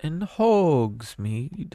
In Hogsmeade.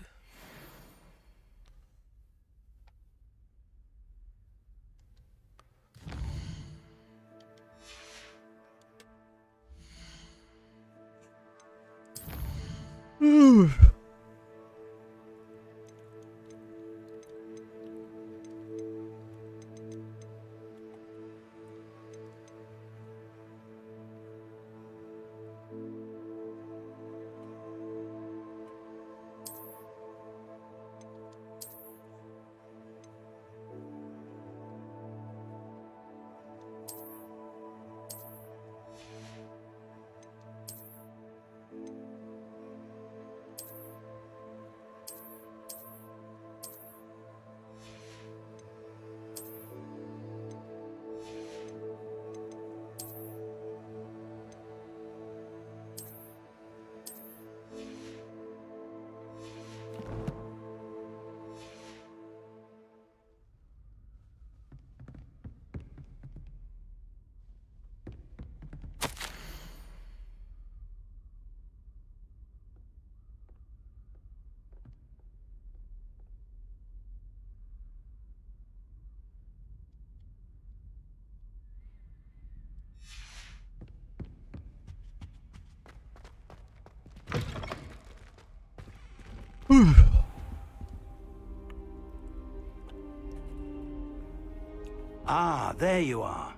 Ah, there you are.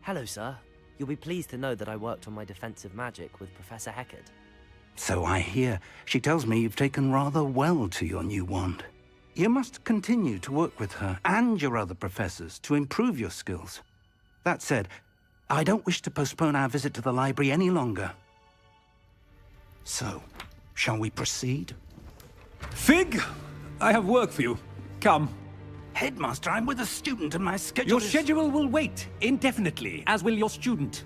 Hello, sir. You'll be pleased to know that I worked on my defensive magic with Professor Heckard. So I hear. She tells me you've taken rather well to your new wand. You must continue to work with her and your other professors to improve your skills. That said, I don't wish to postpone our visit to the library any longer. So, shall we proceed? Fig! I have work for you. Come. Headmaster, I'm with a student and my schedule Your is... schedule will wait indefinitely, as will your student.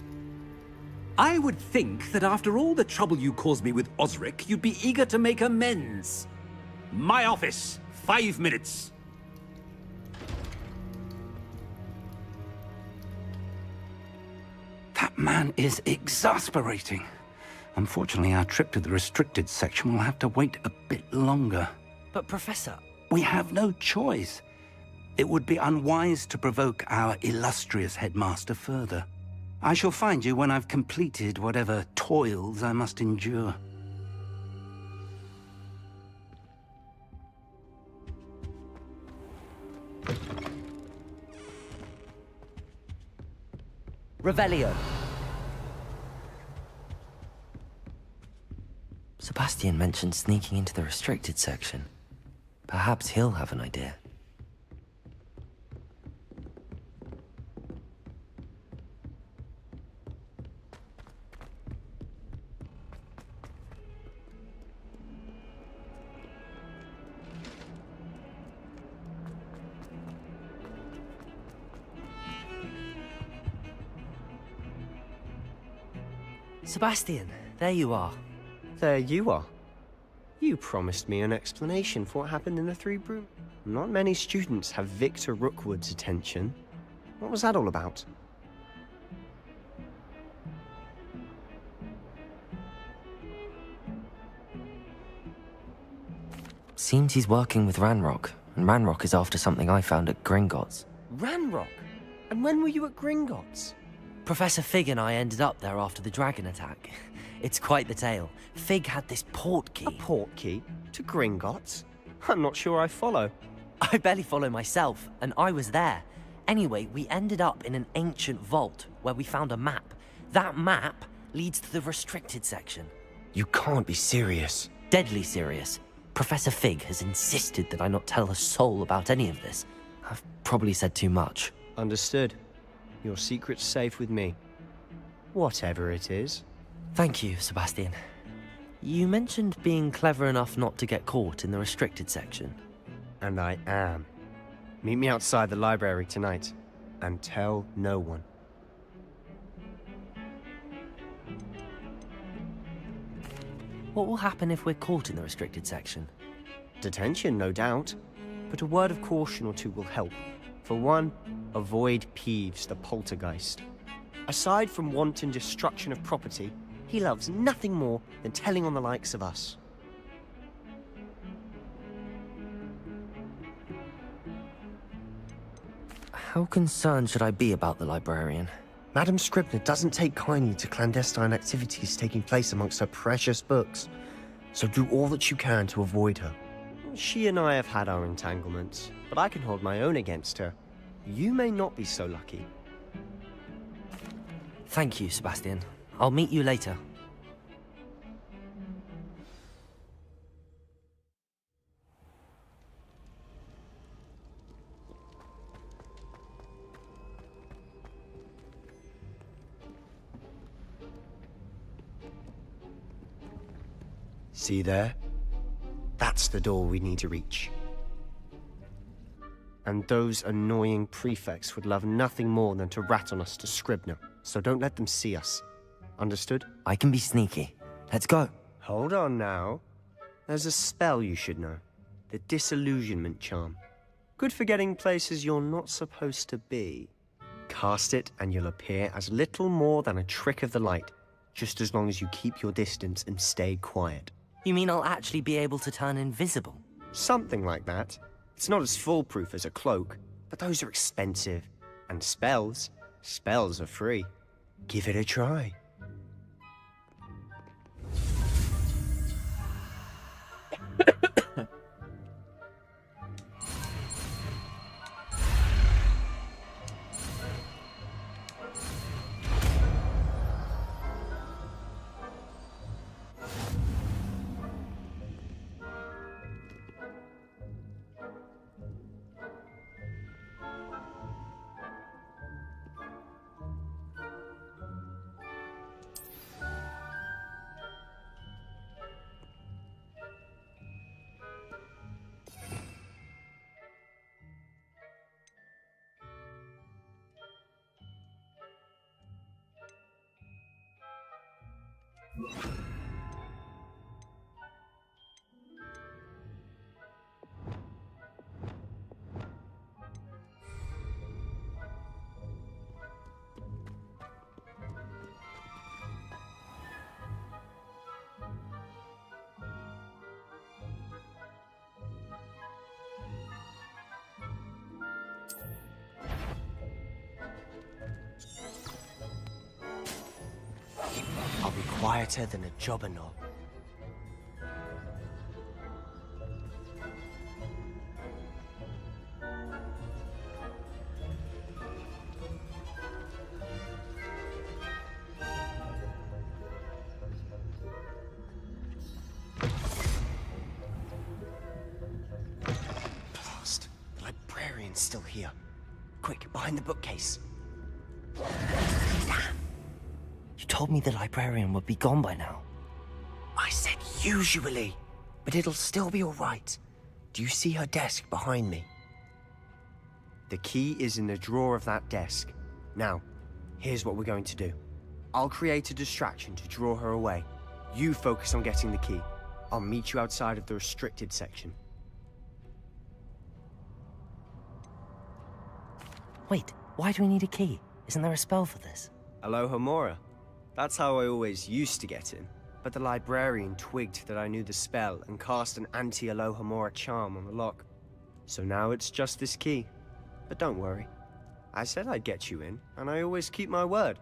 I would think that after all the trouble you caused me with Osric, you'd be eager to make amends. My office, 5 minutes. That man is exasperating. Unfortunately, our trip to the restricted section will have to wait a bit longer. But, Professor... We have no choice. It would be unwise to provoke our illustrious headmaster further. I shall find you when I've completed whatever toils I must endure. Revelio. Sebastian mentioned sneaking into the restricted section. Perhaps he'll have an idea. Sebastian, there you are. There you are. You promised me an explanation for what happened in the Three Broom. Not many students have Victor Rookwood's attention. What was that all about? Seems he's working with Ranrock, and Ranrock is after something I found at Gringotts. Ranrock? And when were you at Gringotts? Professor Fig and I ended up there after the dragon attack. It's quite the tale. Fig had this port key. A port key? To Gringotts? I'm not sure I follow. I barely follow myself, and I was there. Anyway, we ended up in an ancient vault where we found a map. That map leads to the restricted section. You can't be serious. Deadly serious. Professor Fig has insisted that I not tell a soul about any of this. I've probably said too much. Understood. Your secret's safe with me. Whatever it is. Thank you, Sebastian. You mentioned being clever enough not to get caught in the restricted section. And I am. Meet me outside the library tonight. And tell no one. What will happen if we're caught in the restricted section? Detention, no doubt. But a word of caution or two will help. For one, avoid Peeves, the poltergeist. Aside from wanton destruction of property, he loves nothing more than telling on the likes of us. How concerned should I be about the librarian? Madam Scribner doesn't take kindly to clandestine activities taking place amongst her precious books, so do all that you can to avoid her. She and I have had our entanglements, but I can hold my own against her. You may not be so lucky. Thank you, Sebastian. I'll meet you later. See there? That's the door we need to reach. And those annoying prefects would love nothing more than to rat on us to Scribner, so don't let them see us. Understood? I can be sneaky. Let's go. Hold on now. There's a spell you should know. The Disillusionment Charm. Good for getting places you're not supposed to be. Cast it and you'll appear as little more than a trick of the light, just as long as you keep your distance and stay quiet. You mean I'll actually be able to turn invisible? Something like that. It's not as foolproof as a cloak, but those are expensive. And spells are free. Give it a try. I'll be quieter than a jobberknoll. Blast! The librarian's still here. Quick, behind the bookcase. You told me the librarian would be gone by now. I said usually, but it'll still be all right. Do you see her desk behind me? The key is in the drawer of that desk. Now, here's what we're going to do. I'll create a distraction to draw her away. You focus on getting the key. I'll meet you outside of the restricted section. Wait, why do we need a key? Isn't there a spell for this? Alohomora. That's how I always used to get in. But the librarian twigged that I knew the spell and cast an anti-Alohomora charm on the lock. So now it's just this key. But don't worry. I said I'd get you in, and I always keep my word.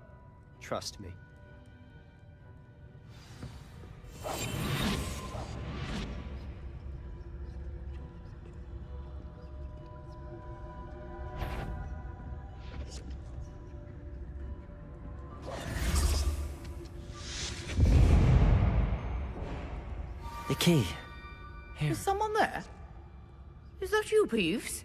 Trust me. The key. Here. Is someone there? Is that you, Peeves?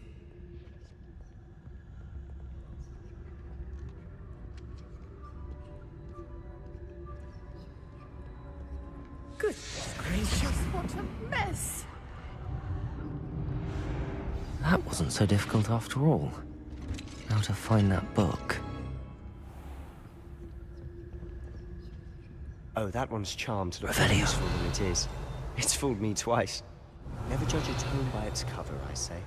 Goodness gracious, what a mess! That wasn't so difficult after all. Now to find that book. Oh, that one's charmed to look more Revelio. useful than it is. It's fooled me twice. Never judge a tome by its cover, I say.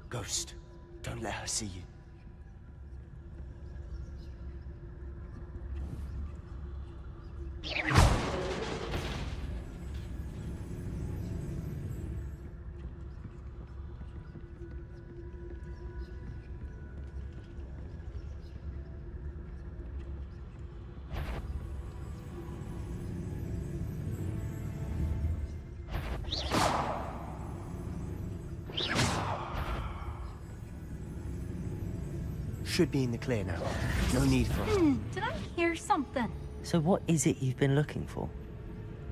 Ghost, don't let her see you. Should be in the clear now. No need for us. Did I hear something? So what is it you've been looking for?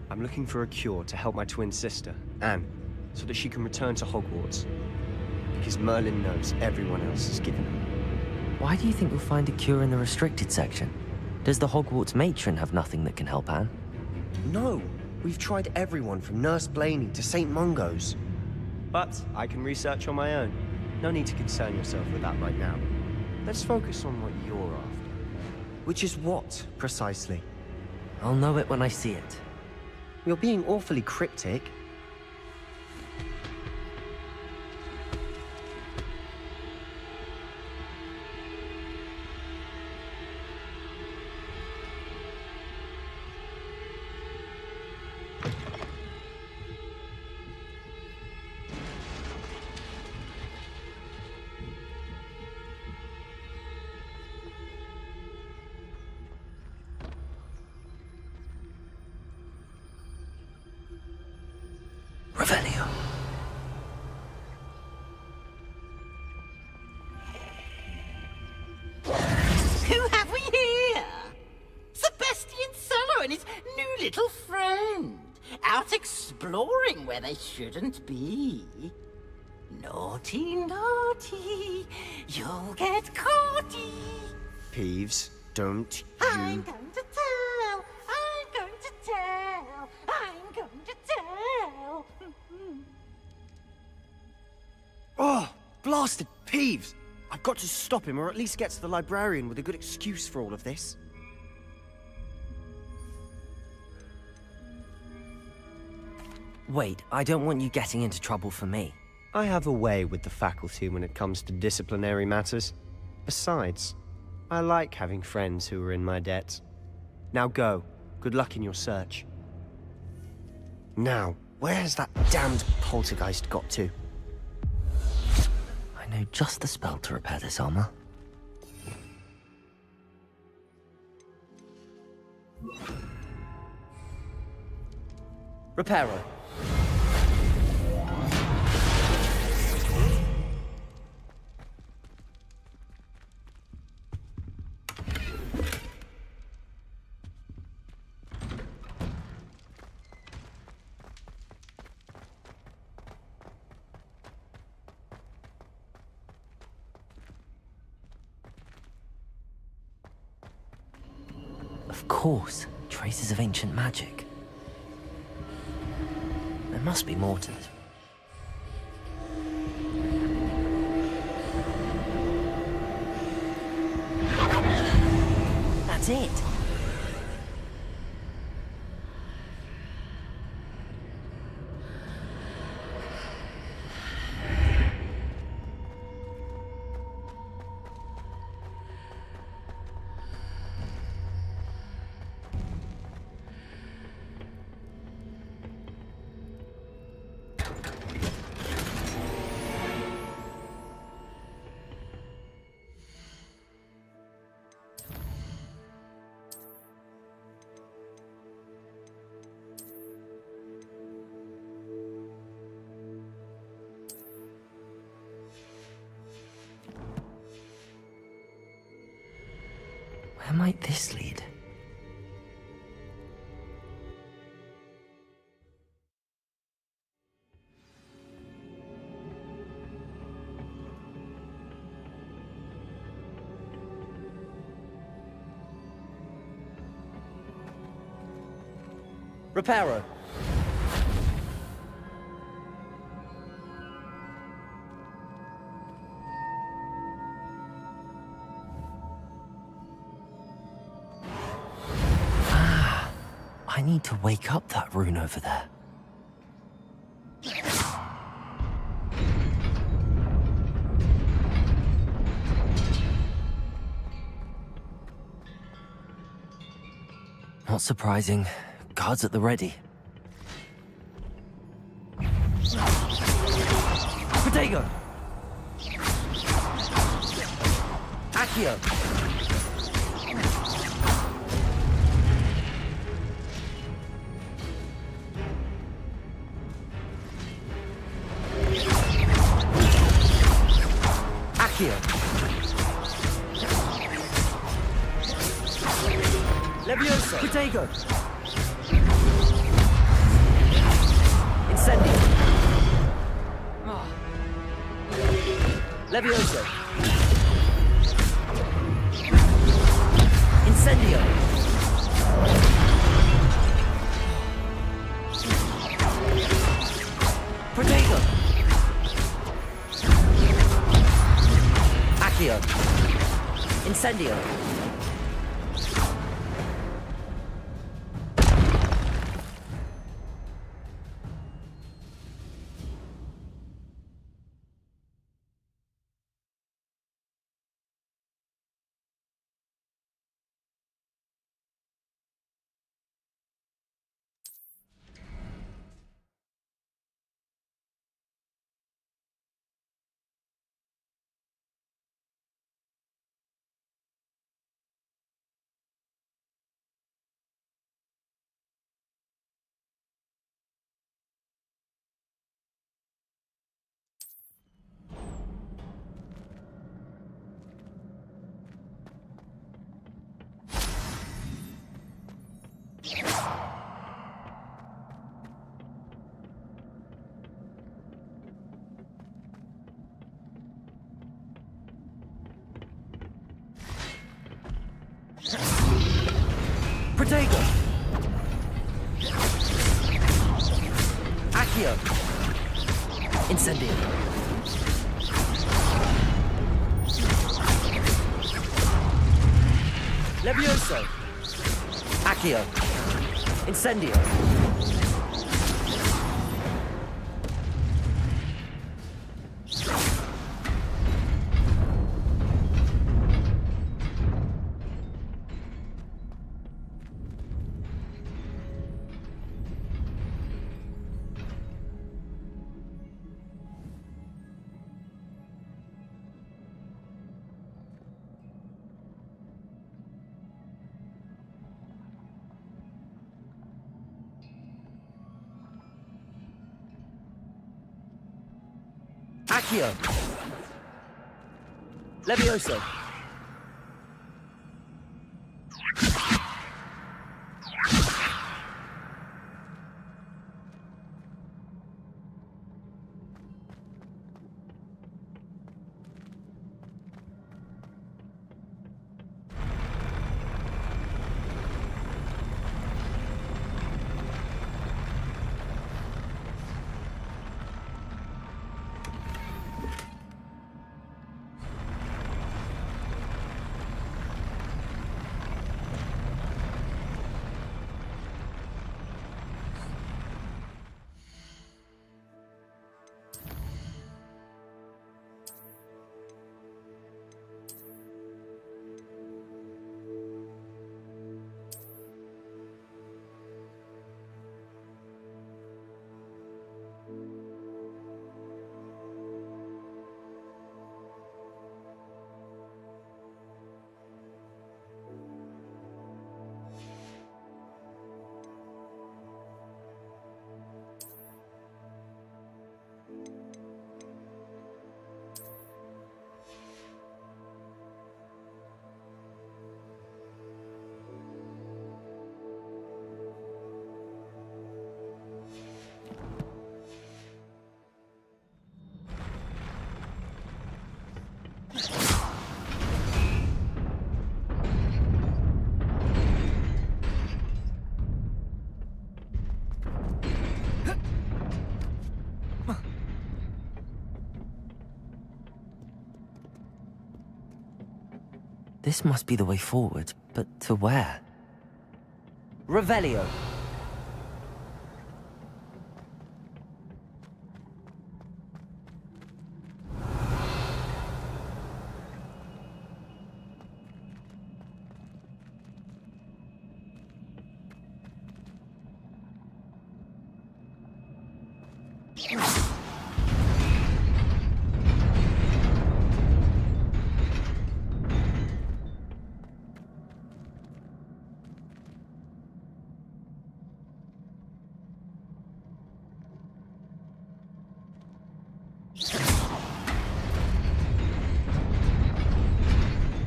I'm looking for a cure to help my twin sister, Anne, so that she can return to Hogwarts. Because Merlin knows everyone else is given her. Why do you think you'll find a cure in the restricted section? Does the Hogwarts matron have nothing that can help Anne? No, we've tried everyone from Nurse Blaney to St. Mungo's. But I can research on my own. No need to concern yourself with that right now. Let's focus on what you're after. Which is what, precisely? I'll know it when I see it. You're being awfully cryptic. Revelio. Who have we here? Sebastian Solo and his new little friend. Out exploring where they shouldn't be. Naughty, naughty. You'll get caughty. Peeves, don't I'm you... going to tell. I'm going to tell. I'm going to tell. Oh, blasted Peeves! I've got to stop him, or at least get to the librarian with a good excuse for all of this. Wait, I don't want you getting into trouble for me. I have a way with the faculty when it comes to disciplinary matters. Besides, I like having friends who are in my debt. Now go. Good luck in your search. Now, where has that damned poltergeist got to? I I know just the spell to repair this armor. Reparo. Of course, traces of ancient magic. There must be more to this. That's it! Where might this lead? Reparo. I need to wake up that rune over there. Not surprising. Guards at the ready. Protego! Accio! Levioso! Protego! Incendio! Levioso! Incendio! Protego! Accio! Incendio! Protego! Accio! Incendio! Levioso! Accio! Incendio! Accio. Levioso. This must be the way forward, but to where? Revelio.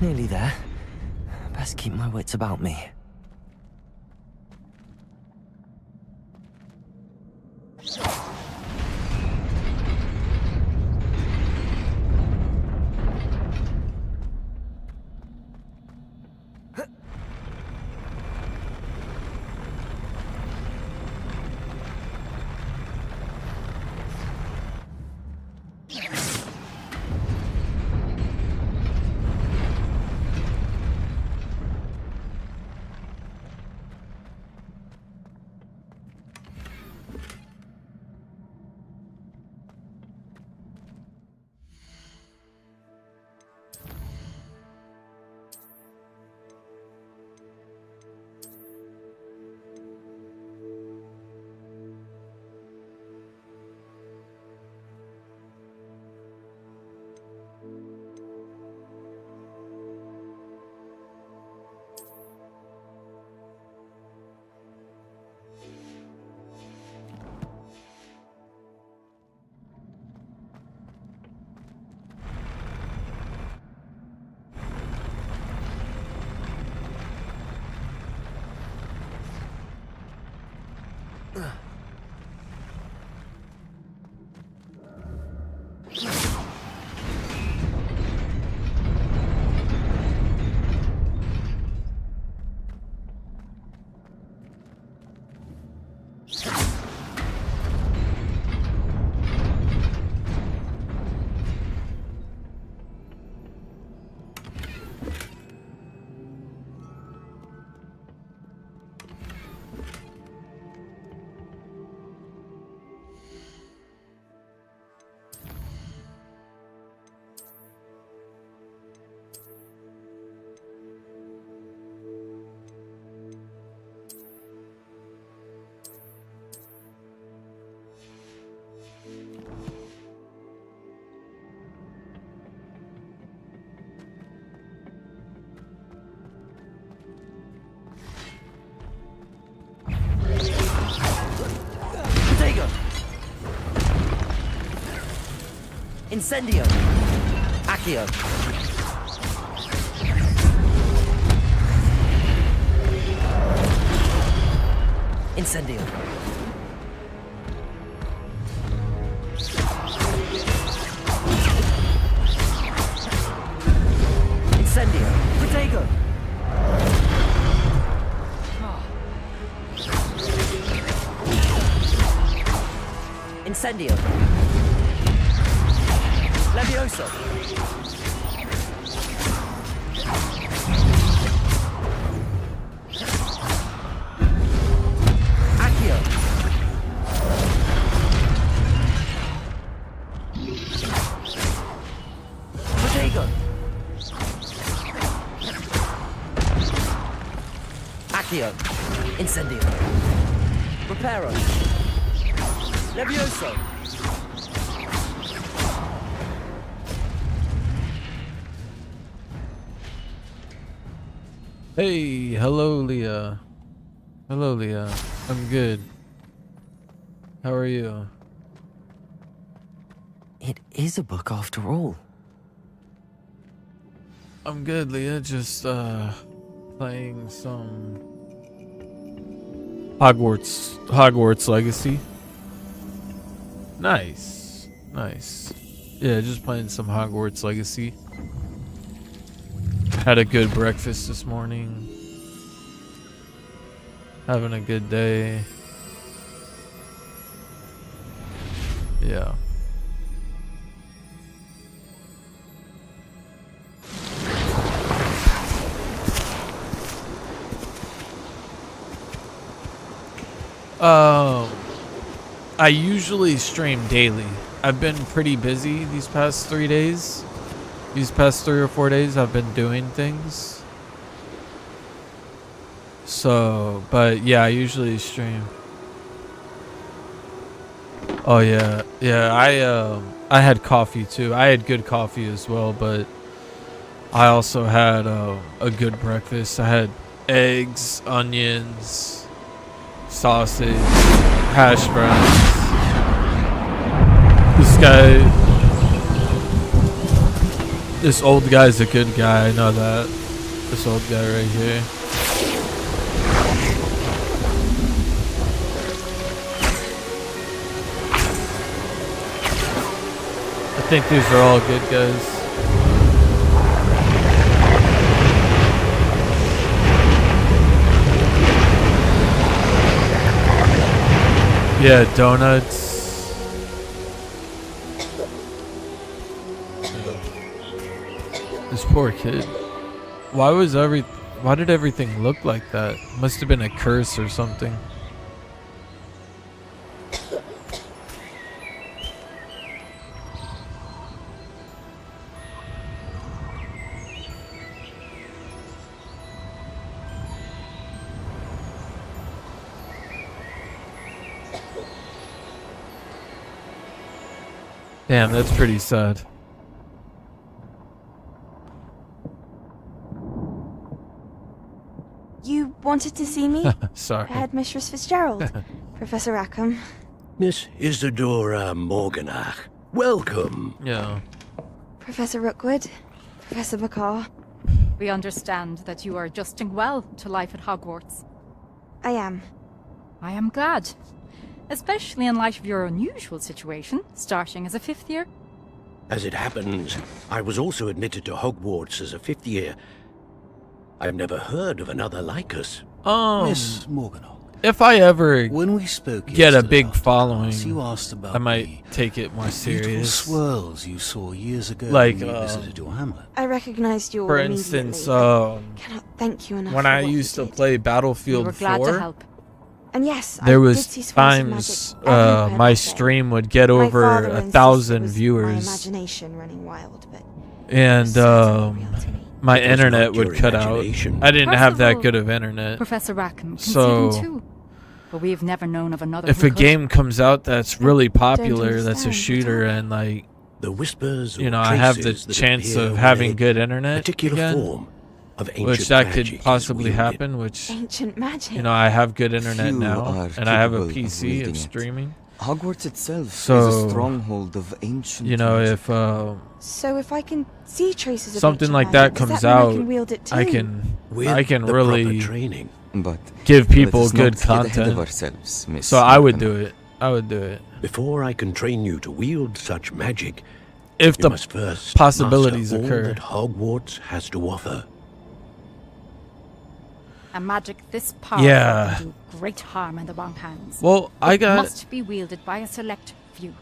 Nearly there. Best keep my wits about me. Incendio. Accio. Incendio. Incendio. Protego. Incendio. Levioso. Accio. Protego. Accio. Incendio. Reparo. Levioso. Hey, hello, Leah. Hello, Leah. I'm good. How are you? It is a book after all. I'm good, Leah. Just playing some Hogwarts Legacy. Nice. Yeah, just playing some Hogwarts Legacy. Had a good breakfast this morning. Having a good day. Yeah. I usually stream daily. I've been pretty busy these past 3 days. These past 3 or 4 days I've been doing things. So, but yeah, I usually stream. Oh yeah. Yeah, I had coffee too. I had good coffee as well, but I also had a good breakfast. I had eggs, onions, sausage, hash browns. This old guy's a good guy, I know that. This old guy right here. I think these are all good guys. Yeah, donuts. This poor kid. Why did everything look like that? Must have been a curse or something. Damn, that's pretty sad. You wanted to see me? Sorry. Headmistress Fitzgerald. Professor Rackham. Miss Isadora Morganach, welcome. Yeah. Professor Rookwood. Professor McCaw. We understand that you are adjusting well to life at Hogwarts. I am. I am glad. Especially in light of your unusual situation, starting as a 5th year. As it happens, I was also admitted to Hogwarts as a 5th year. I've never heard of another like us. Miss Morganach, if I ever when we spoke get a yesterday big after following, class, you asked about I might take it more the beautiful serious. swirls you saw years ago Like, when you visited your hamlet. I recognized you all For immediately. instance, I cannot thank you enough when for I what you used to did. play We Battlefield were glad 4, to help. And yes, there I was did see swirls of times magic everywhere my that day. stream would get My over father insisted it 1,000 was My viewers, imagination running wild, but and certainly real to me. my It was internet not your would cut out. imagination. I didn't First have of that all, good of internet. Professor Rackham can So, see them too. But we've never known of another If who a could. game comes out that's really popular, that's a understand shooter, at all. and like, The whispers or you know, I have the traces that chance appear of when having a good internet particular again, form of ancient which that magic could is possibly wielded. happen, which, Ancient magic. you know, I have good internet Few now, are and I have a capable of PC wielding of it. streaming. Hogwarts itself is So, a stronghold of ancient. You know, magic. if So if I can see traces of something ancient like magic, that does comes that mean I out, can wield it too? I can With the really proper training. But give people let us good not get ahead of content. ourselves, Miss So I would Mortimer. do it. I would do it. Before I can train you to wield such magic, If you the must first possibilities master all occur. that Hogwarts has to offer. A magic this powerful Yeah. can do great harm in the wrong hands. Well, I It got must be wielded by a select few.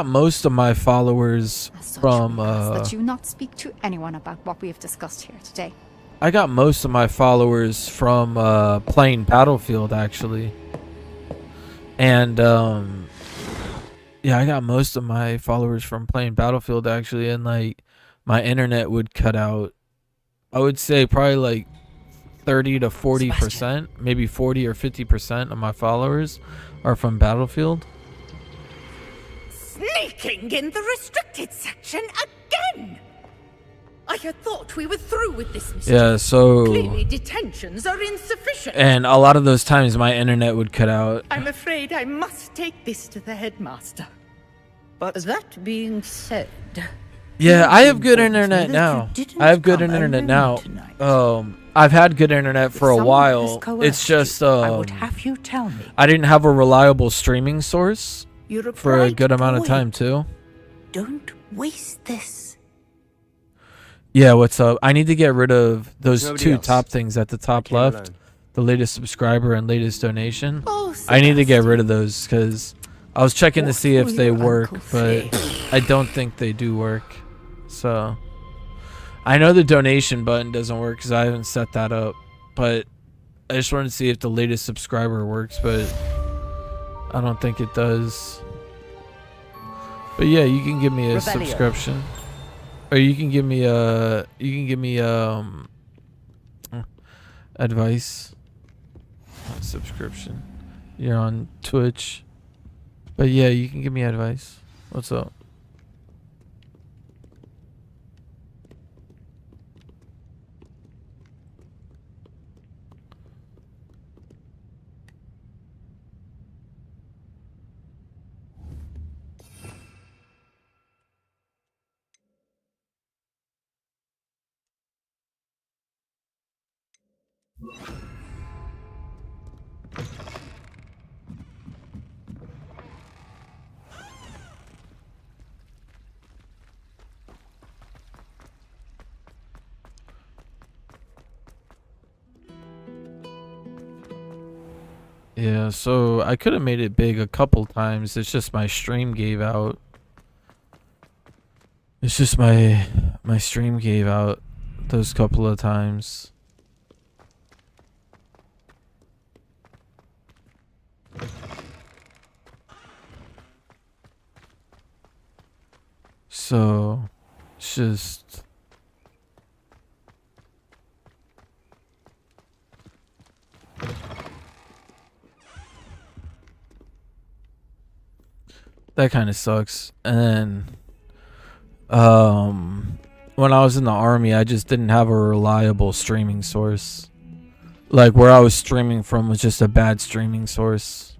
most of my followers As such, from we ask that you not speak to anyone about what we have discussed here today. I got most of my followers from playing Battlefield actually. And yeah, I got most of my followers from playing Battlefield actually, and like my internet would cut out. I would say probably like 30 to 40%, maybe 40 or 50% of my followers are from Battlefield. Sneaking in the restricted section again! I had thought we were through with this mission. Yeah, so Clearly detentions are insufficient. and a lot of those times my internet would cut out. I'm afraid I must take this to the headmaster. But that being said... Yeah, I have good informs me internet that now. you didn't I have good come internet alone now. tonight. I've had good internet for a Someone while. has coerced It's just you. I would have you tell me. I didn't have a reliable streaming source You're a for a bright good amount of boy. time too. Don't waste this. Yeah, what's up? I need to get rid of those Nobody two else. top things at the top came left. alone. The latest subscriber and latest donation. Oh, I need to get Sebastian. rid of those because I was checking to What see if will they your work, uncle but say? I don't think they do work. So I know the donation button doesn't work because I haven't set that up, but I just wanted to see if the latest subscriber works, but I don't think it does. But yeah, you can give me a Rebellion. subscription, or you can give me advice. Not subscription. You're on Twitch, but yeah, you can give me advice. What's up? Yeah, so I could have made it big a couple times. It's just my stream gave out. It's just my stream gave out those couple of times. So it's just that kind of sucks. And then when I was in the army, I just didn't have a reliable streaming source. Like where I was streaming from was just a bad streaming source.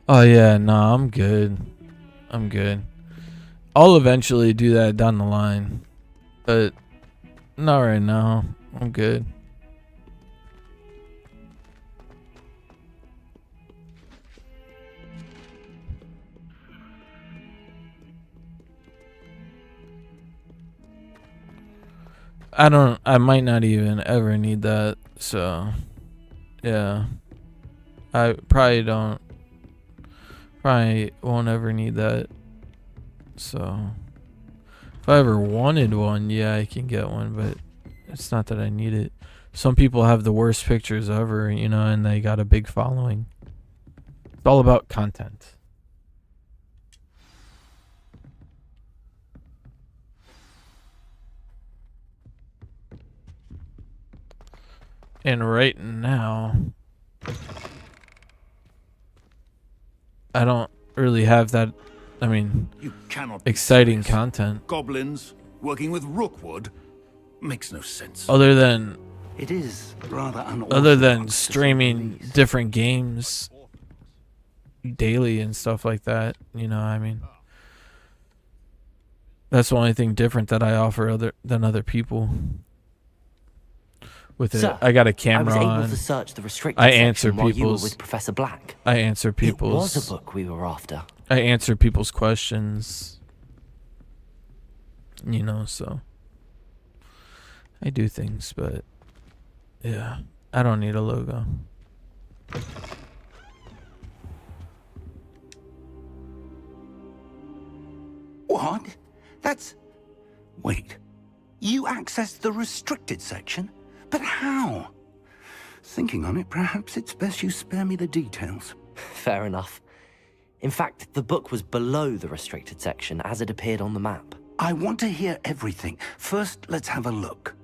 Oh yeah, nah, I'm good. I'm good. I'll eventually do that down the line, but not right now. I'm good. I might not even ever need that, so yeah. I probably won't ever need that. So if I ever wanted one, yeah, I can get one, but it's not that I need it. Some people have the worst pictures ever, you know, and they got a big following. It's all about content. And right now, I don't really have that, You cannot be exciting serious. content. Goblins working with Rookwood. Makes no sense. Other than It is rather other than unorthodox, to say the streaming least. different games daily and stuff like that, you know, I mean, that's the only thing different that I offer other people. With it, Sir, I got a I camera was able on. to search the restricted I answer section while you were people's. with Professor Black. I answer It was people's. a book we were after. I answer people's questions. You know, so I do things, but yeah, I don't need a logo. What? That's... Wait. You accessed the restricted section? But how? Thinking on it, perhaps it's best you spare me the details. Fair enough. In fact, the book was below the restricted section as it appeared on the map. I want to hear everything. First, let's have a look.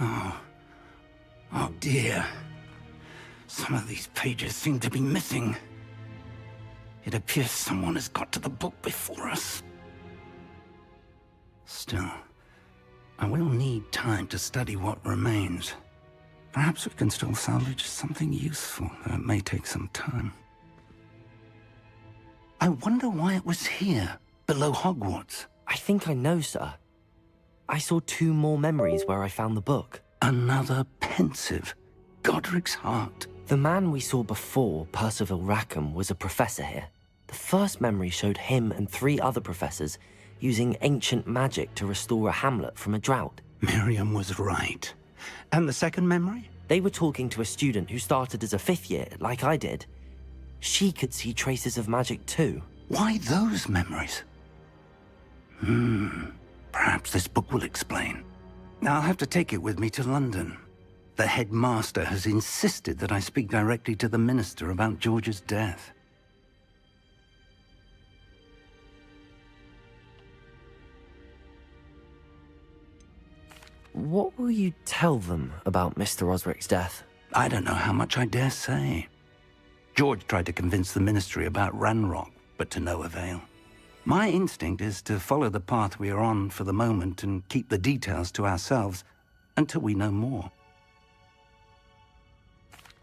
Oh dear. Some of these pages seem to be missing. It appears someone has got to the book before us. Still, I will need time to study what remains. Perhaps we can still salvage something useful, though it may take some time. I wonder why it was here, below Hogwarts. I think I know, sir. I saw 2 more memories where I found the book. Another pensive. Godric's heart. The man we saw before, Percival Rackham, was a professor here. The first memory showed him and 3 other professors using ancient magic to restore a hamlet from a drought. Miriam was right. And the second memory? They were talking to a student who started as a 5th year, like I did. She could see traces of magic too. Why those memories? Perhaps this book will explain. I'll have to take it with me to London. The headmaster has insisted that I speak directly to the minister about George's death. What will you tell them about Mr. Osric's death? I don't know how much I dare say. George tried to convince the ministry about Ranrock, but to no avail. My instinct is to follow the path we are on for the moment and keep the details to ourselves until we know more.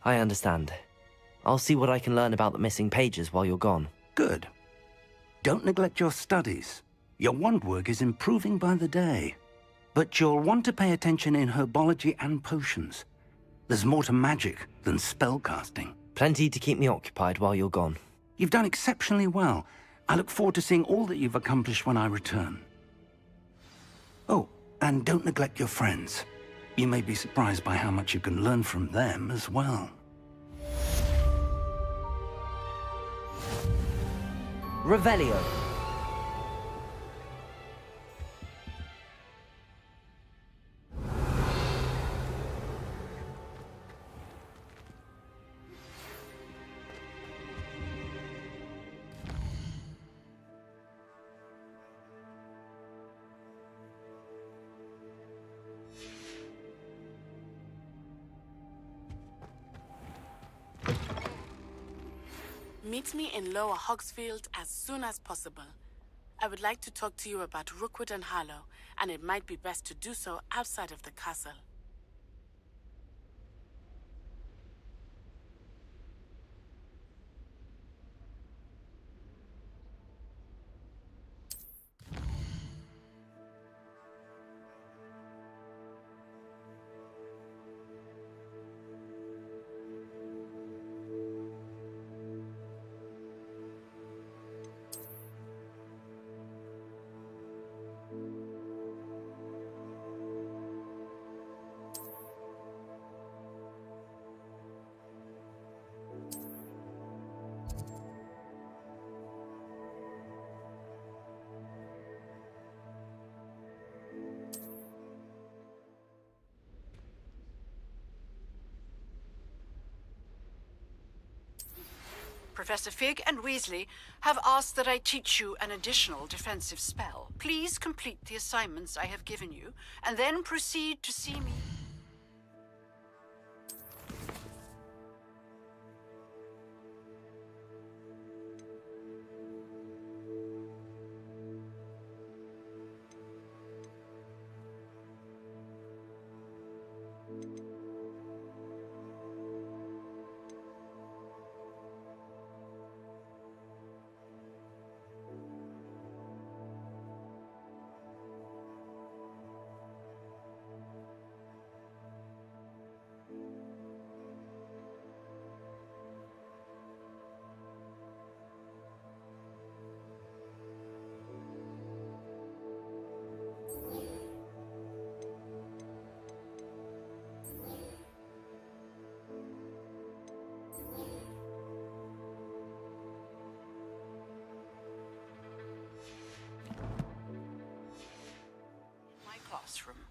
I understand. I'll see what I can learn about the missing pages while you're gone. Good. Don't neglect your studies. Your wand work is improving by the day. But you'll want to pay attention in herbology and potions. There's more to magic than spellcasting. Plenty to keep me occupied while you're gone. You've done exceptionally well. I look forward to seeing all that you've accomplished when I return. Oh, and don't neglect your friends. You may be surprised by how much you can learn from them as well. Revelio. Meet me in Lower Hogsfield as soon as possible. I would like to talk to you about Rookwood and Harlow, and it might be best to do so outside of the castle. Professor Fig and Weasley have asked that I teach you an additional defensive spell. Please complete the assignments I have given you, and then proceed to see me. classroom.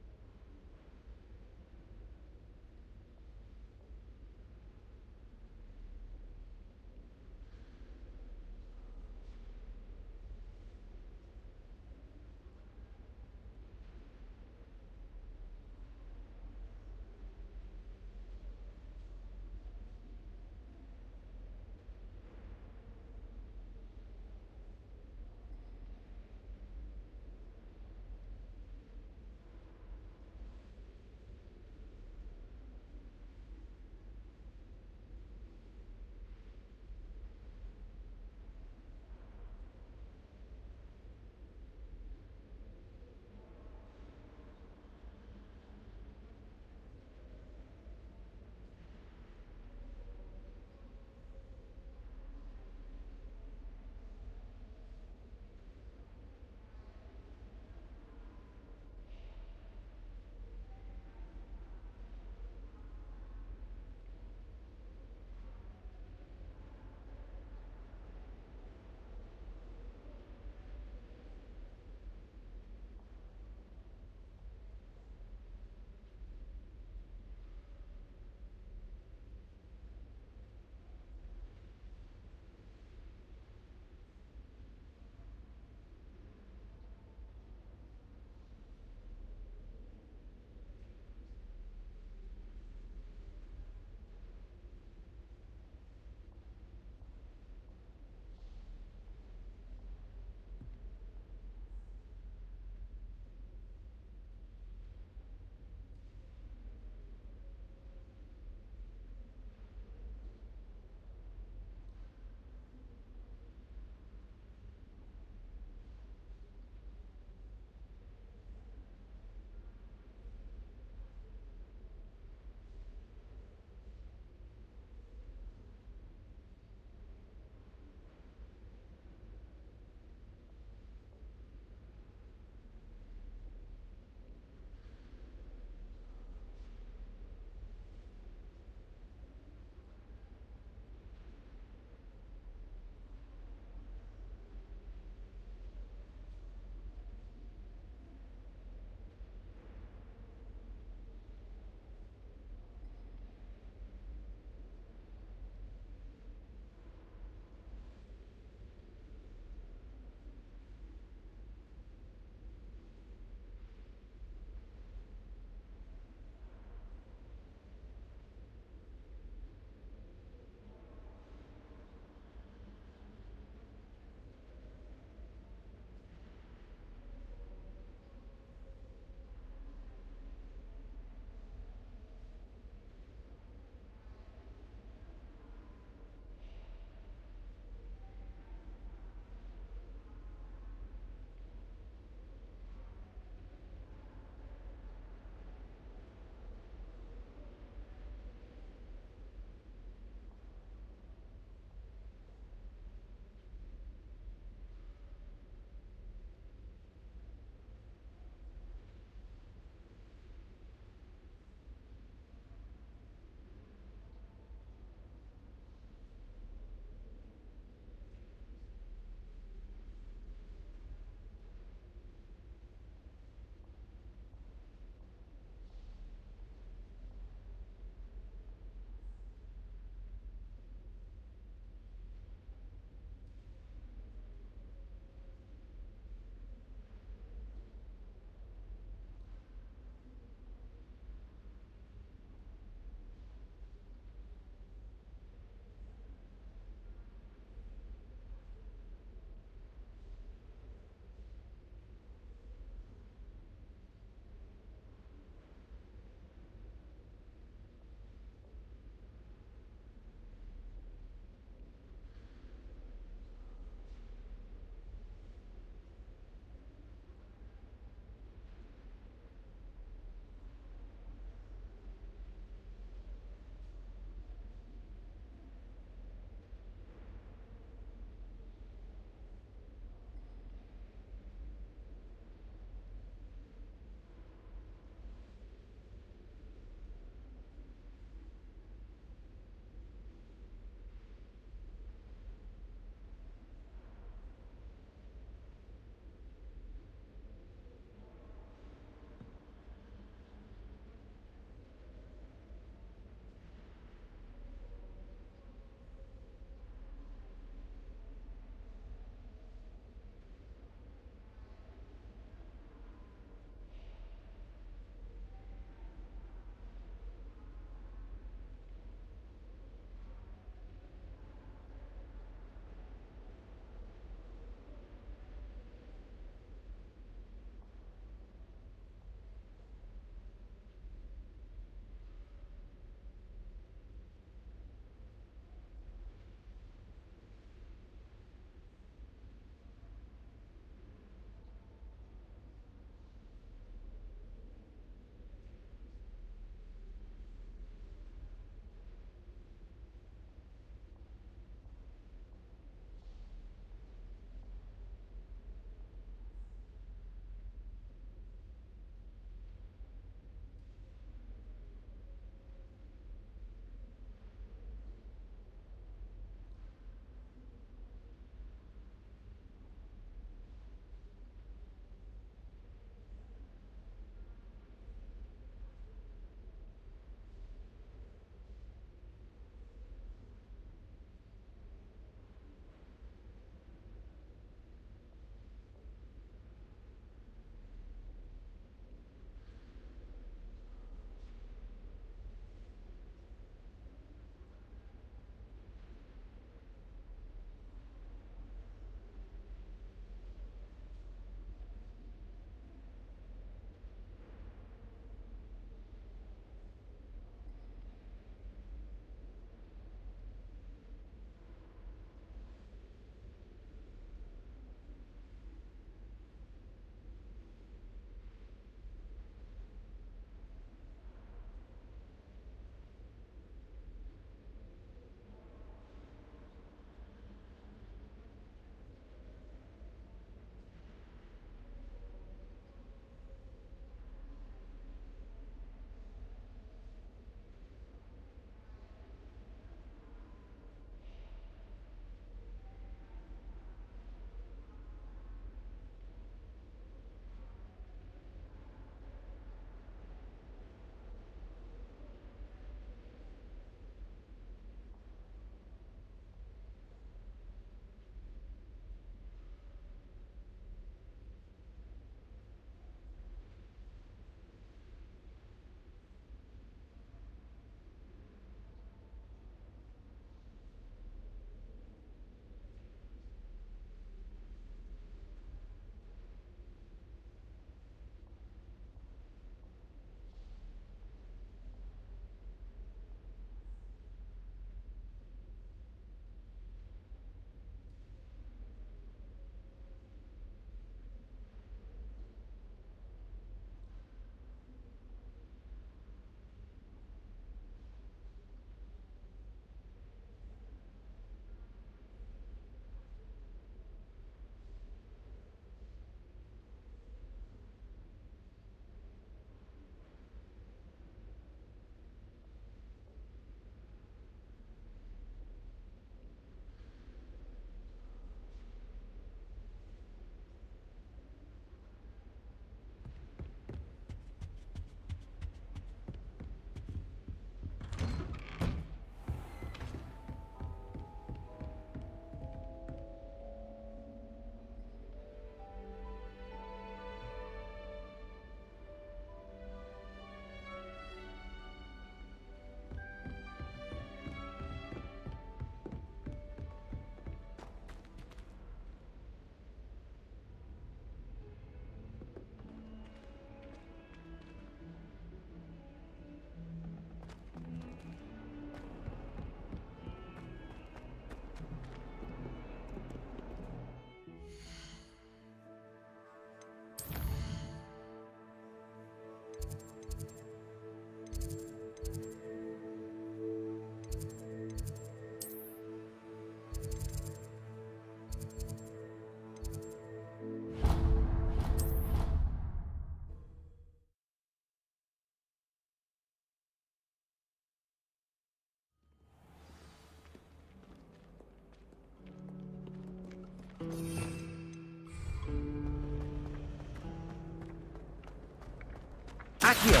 Accio!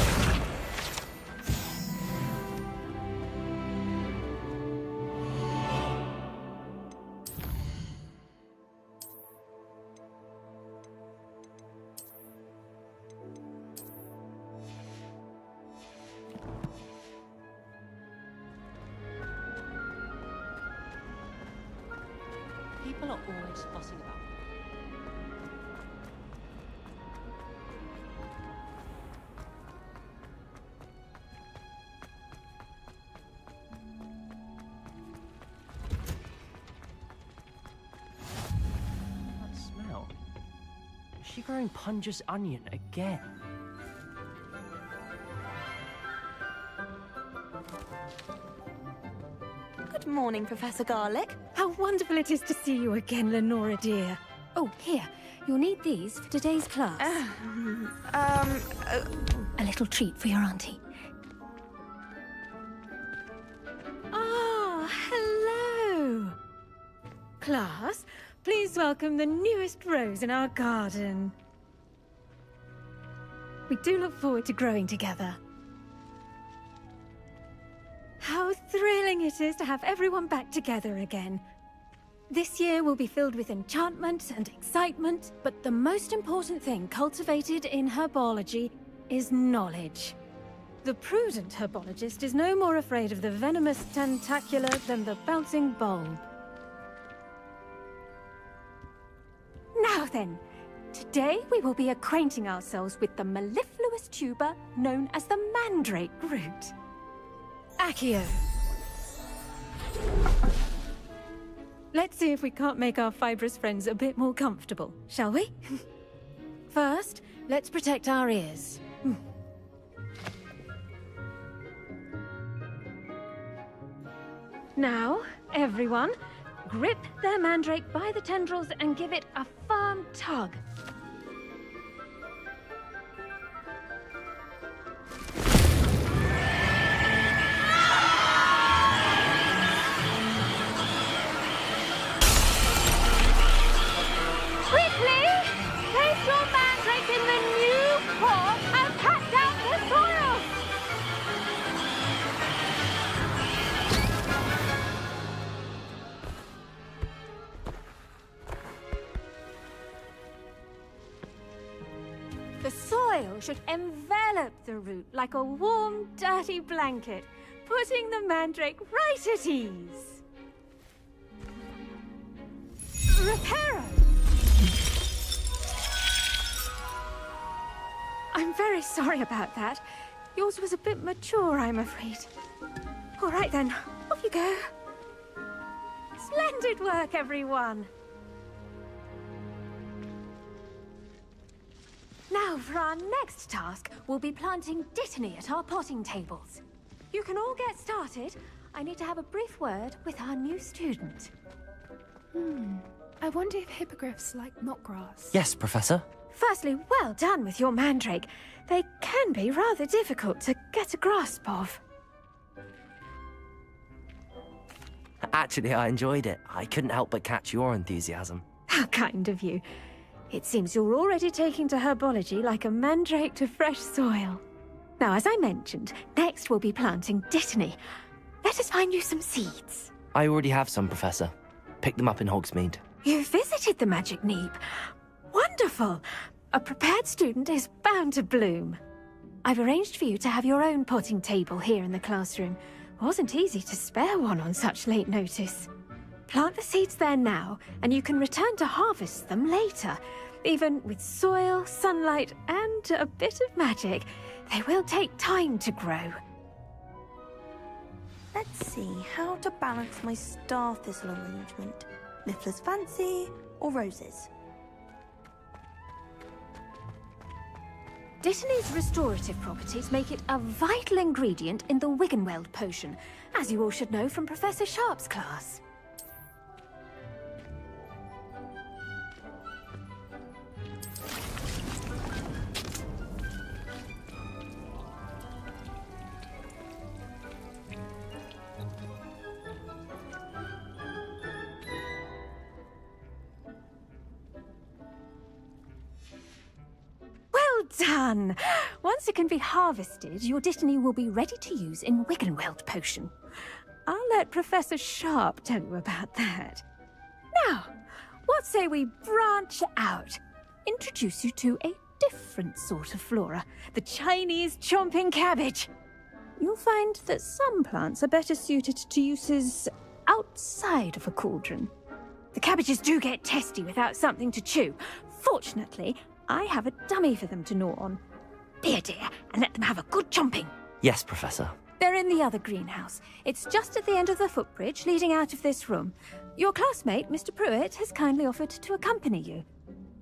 People are always fussing about me. That smell. Is she growing Punja's onion again? Good morning, Professor Garlic. How wonderful it is to see you again, Lenora dear. Oh, here. You'll need these for today's class. A little treat for your auntie. Ah, hello. Class, please welcome the newest rose in our garden. We do look forward to growing together. How thrilling it is to have everyone back together again. This year will be filled with enchantment and excitement, but the most important thing cultivated in herbology is knowledge. The prudent herbologist is no more afraid of the venomous tentacula than the bouncing bulb. Now then, today we will be acquainting ourselves with the mellifluous tuber known as the mandrake root. Accio. Let's see if we can't make our fibrous friends a bit more comfortable, shall we? First, let's protect our ears. Now, everyone, grip their mandrake by the tendrils and give it a firm tug. Quickly! Place your mandrake in the new pot and pat down the soil! The soil should envelop the root like a warm, dirty blanket, putting the mandrake right at ease. Reparo! I'm very sorry about that. Yours was a bit mature, I'm afraid. All right then, off you go. Splendid work, everyone! Now, for our next task, we'll be planting dittany at our potting tables. You can all get started. I need to have a brief word with our new student. I wonder if hippogriffs like knotgrass. Yes, Professor. Firstly, well done with your mandrake. They can be rather difficult to get a grasp of. Actually, I enjoyed it. I couldn't help but catch your enthusiasm. How kind of you. It seems you're already taking to herbology like a mandrake to fresh soil. Now, as I mentioned, next we'll be planting dittany. Let us find you some seeds. I already have some, Professor. Picked them up in Hogsmeade. You visited the Magic Neep. Wonderful! A prepared student is bound to bloom. I've arranged for you to have your own potting table here in the classroom. Wasn't easy to spare one on such late notice. Plant the seeds there now, and you can return to harvest them later. Even with soil, sunlight, and a bit of magic, they will take time to grow. Let's see how to balance my star thistle arrangement. Niffler's Fancy or roses? Dittany's restorative properties make it a vital ingredient in the Wiggenweld potion, as you all should know from Professor Sharp's class. Well done! Once it can be harvested, your Dittany will be ready to use in Wiggenweld potion. I'll let Professor Sharp tell you about that. Now, what say we branch out? Introduce you to a different sort of flora, the Chinese chomping cabbage. You'll find that some plants are better suited to uses outside of a cauldron. The cabbages do get testy without something to chew. Fortunately, I have a dummy for them to gnaw on. Be a dear and let them have a good chomping. Yes, Professor. They're in the other greenhouse. It's just at the end of the footbridge leading out of this room. Your classmate, Mr. Pruitt, has kindly offered to accompany you.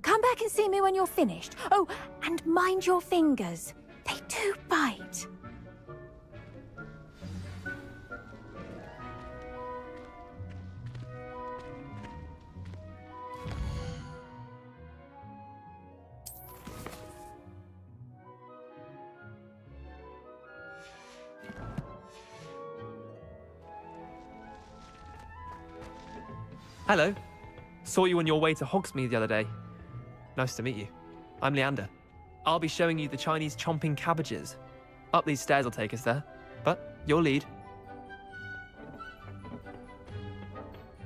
Come back and see me when you're finished. Oh, and mind your fingers. They do bite. Hello. Saw you on your way to Hogsmeade the other day. Nice to meet you. I'm Leander. I'll be showing you the Chinese chomping cabbages. Up these stairs will take us there, but your lead.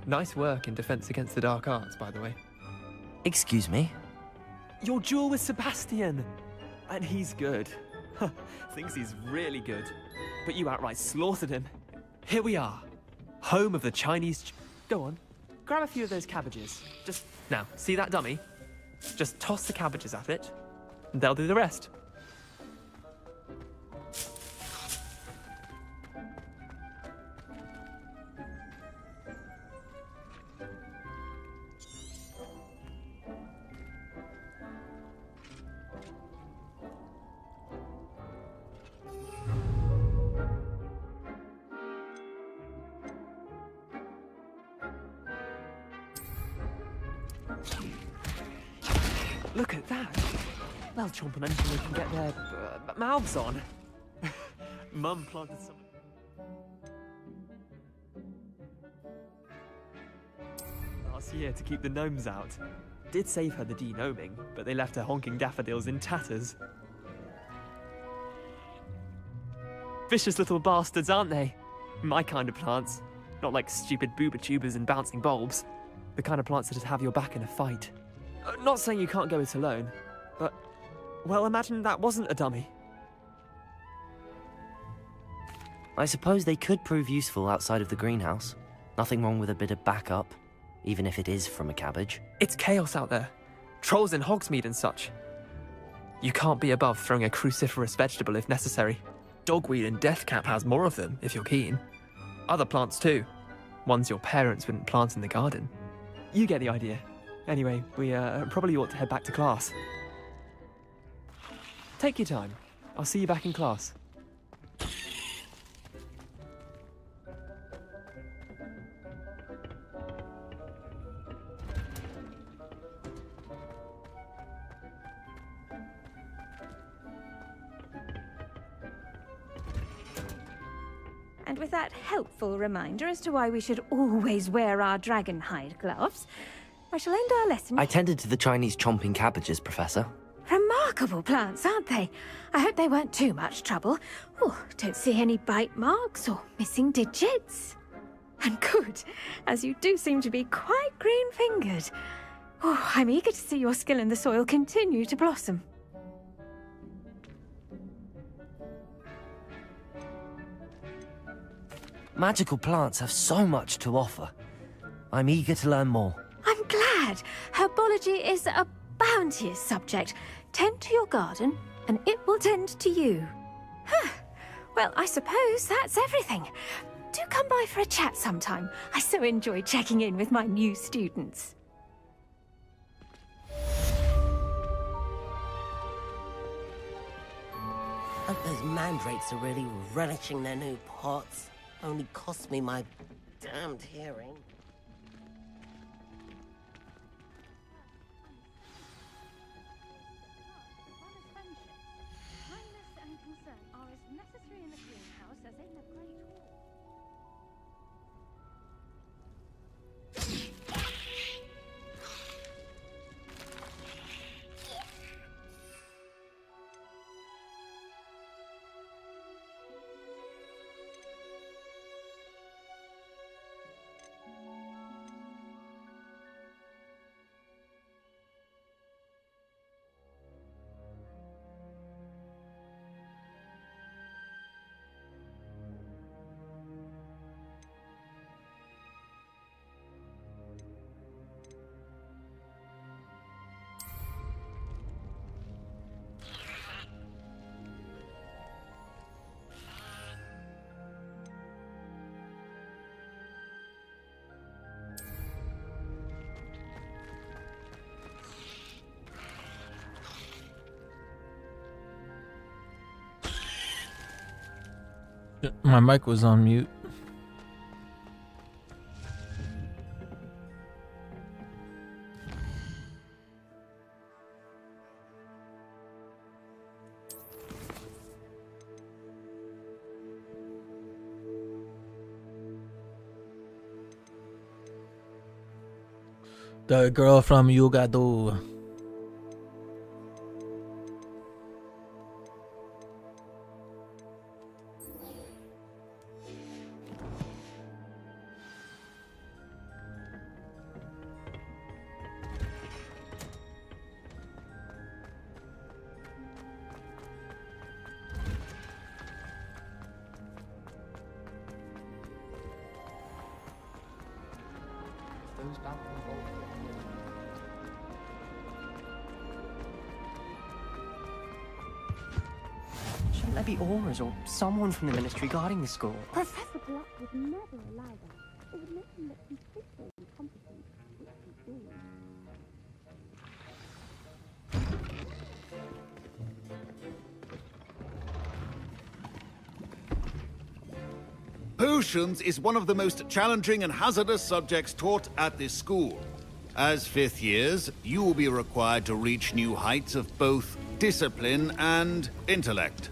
Nice work in Defense Against the Dark Arts, by the way. Excuse me? Your duel with Sebastian! And he's good. Thinks he's really good. But you outright slaughtered him. Here we are. Home of the Chinese... Go on. Grab a few of those cabbages. Just... Now, see that dummy? Just toss the cabbages at it, and they'll do the rest. Look at that! They'll chomp on anything they can get their mouths on. Mum planted some... last year to keep the gnomes out. Did save her the de-gnoming, but they left her honking daffodils in tatters. Vicious little bastards, aren't they? My kind of plants. Not like stupid booba tubers and bouncing bulbs. The kind of plants that'd have your back in a fight. Not saying you can't go it alone, but... well, imagine that wasn't a dummy. I suppose they could prove useful outside of the greenhouse. Nothing wrong with a bit of backup, even if it is from a cabbage. It's chaos out there. Trolls in Hogsmeade and such. You can't be above throwing a cruciferous vegetable if necessary. Dogweed and deathcap has more of them, if you're keen. Other plants too. Ones your parents wouldn't plant in the garden. You get the idea. Anyway, we probably ought to head back to class. Take your time. I'll see you back in class. And with that helpful reminder as to why we should always wear our dragon hide gloves, I shall end our lesson. I tended to the Chinese chomping cabbages, Professor. Remarkable plants, aren't they? I hope they weren't too much trouble. Oh, don't see any bite marks or missing digits. And good, as you do seem to be quite green-fingered. Oh, I'm eager to see your skill in the soil continue to blossom. Magical plants have so much to offer. I'm eager to learn more. I'm glad. Herbology is a bounteous subject. Tend to your garden, and it will tend to you. Well, I suppose that's everything. Do come by for a chat sometime. I so enjoy checking in with my new students. Hope those mandrakes are really relishing their new pots. Only cost me my damned hearing. My mic was on mute. The girl from Yugado. Shouldn't there be auras or someone from the ministry guarding the school? Professor Black would never allow that. It would make him look completely incompetent, which he is. Potions is one of the most challenging and hazardous subjects taught at this school. As fifth years, you will be required to reach new heights of both discipline and intellect.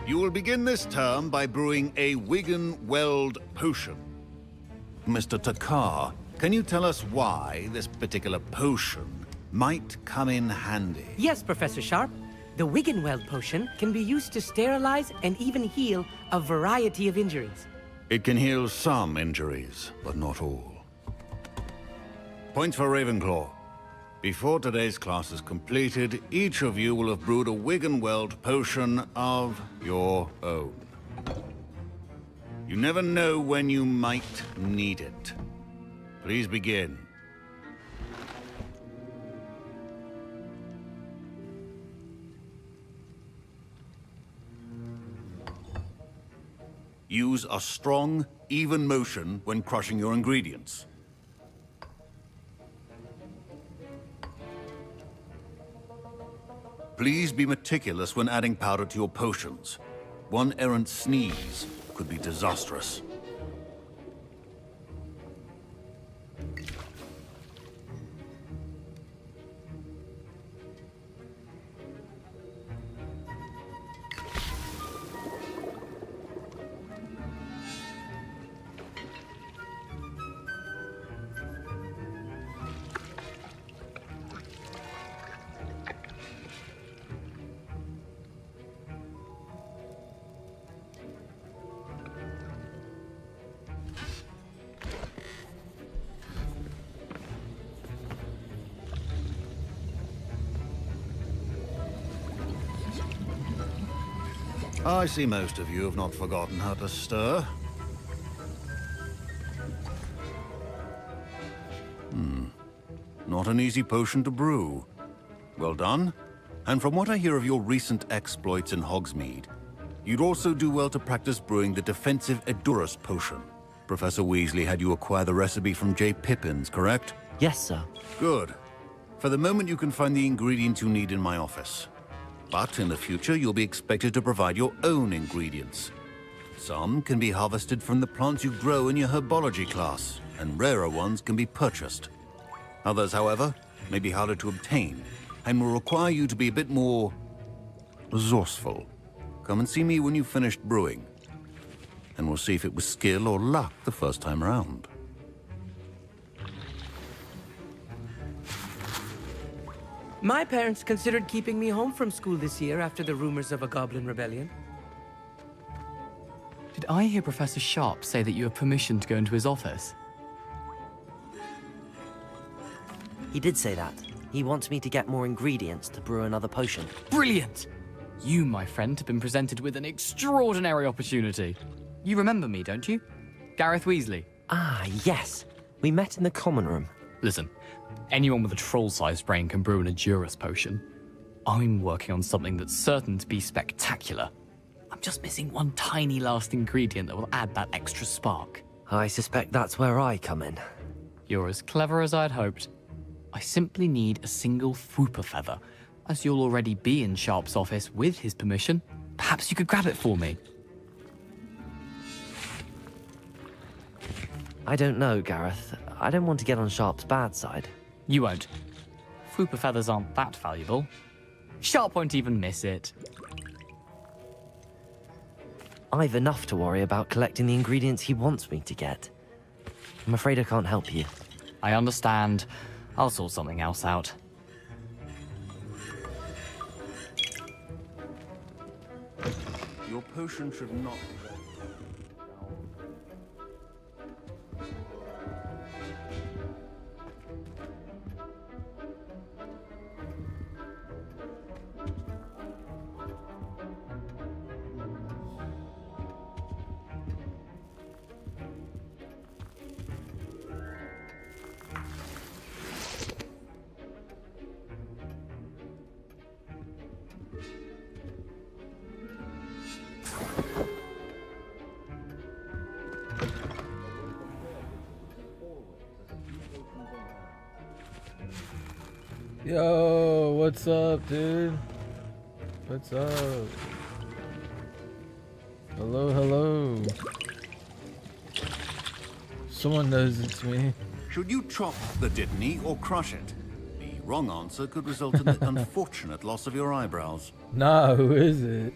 You will begin this term by brewing a Wiggenweld potion. Mr. Takar, can you tell us why this particular potion might come in handy? Yes, Professor Sharp. The Wiggenweld potion can be used to sterilize and even heal a variety of injuries. It can heal some injuries, but not all. Points for Ravenclaw. Before today's class is completed, each of you will have brewed a Wiggenweld potion of your own. You never know when you might need it. Please begin. Use a strong, even motion when crushing your ingredients. Please be meticulous when adding powder to your potions. One errant sneeze could be disastrous. I see most of you have not forgotten how to stir. Not an easy potion to brew. Well done. And from what I hear of your recent exploits in Hogsmeade, you'd also do well to practice brewing the defensive Edurus potion. Professor Weasley had you acquire the recipe from J. Pippins, correct? Yes, sir. Good. For the moment, you can find the ingredients you need in my office. But in the future, you'll be expected to provide your own ingredients. Some can be harvested from the plants you grow in your herbology class, and rarer ones can be purchased. Others, however, may be harder to obtain, and will require you to be a bit more resourceful. Come and see me when you've finished brewing, and we'll see if it was skill or luck the first time around. My parents considered keeping me home from school this year after the rumors of a goblin rebellion. Did I hear Professor Sharp say that you have permission to go into his office? He did say that. He wants me to get more ingredients to brew another potion. Brilliant! You, my friend, have been presented with an extraordinary opportunity. You remember me, don't you? Gareth Weasley. Ah, yes. We met in the common room. Listen, anyone with a troll-sized brain can brew an Edurus potion. I'm working on something that's certain to be spectacular. I'm just missing one tiny last ingredient that will add that extra spark. I suspect that's where I come in. You're as clever as I'd hoped. I simply need a single Fwooper feather. As you'll already be in Sharp's office with his permission, perhaps you could grab it for me. I don't know, Gareth. I don't want to get on Sharp's bad side. You won't. Fupa feathers aren't that valuable. Sharp won't even miss it. I've enough to worry about collecting the ingredients he wants me to get. I'm afraid I can't help you. I understand. I'll sort something else out. Your potion should not... Yo, what's up, dude? What's up? Hello, hello. Someone knows it's me. Should you chop the Dittany or crush it? The wrong answer could result in the unfortunate loss of your eyebrows. Nah, who is it?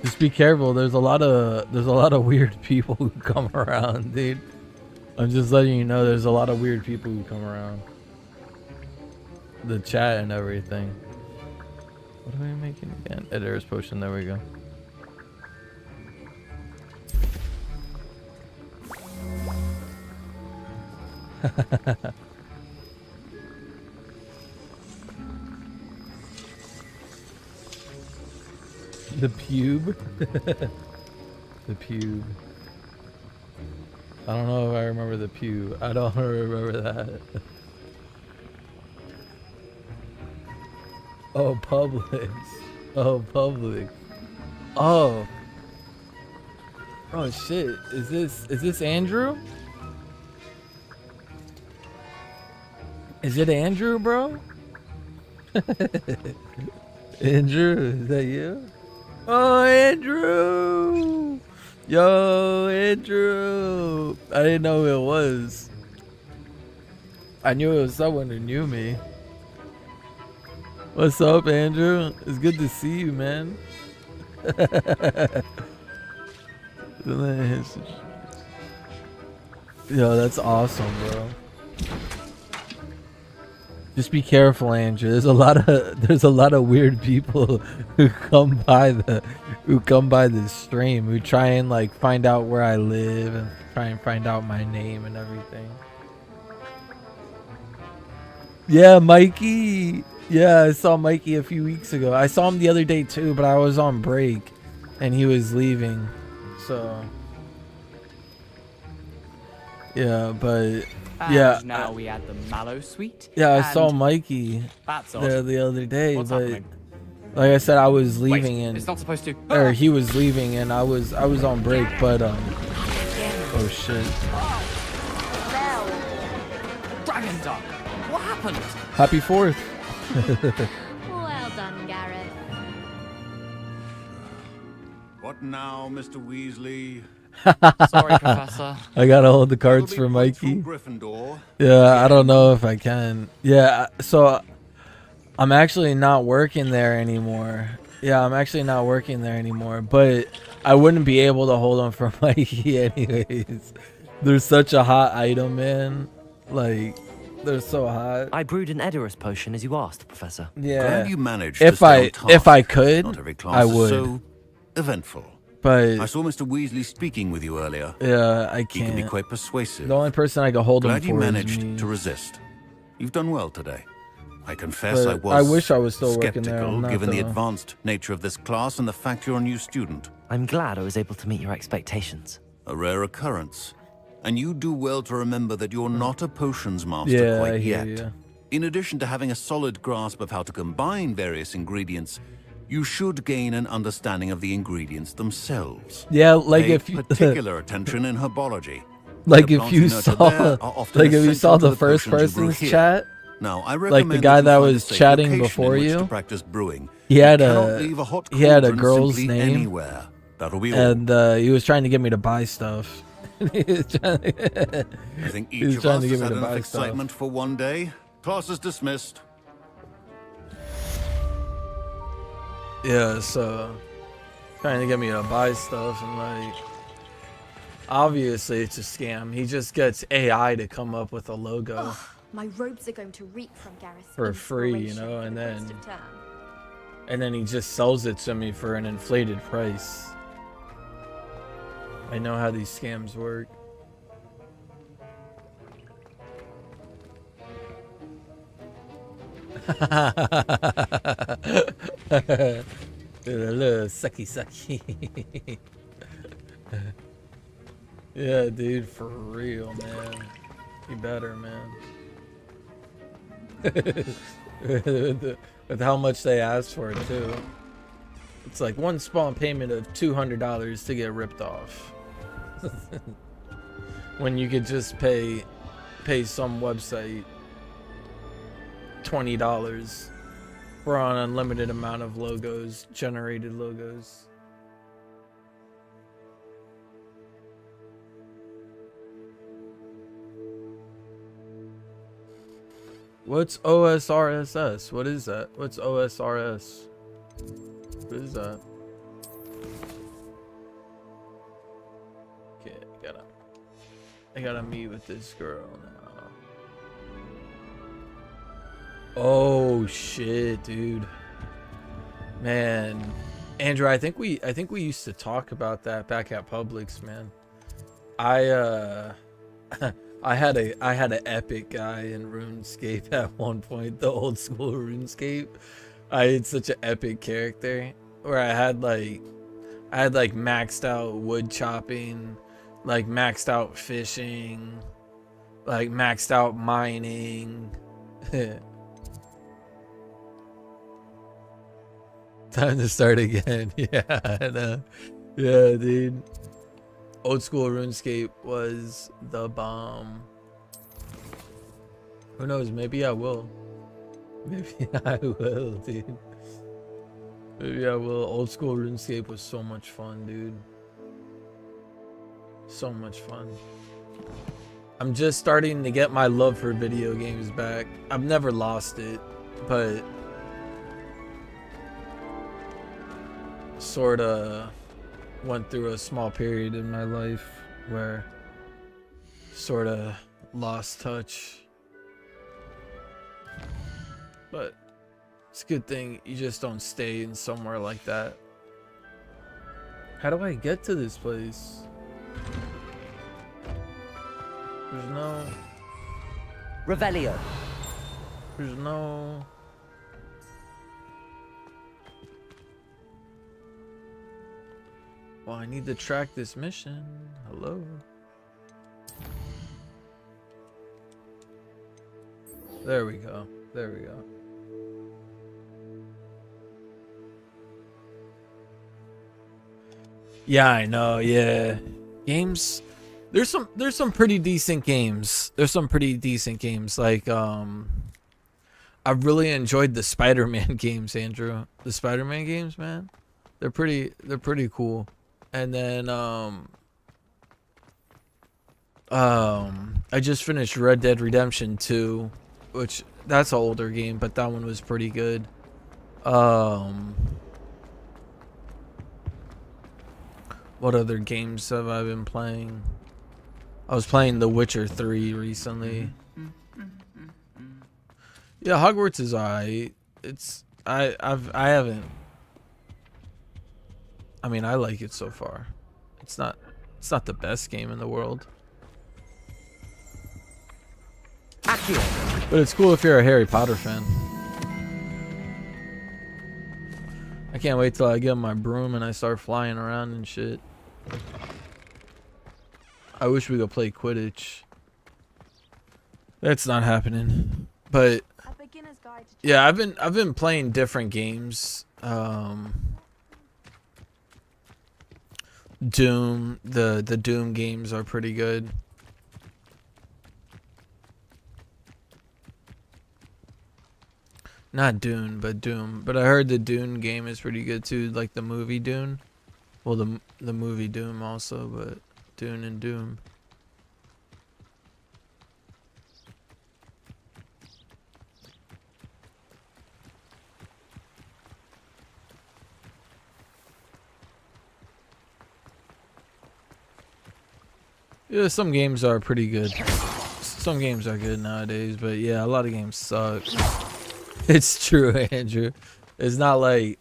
Just be careful. There's a lot of weird people who come around, dude. I'm just letting you know there's a lot of weird people who come around. The chat and everything. What are we making again? Editor's potion, there we go. The pube? The pube. I don't know if I remember the pube. I don't remember that. Oh, Publix. Oh, Publix. Oh. Oh shit. Is this Andrew? Is it Andrew, bro? Andrew, is that you? Oh, Andrew! Yo, Andrew! I didn't know who it was. I knew it was someone who knew me. What's up, Andrew? It's good to see you, man. Yo, that's awesome, bro. Just be careful, Andrew. There's a lot of weird people who come by this stream, who try and like find out where I live and try and find out my name and everything. Yeah, Mikey. Yeah, I saw Mikey a few weeks ago. I saw him the other day too, but I was on break and he was leaving. So yeah, but and yeah. Now we add the mallow sweet. Yeah, I saw Mikey there the other day, What's but happening? like I said, I was leaving. Wait, and it's not supposed to. or he was leaving and I was on break, but oh shit. Dragon Duck. What happened? Happy 4th. Well done, Gareth. What now, Mr. Weasley? Sorry, Professor. I gotta hold the cards for Mikey. Gryffindor. Yeah, I don't know if I can. Yeah, so I'm actually not working there anymore. Yeah, I'm actually not working there anymore, but I wouldn't be able to hold them for Mikey anyways. They're such a hot item, man. Like, they're so hot. I brewed an Edorus potion as you asked, Professor. Yeah. Glad you managed If to stay on task. if I could, Not every class I is would. so eventful. But I saw Mr. Weasley speaking with you earlier. yeah, I He can be can't. quite persuasive. The only person I could hold him Glad for you is managed me. to resist. You've done well today. I confess But I was I wish I was still working there. skeptical I'm not, given the though. advanced nature of this class and the fact you're a new student. I'm glad I was able to meet your expectations. A rare occurrence. And you do well to remember that you're not a potions master Yeah, quite I hear yet. ya. In addition to having a solid grasp of how to combine various ingredients, you should gain an understanding of the ingredients themselves. Yeah, like Pay if you particular attention in herbology. like The if plants you nurture saw there are often like if you saw essential to the the first potions you brew person's here. chat, Now, I like the recommend guy you that find a was safe chatting location before in which you, to practice brewing. he had You cannot a leave a hot he had a cauldron girl's simply name. anywhere. That'll be all. And he was trying to get me to buy stuff. He was trying to- I think he each was of trying us to has get me had to enough buy stuff. excitement for one day. Class is dismissed. Yeah, so trying to get me to buy stuff, and like, obviously it's a scam. He just gets AI to come up with a logo Ugh, my robes are going to reek from Gareth's for free, you inspiration know, for and the then rest of term. he just sells it to me for an inflated price. I know how these scams work. Sucky sucky. Yeah, dude, for real, man. You better, man. With how much they asked for it too. It's like one small payment of $200 to get ripped off. When you could just pay some website $20 for an unlimited amount of logos, generated logos. What's OSRSS? What is that? What's OSRS? What is that? Okay, I gotta meet with this girl now. Oh shit, dude. Man, Andrew, I think we used to talk about that back at Publix, man. I had an epic guy in RuneScape at one point, the old school RuneScape. I had such an epic character where I had like maxed out wood chopping, like maxed out fishing, like maxed out mining. Time to start again. Yeah, I know. Yeah, dude. Old school RuneScape was the bomb. Who knows? Maybe I will. Maybe I will, dude. Maybe I will. Old school RuneScape was so much fun, dude. So much fun. I'm just starting to get my love for video games back. I've never lost it, but sorta went through a small period in my life where sorta lost touch. But it's a good thing you just don't stay in somewhere like that. How do I get to this place? There's no... Revelio. There's no... Well, I need to track this mission. Hello? There we go. There we go. Yeah, I know. Yeah. Games, there's some pretty decent games. There's some pretty decent games like I really enjoyed the Spider-Man games, Andrew. The Spider-Man games, man. They're pretty cool. And then I just finished Red Dead Redemption 2, which that's an older game, but that one was pretty good. What other games have I been playing? I was playing The Witcher 3 recently. Yeah, Hogwarts is alright. I haven't. I mean, I like it so far. It's not the best game in the world. But it's cool if you're a Harry Potter fan. I can't wait till I get my broom and I start flying around and shit. I wish we could play Quidditch. That's not happening. But yeah, I've been playing different games. Doom, the Doom games are pretty good. Not Dune, but Doom. But I heard the Dune game is pretty good too, like the movie Dune Well, the movie Doom also, but Dune and Doom. Yeah, some games are pretty good. Some games are good nowadays, but yeah, a lot of games suck. It's true, Andrew. It's not like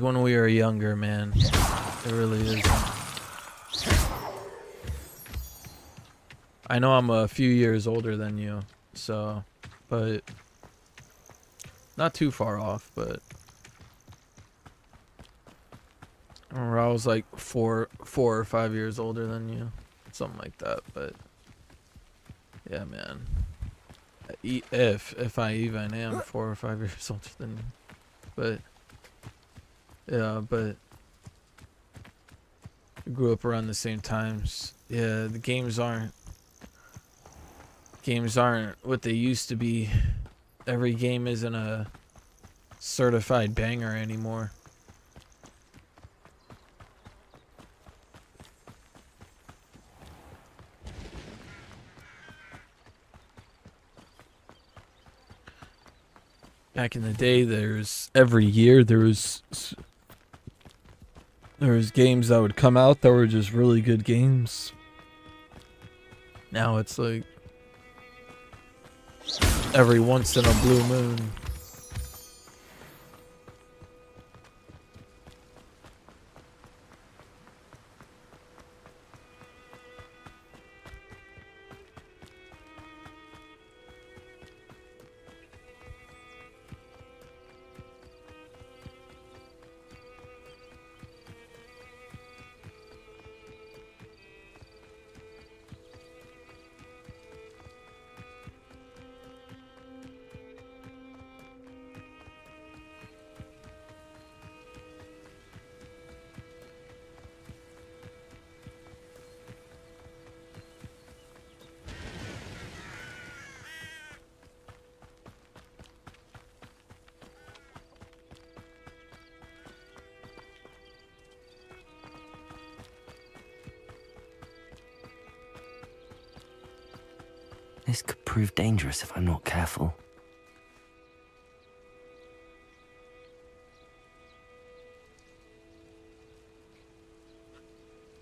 when we were younger, man. It really isn't. I know I'm a few years older than you, so, but not too far off, but I remember I was like four or 5 years older than you, something like that. But yeah, man, if I even am 4 or 5 years older than you, but yeah, but we grew up around the same times. Yeah, the games aren't what they used to be. Every game isn't a certified banger anymore. Back in the day, every year there was games that would come out that were just really good games. Now it's like every once in a blue moon. This could prove dangerous if I'm not careful.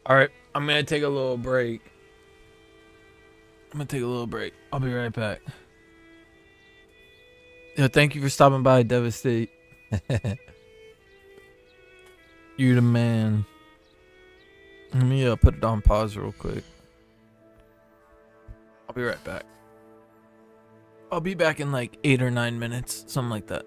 All right, I'm gonna take a little break. I'll be right back. Yeah, thank you for stopping by, Devastate. You're the man. Let me put it on pause real quick. I'll be right back. I'll be back in like 8 or 9 minutes, something like that.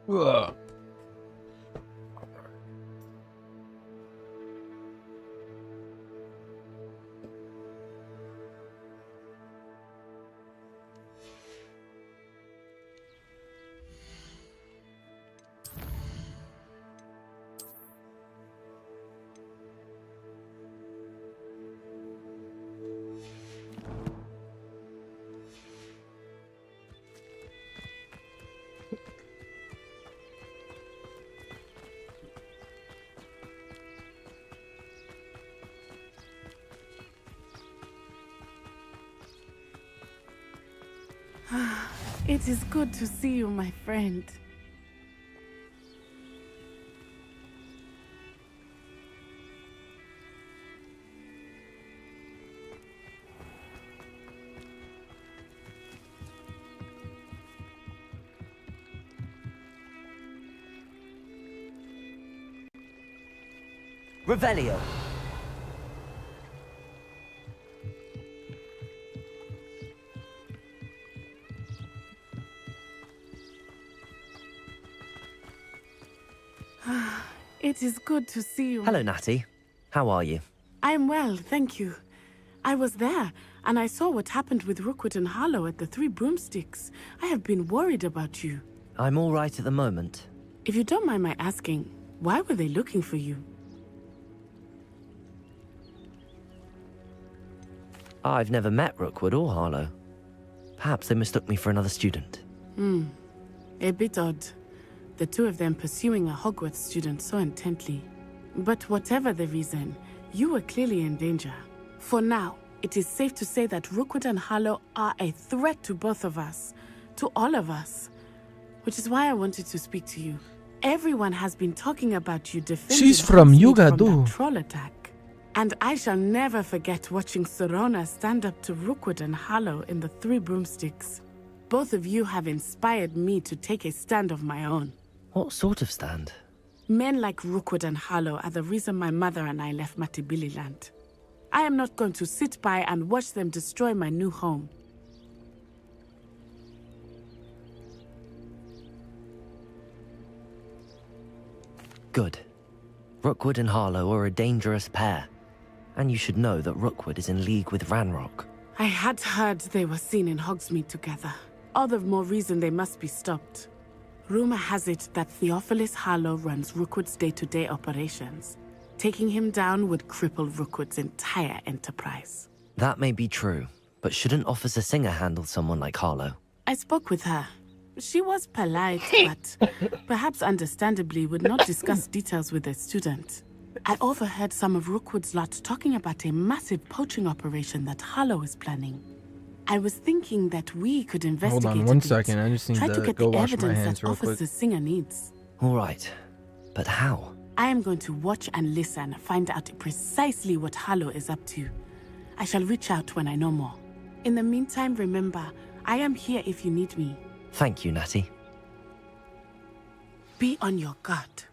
Ugh. It is good to see you, my friend. Revelio. It is good to see you. Hello, Natty. How are you? I am well, thank you. I was there, and I saw what happened with Rookwood and Harlow at the Three Broomsticks. I have been worried about you. I'm all right at the moment. If you don't mind my asking, why were they looking for you? I've never met Rookwood or Harlow. Perhaps they mistook me for another student. A bit odd. The two of them pursuing a Hogwarts student so intently. But whatever the reason, you were clearly in danger. For now, it is safe to say that Rookwood and Harlow are a threat to both of us. To all of us. Which is why I wanted to speak to you. Everyone has been talking about you defending She's from Hogsmeade Yugadu. from that troll attack. And I shall never forget watching Sorona stand up to Rookwood and Harlow in the Three Broomsticks. Both of you have inspired me to take a stand of my own. What sort of stand? Men like Rookwood and Harlow are the reason my mother and I left Matibili land. I am not going to sit by and watch them destroy my new home. Good. Rookwood and Harlow are a dangerous pair. And you should know that Rookwood is in league with Ranrock. I had heard they were seen in Hogsmeade together. All the more reason they must be stopped. Rumor has it that Theophilus Harlow runs Rookwood's day-to-day operations. Taking him down would cripple Rookwood's entire enterprise. That may be true, but shouldn't Officer Singer handle someone like Harlow? I spoke with her. She was polite, but perhaps understandably would not discuss details with a student. I overheard some of Rookwood's lot talking about a massive poaching operation that Harlow is planning. I was thinking that we could investigate. Hold on 1 second. I just need try to to get go the wash my evidence hands that real quick. Officer Singer needs. All right. But how? I am going to watch and listen, find out precisely what Harlow is up to. I shall reach out when I know more. In the meantime, remember, I am here if you need me. Thank you, Natty. Be on your guard.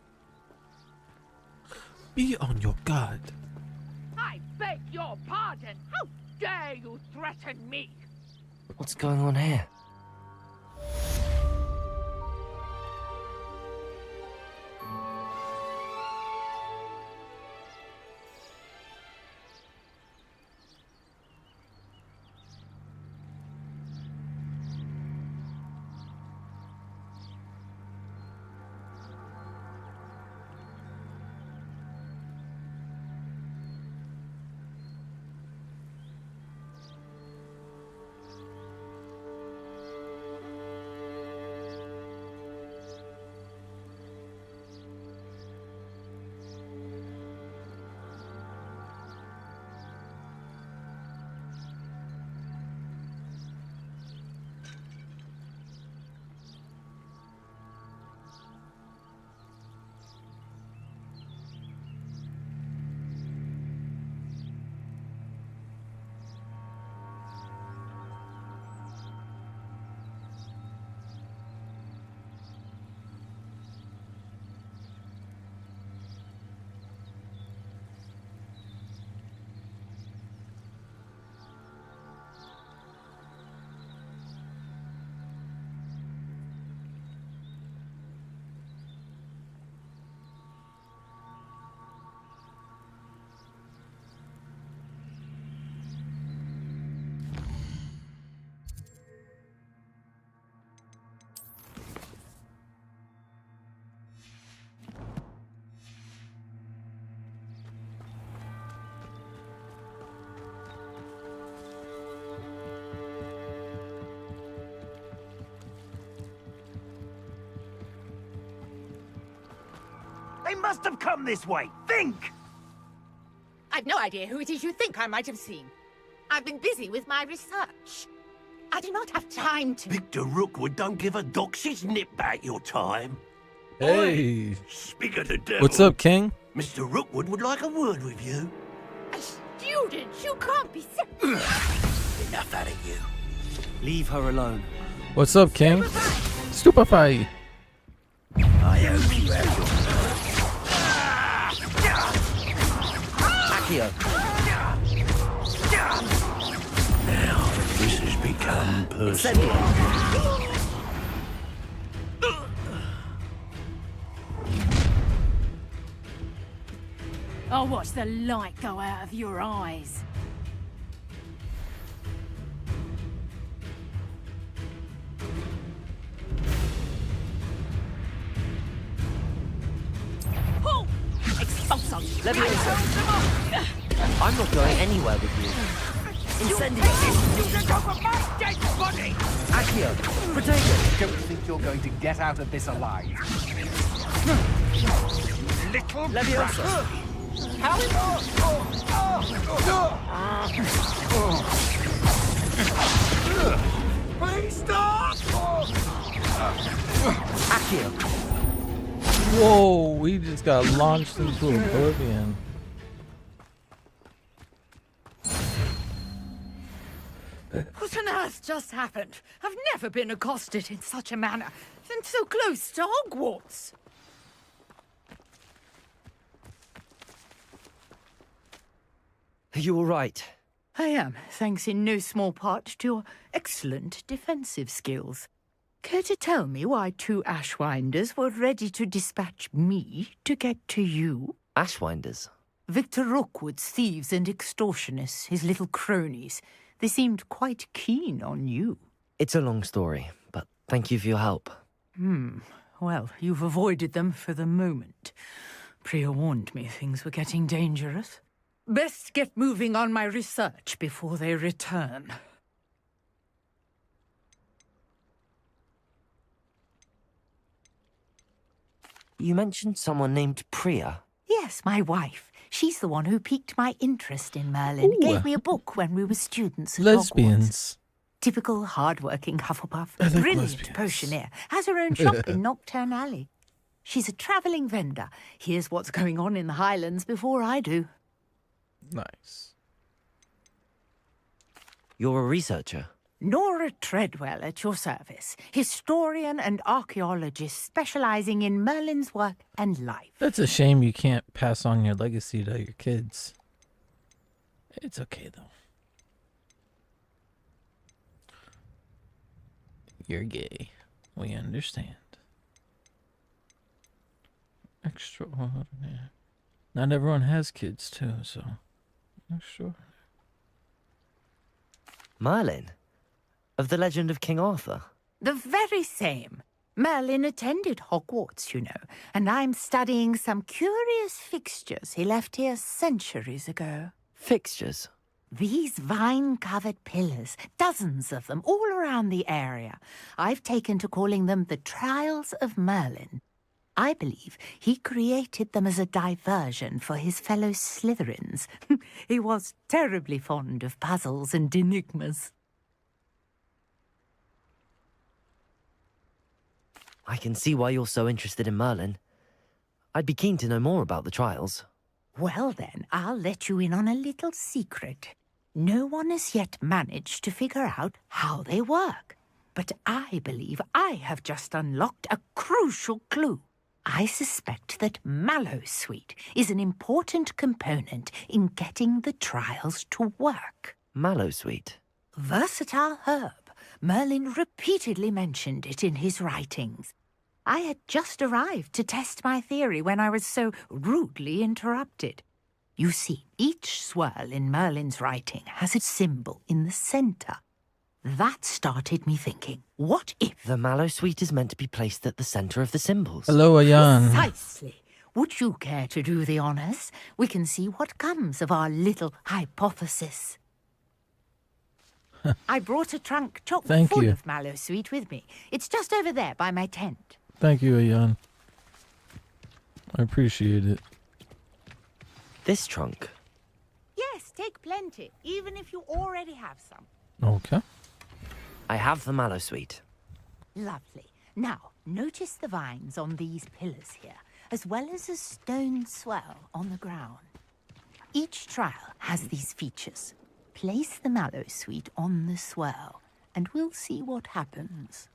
Be on your guard. I beg your pardon. How dare you threaten me? What's going on here? They must have come this way. Think! I've no idea who it is you think I might have seen. I've been busy with my research. I do not have time to... Victor Rookwood don't give a doxy's nip back your time. Hey. Speak of the devil. What's up, King? Mr. Rookwood would like a word with you. A student? You can't be serious. Enough out of you. Leave her alone. What's up, King? Stupefy. I hope you have your... Now this has become personal. I'll watch the light go out of your eyes. Oh! Expulso! Leviosa! I'm not going anywhere with you. Incendio! You can go for my dead body! Accio! Protego! Don't think you're going to get out of this alive. Little Leviosa! How is Please stop! Accio! Whoa, we just got launched into oblivion. What on earth just happened? I've never been accosted in such a manner, and so close to Hogwarts. Are you all right? I am, thanks in no small part to your excellent defensive skills. Care to tell me why 2 Ashwinders were ready to dispatch me to get to you? Ashwinders? Victor Rookwood's thieves and extortionists, his little cronies. They seemed quite keen on you. It's a long story, but thank you for your help. Well, you've avoided them for the moment. Priya warned me things were getting dangerous. Best get moving on my research before they return. You mentioned someone named Priya. Yes, my wife. She's the one who piqued my interest in Merlin. Ooh. Gave me a book when we were students at Lesbians. Hogwarts. Typical hard-working Hufflepuff. I like Brilliant lesbians. potioneer. Has her own shop in Nocturne Alley. She's a travelling vendor. Hears what's going on in the Highlands before I do. Nice. You're a researcher? Nora Treadwell at your service. Historian and archaeologist specialising in Merlin's work and life. That's a shame you can't pass on your legacy to your kids. It's okay, though. You're gay. We understand. Extraordinary. Not everyone has kids, too, so... Extraordinary. Merlin? Of the legend of King Arthur? The very same. Merlin attended Hogwarts, you know, and I'm studying some curious fixtures he left here centuries ago. Fixtures? These vine-covered pillars, dozens of them, all around the area. I've taken to calling them the Trials of Merlin. I believe he created them as a diversion for his fellow Slytherins. He was terribly fond of puzzles and enigmas. I can see why you're so interested in Merlin. I'd be keen to know more about the trials. Well then, I'll let you in on a little secret. No one has yet managed to figure out how they work. But I believe I have just unlocked a crucial clue. I suspect that Mallowsweet is an important component in getting the trials to work. Mallowsweet? Versatile herb. Merlin repeatedly mentioned it in his writings. I had just arrived to test my theory when I was so rudely interrupted. You see, each swirl in Merlin's writing has a symbol in the centre. That started me thinking, what if... The Mallowsweet is meant to be placed at the centre of the symbols. Hello, Ayan. Precisely. Would you care to do the honours? We can see what comes of our little hypothesis. I brought a trunk chock full of Mallowsweet with me. It's just over there by my tent. Thank you, Ayan. I appreciate it. This trunk. Yes, take plenty, even if you already have some. Okay. I have the mallow sweet. Lovely. Now, notice the vines on these pillars here, as well as a stone swell on the ground. Each trial has these features. Place the mallow sweet on the swell, and we'll see what happens.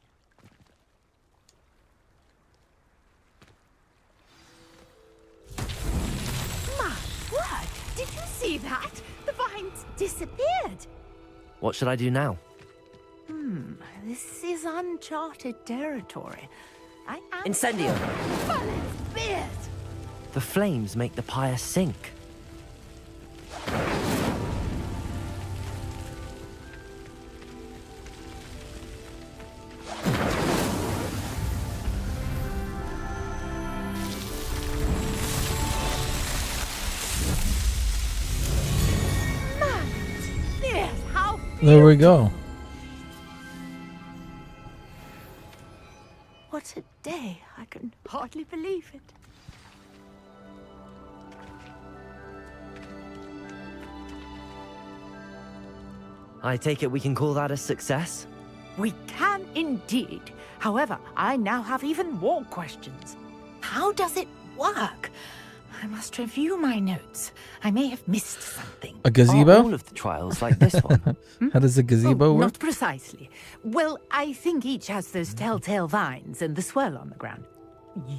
My word! Did you see that? The vines disappeared! What should I do now? This is uncharted territory. I am... Incendio! Violet's beard! The flames make the pyre sink. There we go. What a day. I can hardly believe it. I take it we can call that a success? We can indeed. However, I now have even more questions. How does it work? I must review my notes. I may have missed something. A gazebo? Are all of the trials like this one? How does a gazebo work? Not precisely. Well, I think each has those telltale vines and the swirl on the ground.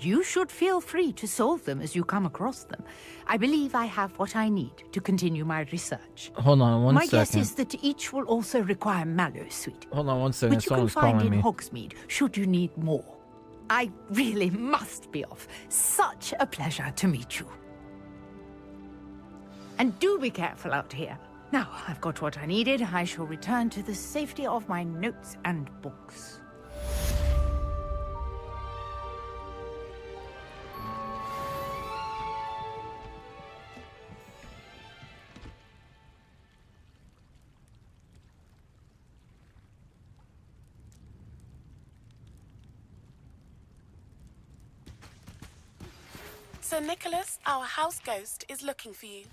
You should feel free to solve them as you come across them. I believe I have what I need to continue my research. Hold on one my second. guess is that each will also require mallow sweet. Hold on one second. Which you can Someone's find calling in me. Hogsmeade, should you need more. I really must be off. Such a pleasure to meet you. And do be careful out here. Now, I've got what I needed. I shall return to the safety of my notes and books. Sir Nicholas, our house ghost, is looking for you.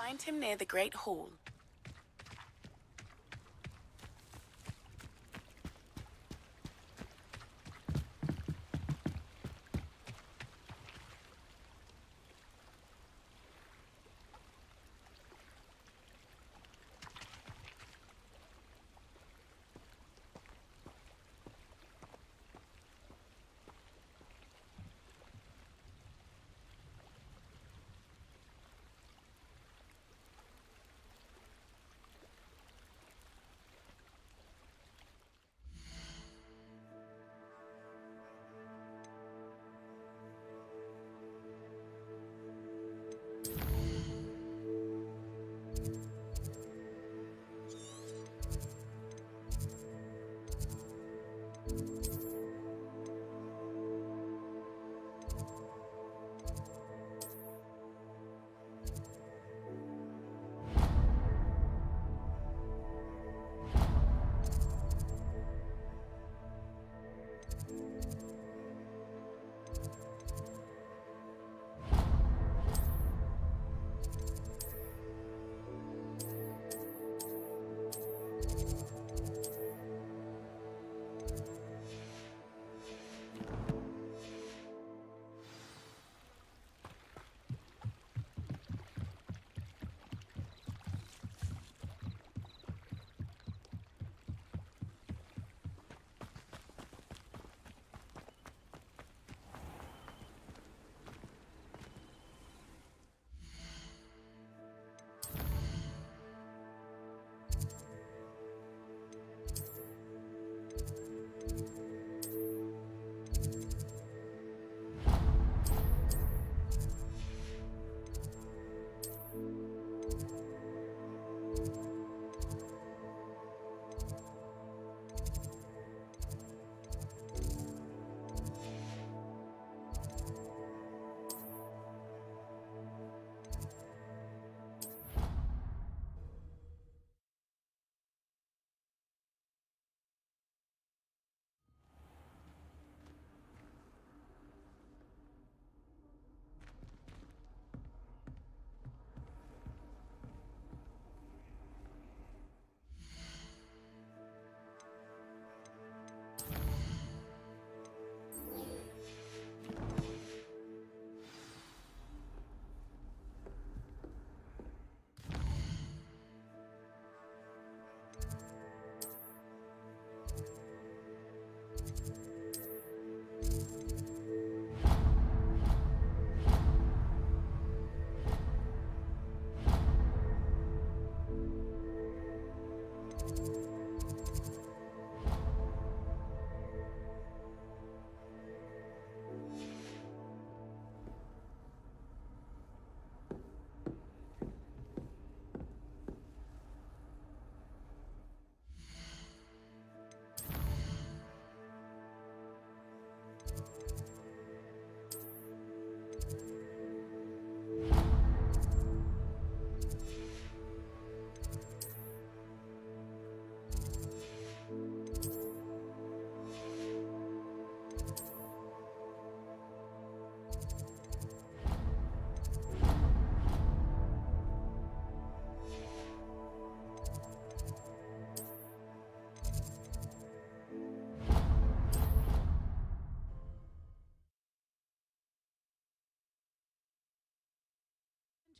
find him near the Great Hall.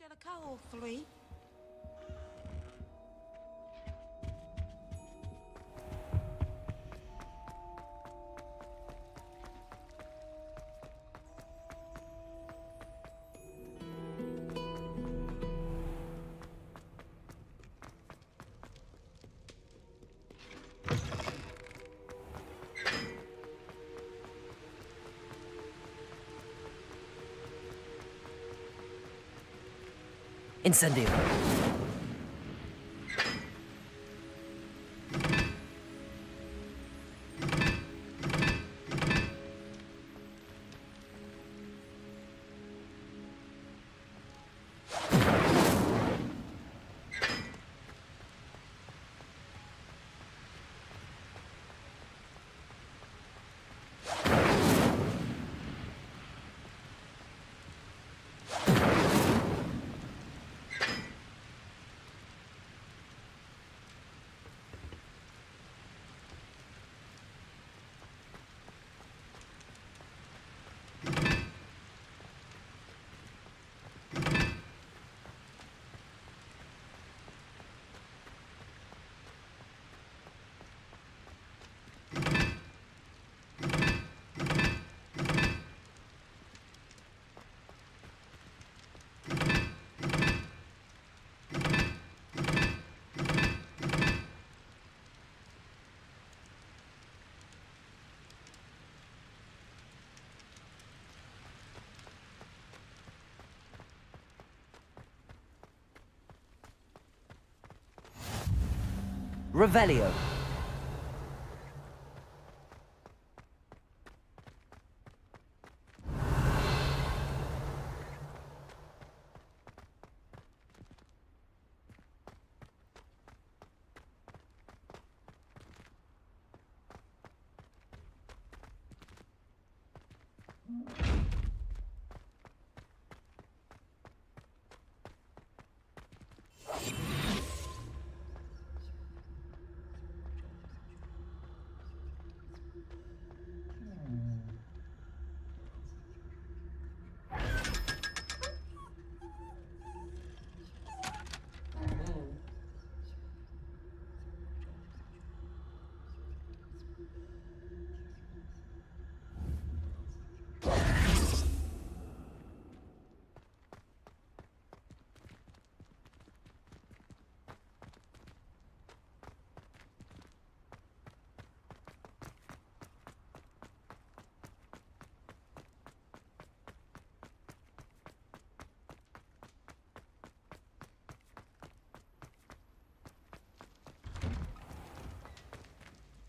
Angelica, all three. Incendio. Revelio.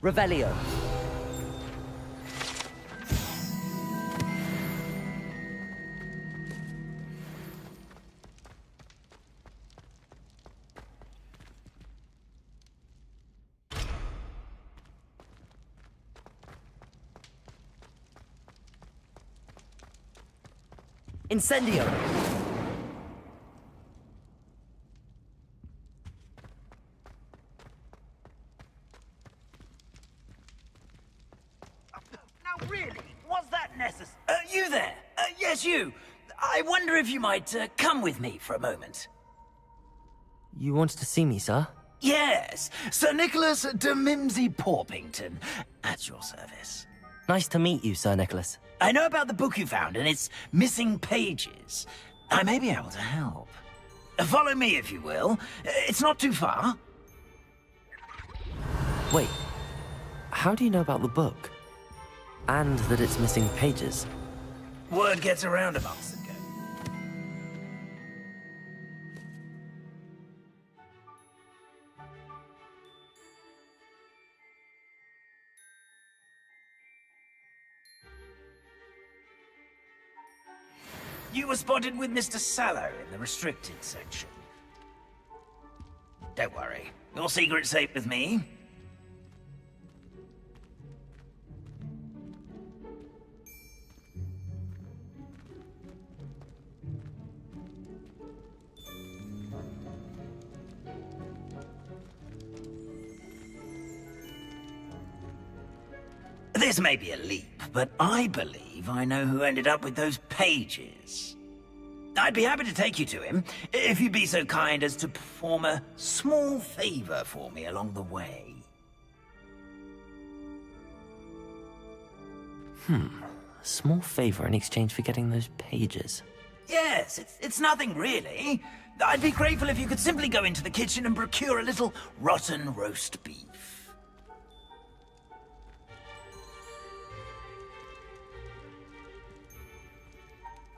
Revelio. Incendio. Now really, was that necessary? You there? Yes, you. I wonder if you might come with me for a moment. You wanted to see me, sir? Yes, Sir Nicholas de Mimsy Porpington, at your service. Nice to meet you, Sir Nicholas. I know about the book you found and its missing pages. I may be able to help. Follow me, if you will. It's not too far. Wait, how do you know about the book? And that it's missing pages? Word gets around a month ago. You were spotted with Mr. Sallow in the restricted section. Don't worry, your secret's safe with me. This may be a leap, but I believe I know who ended up with those pages. I'd be happy to take you to him, if you'd be so kind as to perform a small favor for me along the way. A small favor in exchange for getting those pages. Yes, it's nothing really. I'd be grateful if you could simply go into the kitchen and procure a little rotten roast beef.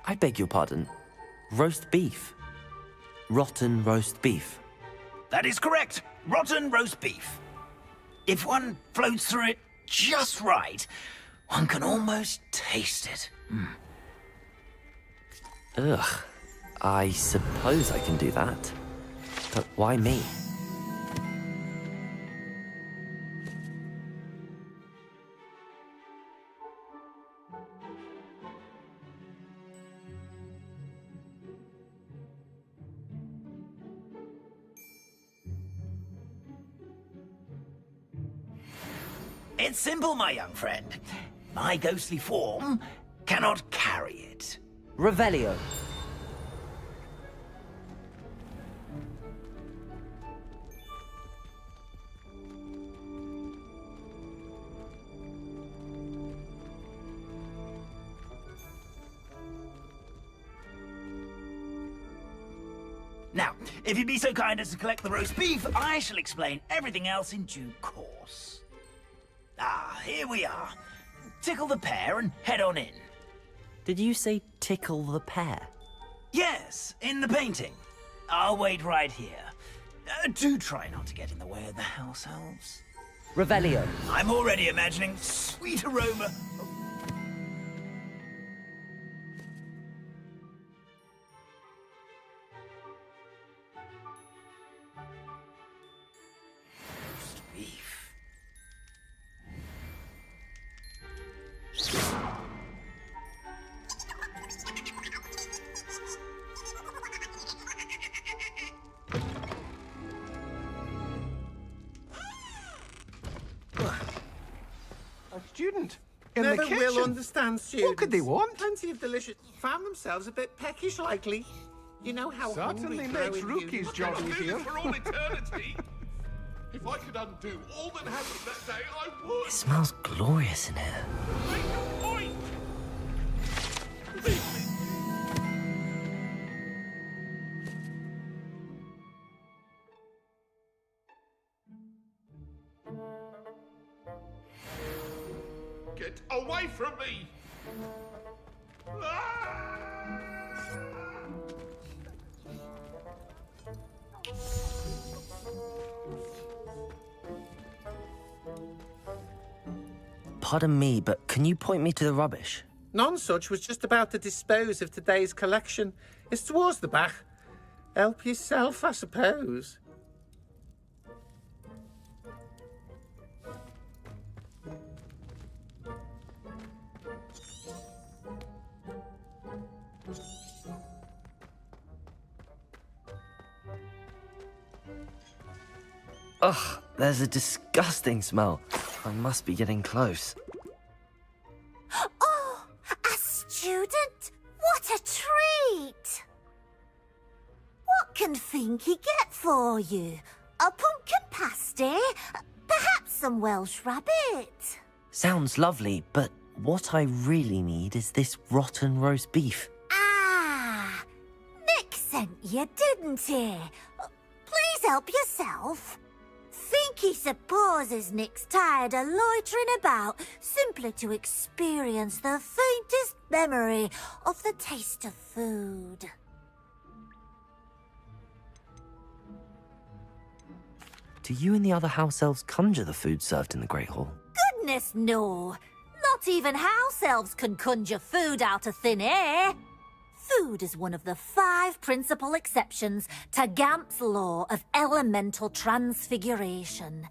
I beg your pardon. Roast beef. Rotten roast beef. That is correct. Rotten roast beef. If one floats through it just right, one can almost taste it. Ugh. I suppose I can do that. But why me? It's simple, my young friend. My ghostly form cannot carry it. Revelio. Now, if you'd be so kind as to collect the roast beef, I shall explain everything else in due course. Ah, here we are. Tickle the pear and head on in. Did you say tickle the pear? Yes, in the painting. I'll wait right here. Do try not to get in the way of the house elves. Revelio. I'm already imagining sweet aroma. Roast beef. A student in Never the kitchen. will understand students. What could they want? Plenty of delicious. Found themselves a bit peckish, likely. You know how Certainly hungry makes Rookie's job easier. For all eternity. If I could undo all that happened that day, I would. It smells glorious in here. Make a point. Get away from me! Pardon me, but can you point me to the rubbish? Nonsuch was just about to dispose of today's collection. It's towards the back. Help yourself, I suppose. Ugh, there's a disgusting smell. I must be getting close. Oh, a student? What a treat! What can Finky get for you? A pumpkin pasty? Perhaps some Welsh rabbit? Sounds lovely, but what I really need is this rotten roast beef. Ah, Nick sent you, didn't he? Please help yourself. Finky supposes Nick's tired of loitering about simply to experience the faintest memory of the taste of food. Do you and the other house elves conjure the food served in the Great Hall? Goodness, no. Not even house elves can conjure food out of thin air. Food is one of the 5 principal exceptions to Gamp's law of elemental transfiguration.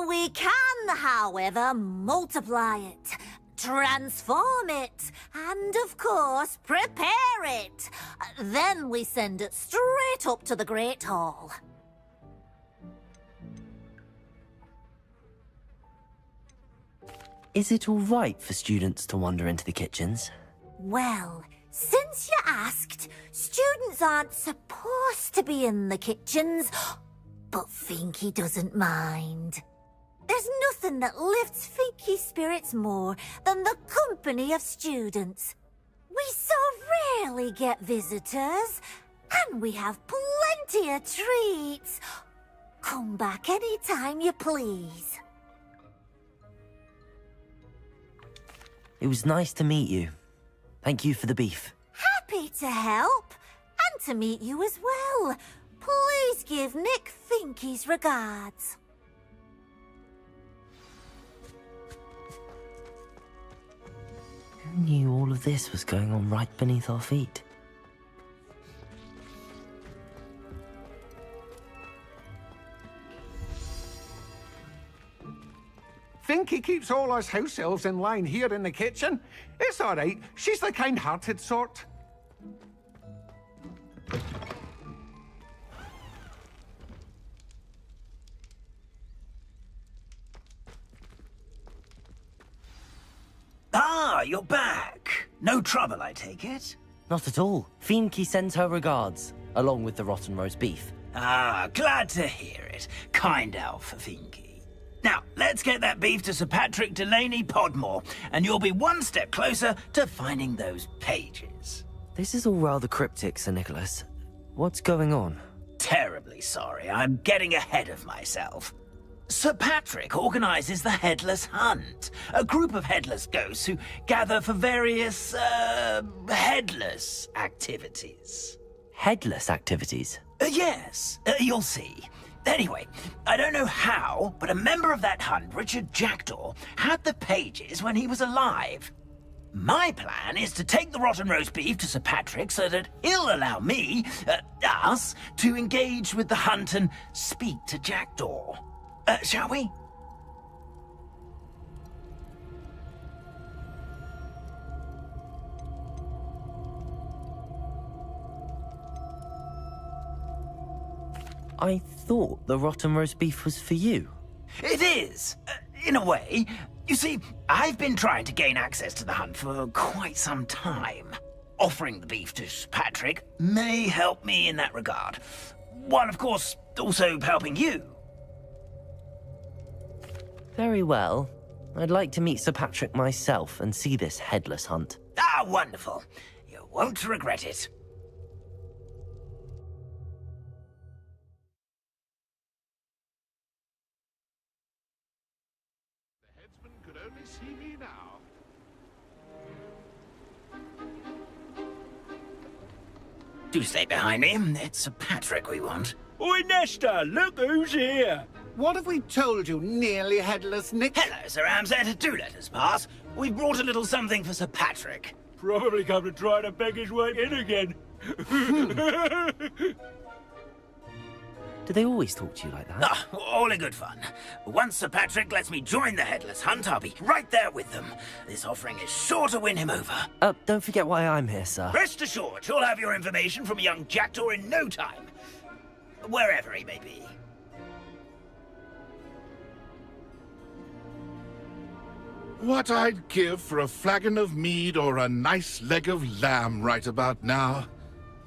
We can, however, multiply it, transform it, and of course, prepare it. Then we send it straight up to the Great Hall. Is it all right for students to wander into the kitchens? Well, since you asked, students aren't supposed to be in the kitchens, but Finky doesn't mind. There's nothing that lifts Finky's spirits more than the company of students. We so rarely get visitors, and we have plenty of treats. Come back any time you please. It was nice to meet you. Thank you for the beef. Happy to help, and to meet you as well. Please give Nick Finky's regards. Who knew all of this was going on right beneath our feet? Finky keeps all us house elves in line here in the kitchen. It's all right. She's the kind-hearted sort. Ah, you're back. No trouble, I take it? Not at all. Finky sends her regards, along with the rotten roast beef. Ah, glad to hear it. Kind elf, Finky. Now, let's get that beef to Sir Patrick Delaney Podmore, and you'll be one step closer to finding those pages. This is all rather cryptic, Sir Nicholas. What's going on? Terribly sorry, I'm getting ahead of myself. Sir Patrick organises the Headless Hunt, a group of headless ghosts who gather for various, headless activities. Headless activities? Yes, you'll see. Anyway, I don't know how, but a member of that hunt, Richard Jackdaw, had the pages when he was alive. My plan is to take the rotten roast beef to Sir Patrick so that he'll allow me, us, to engage with the hunt and speak to Jackdaw. Shall we? I thought the rotten roast beef was for you. It is, in a way. You see, I've been trying to gain access to the hunt for quite some time. Offering the beef to Sir Patrick may help me in that regard. While, of course, also helping you. Very well. I'd like to meet Sir Patrick myself and see this headless hunt. Ah, wonderful. You won't regret it. The headsman could only see me now. Do stay behind me. It's Sir Patrick we want. Oi, Nesta, look who's here. What have we told you, nearly headless Nick? Hello, Sir Ramsay. Do let us pass. We've brought a little something for Sir Patrick. Probably come to try to beg his way in again. Do they always talk to you like that? Ah, all in good fun. Once Sir Patrick lets me join the headless hunt, I'll be right there with them. This offering is sure to win him over. Don't forget why I'm here, sir. Rest assured, you'll have your information from a young Jackdaw in no time. Wherever he may be. What I'd give for a flagon of mead or a nice leg of lamb right about now.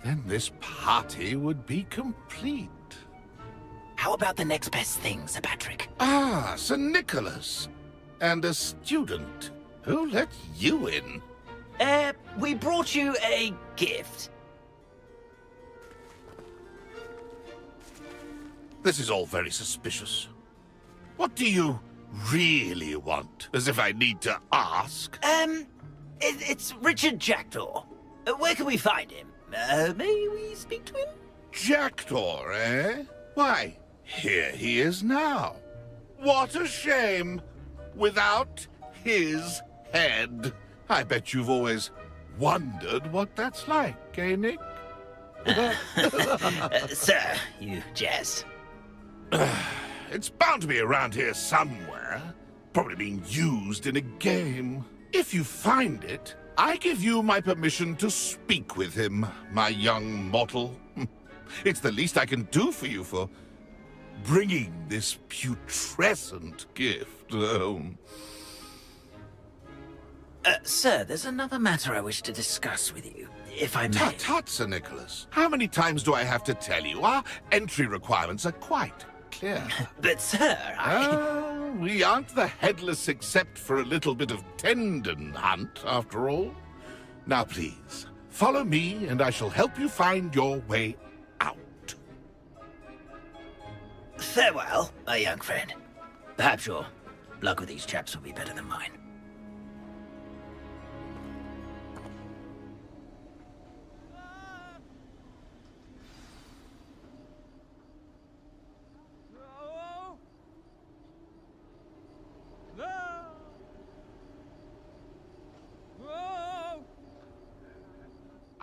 Then this party would be complete. How about the next best thing, Sir Patrick? Ah, Sir Nicholas. And a student. Who let you in? We brought you a gift. This is all very suspicious. What do you really want? As if I need to ask. It's Richard Jackdaw. Where can we find him? May we speak to him? Jackdaw, eh? Why, here he is now. What a shame. Without his head. I bet you've always wondered what that's like, eh, Nick? Sir, you jest. It's bound to be around here somewhere. Probably being used in a game. If you find it, I give you my permission to speak with him, my young mortal. It's the least I can do for you for bringing this putrescent gift home. Sir, there's another matter I wish to discuss with you, if I may. Tut, tut, Sir Nicholas. How many times do I have to tell you? Our entry requirements are quite clear. But, sir, we aren't the headless except for a little bit of tendon hunt, after all. Now, please, follow me, and I shall help you find your way out. Farewell, my young friend. Perhaps your luck with these chaps will be better than mine.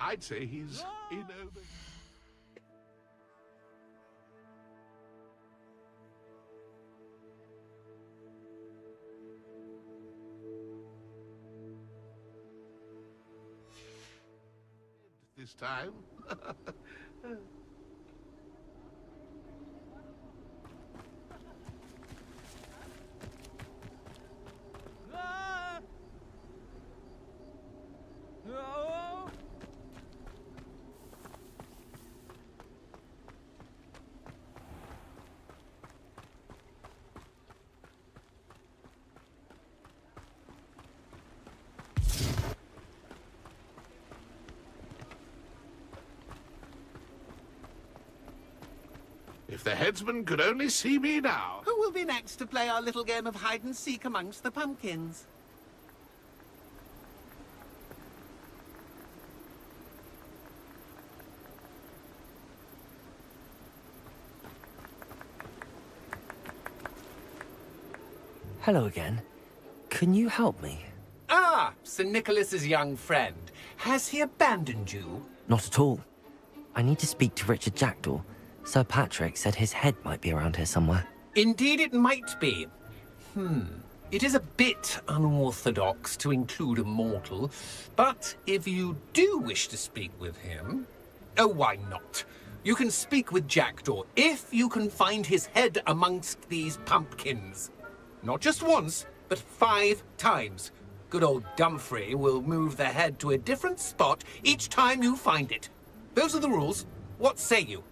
I'd say he's in over... this time. If the headsman could only see me now. Who will be next to play our little game of hide-and-seek amongst the pumpkins? Hello again. Can you help me? Ah, Sir Nicholas's young friend. Has he abandoned you? Not at all. I need to speak to Richard Jackdaw. Sir Patrick said his head might be around here somewhere. Indeed it might be. It is a bit unorthodox to include a mortal, but if you do wish to speak with him... Oh, why not? You can speak with Jackdaw if you can find his head amongst these pumpkins. Not just once, but 5 times. Good old Dumfrey will move the head to a different spot each time you find it. Those are the rules. What say you?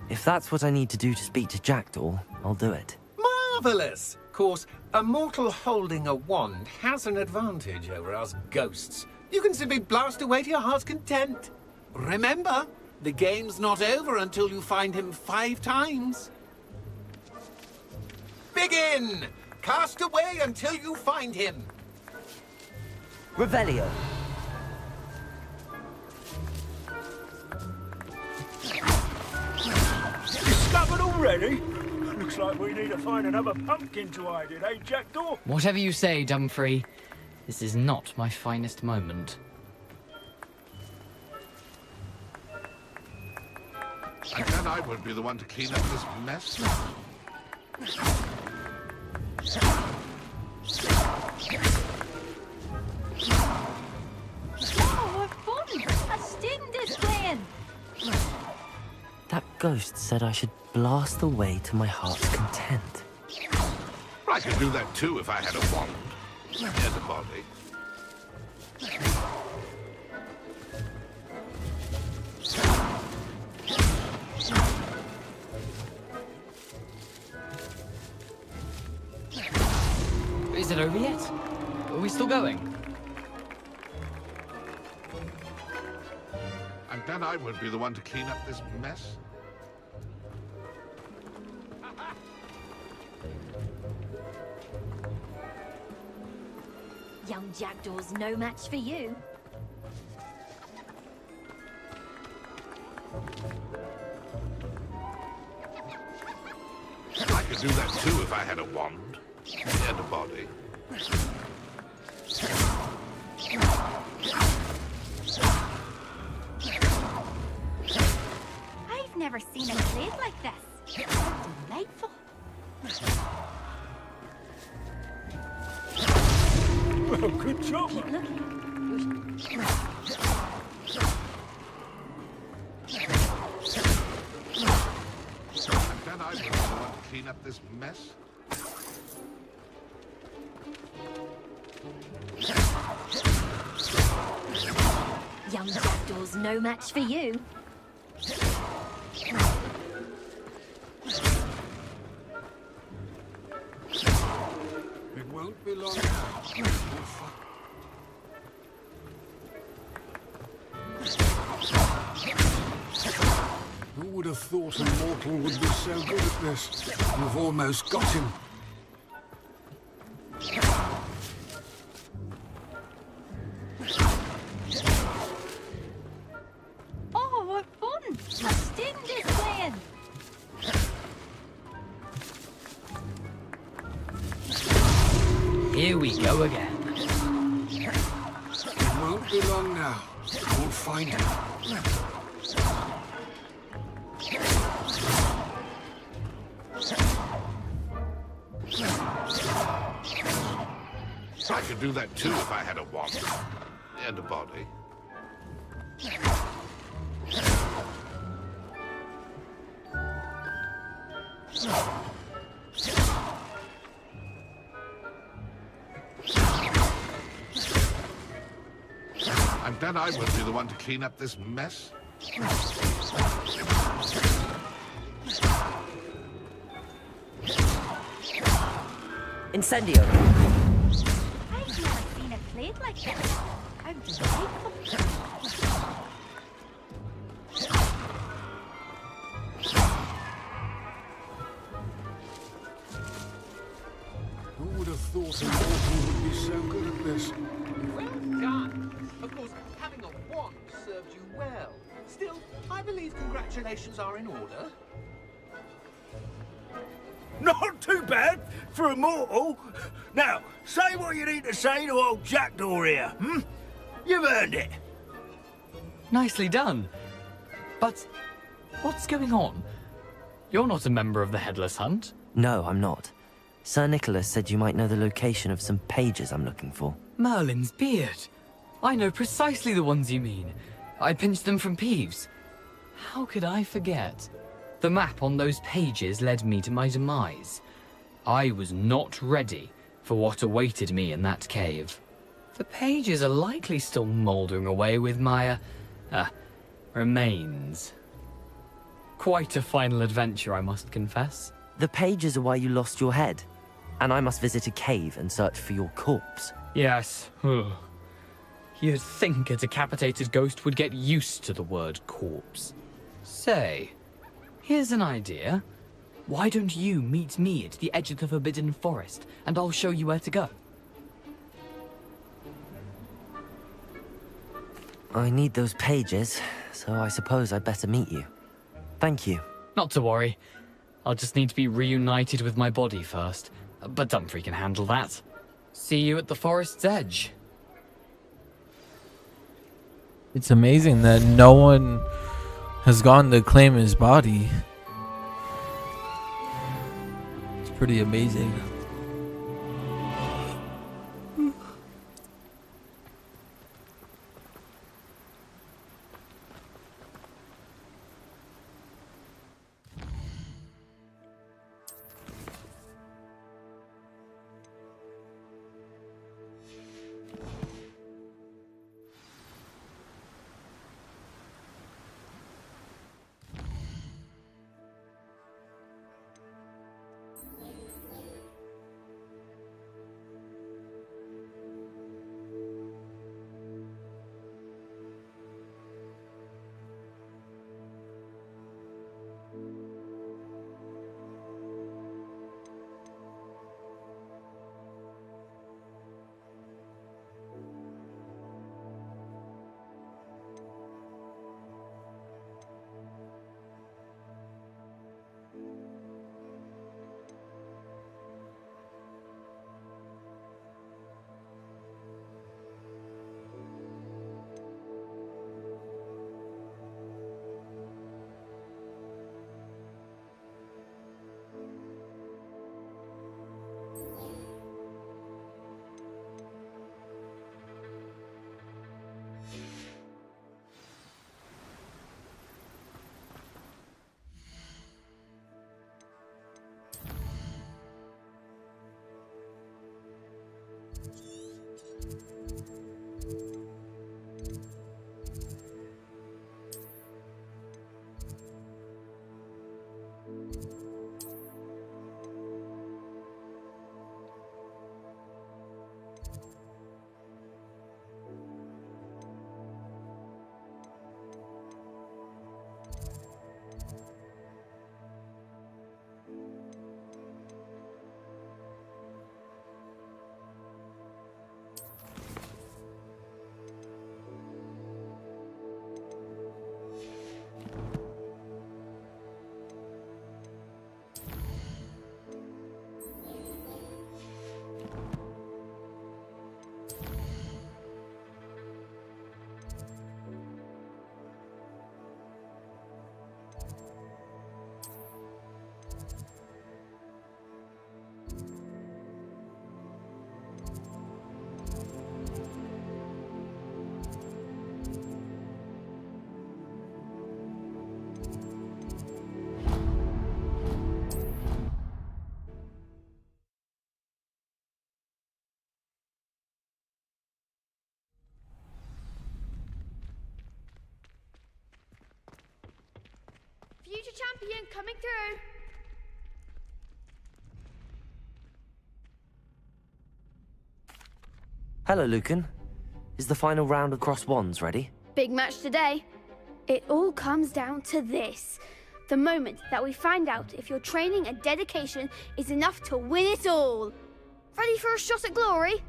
If that's what I need to do to speak to Jackdaw, I'll do it. Marvellous! Of course, a mortal holding a wand has an advantage over us ghosts. You can simply blast away to your heart's content. Remember, the game's not over until you find him 5 times. Begin! Cast away until you find him. Revelio. Discovered already? Looks like we need to find another pumpkin to hide in, eh, Jackdaw? Whatever you say, Dumfrey. This is not my finest moment. And then I won't be the one to clean up this mess. Oh, what fun! A student is playing! That ghost said I should blast away to my heart's content. I could do that too if I had a wand and a body. Is it over yet? Are we still going? And then I won't be the one to clean up this mess. Young Jackdaw's no match for you. I could do that too if I had a wand and a body. I've never seen a blade like this. Delightful. Well, good job. Keep looking. And then I won't be the one to clean up this mess. Young Jackdaw's no match for you. It won't be long now. Who would have thought a mortal would be so good at this? You've almost got him. Oh, what fun! A student is playing! Here we go again. It won't be long now. We'll find him. I could do that too if I had a wand and a body. And then I won't be the one to clean up this mess. Incendio. I've never seen a blade like this. How delightful. Who would have thought a mortal would be so good at this? Well done. Of course, having a wand served you well. Still, I believe congratulations are in order. Not too bad for a mortal. Now, say what you need to say to old Jackdaw here, hmm? You've earned it. Nicely done. But what's going on? You're not a member of the Headless Hunt. No, I'm not. Sir Nicholas said you might know the location of some pages I'm looking for. Merlin's beard. I know precisely the ones you mean. I pinched them from Peeves. How could I forget? The map on those pages led me to my demise. I was not ready for what awaited me in that cave. The pages are likely still mouldering away with my, remains. Quite a final adventure, I must confess. The pages are why you lost your head, and I must visit a cave and search for your corpse. Yes. You'd think a decapitated ghost would get used to the word corpse. Say, here's an idea. Why don't you meet me at the edge of the Forbidden Forest, and I'll show you where to go? I need those pages, so I suppose I'd better meet you. Thank you. Not to worry. I'll just need to be reunited with my body first. But Dumfries can handle that. See you at the forest's edge. It's amazing that no one has gone to claim his body. It's pretty amazing. Future champion coming through. Hello, Lucan. Is the final round of Cross Wands ready? Big match today. It all comes down to this. The moment that we find out if your training and dedication is enough to win it all. Ready for a shot at glory?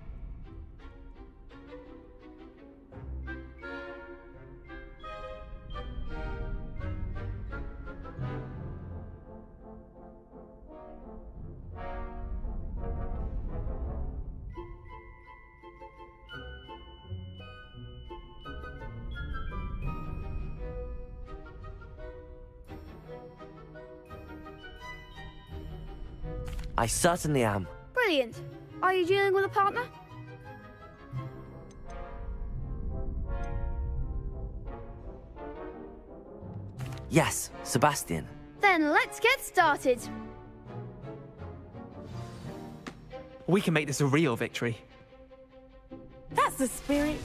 I certainly am. Brilliant. Are you dealing with a partner? Yes, Sebastian. Then let's get started. We can make this a real victory. That's the spirit.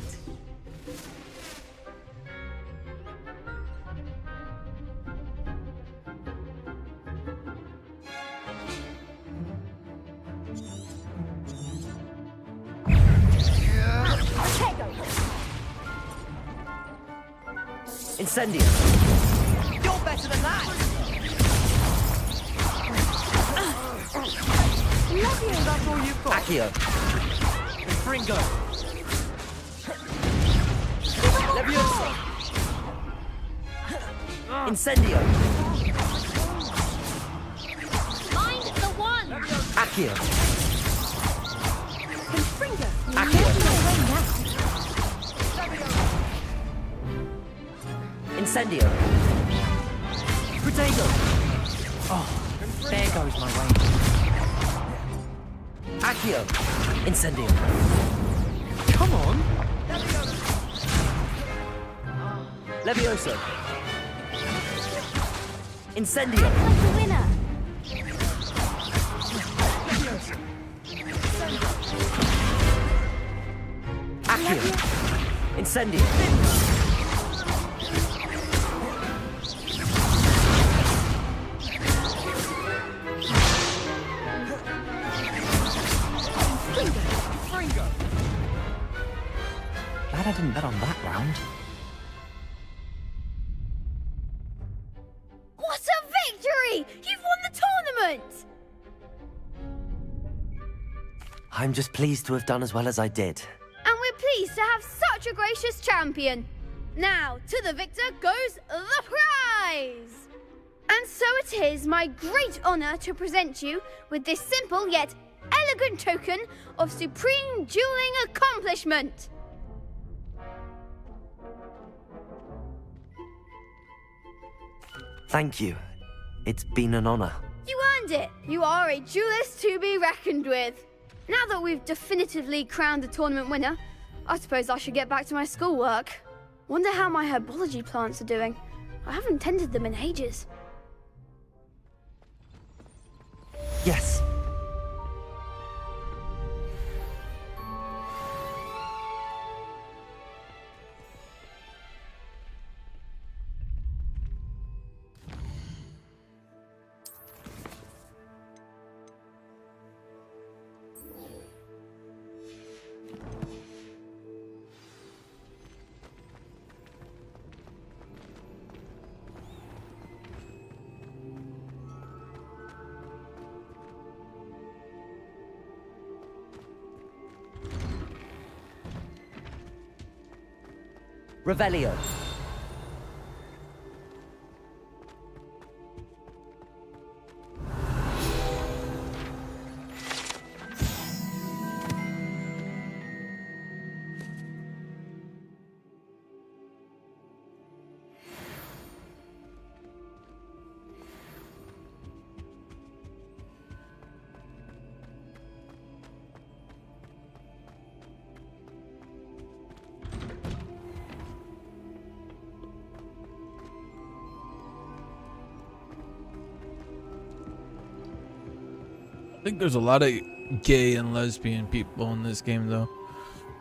Incendio. You're better than that! Love you. That's all you've got. Accio. Fringo. Leviosa. Incendio. Mind the one. Accio. Confringo. Accio. Incendio. Protego. Oh, there goes my way. Accio. Incendio. Come on. Levioso. Incendio. Like the winner. Accio. Incendio. Glad I didn't bet on that round. What a victory! You've won the tournament! I'm just pleased to have done as well as I did. And we're pleased to have such a gracious champion. Now, to the victor goes the prize! And so it is my great honour to present you with this simple yet elegant token of supreme dueling accomplishment. Thank you. It's been an honor. You earned it. You are a duelist to be reckoned with. Now that we've definitively crowned the tournament winner, I suppose I should get back to my schoolwork. Wonder how my herbology plants are doing. I haven't tended them in ages. Yes. Revelio. I think there's a lot of gay and lesbian people in this game though,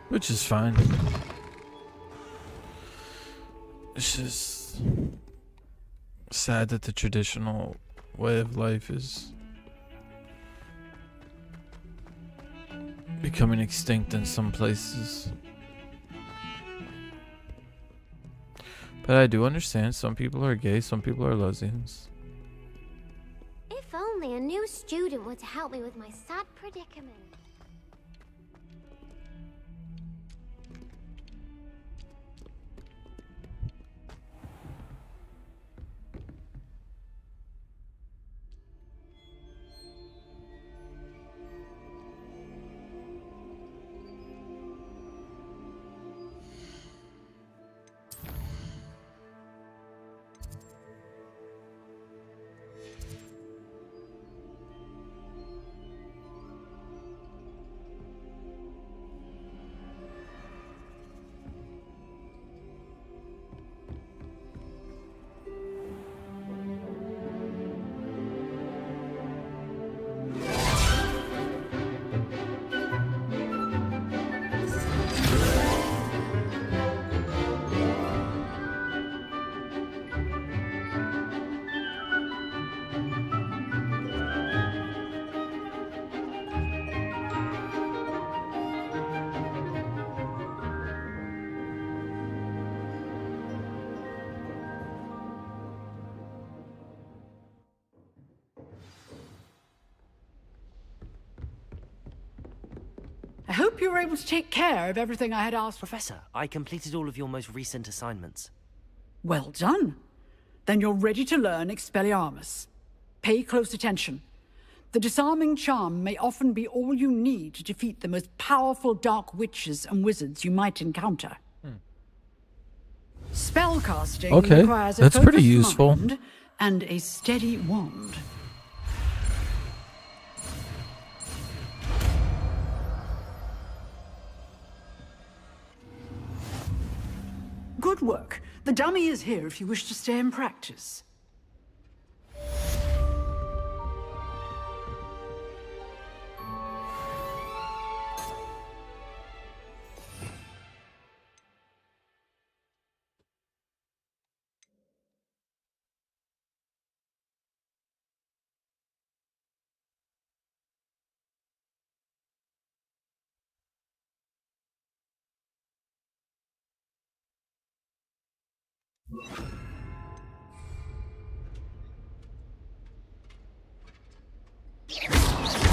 which is fine. It's just sad that the traditional way of life is becoming extinct in some places. But I do understand some people are gay, some people are lesbians. If only a new student were to help me with my sad predicament. I hope you were able to take care of everything I had asked for. Professor, I completed all of your most recent assignments. Well done. Then you're ready to learn Expelliarmus. Pay close attention. The disarming charm may often be all you need to defeat the most powerful dark witches and wizards you might encounter. Spellcasting requires a that's pretty focused useful. mind and a steady wand. Good work. The dummy is here if you wish to stay and practice.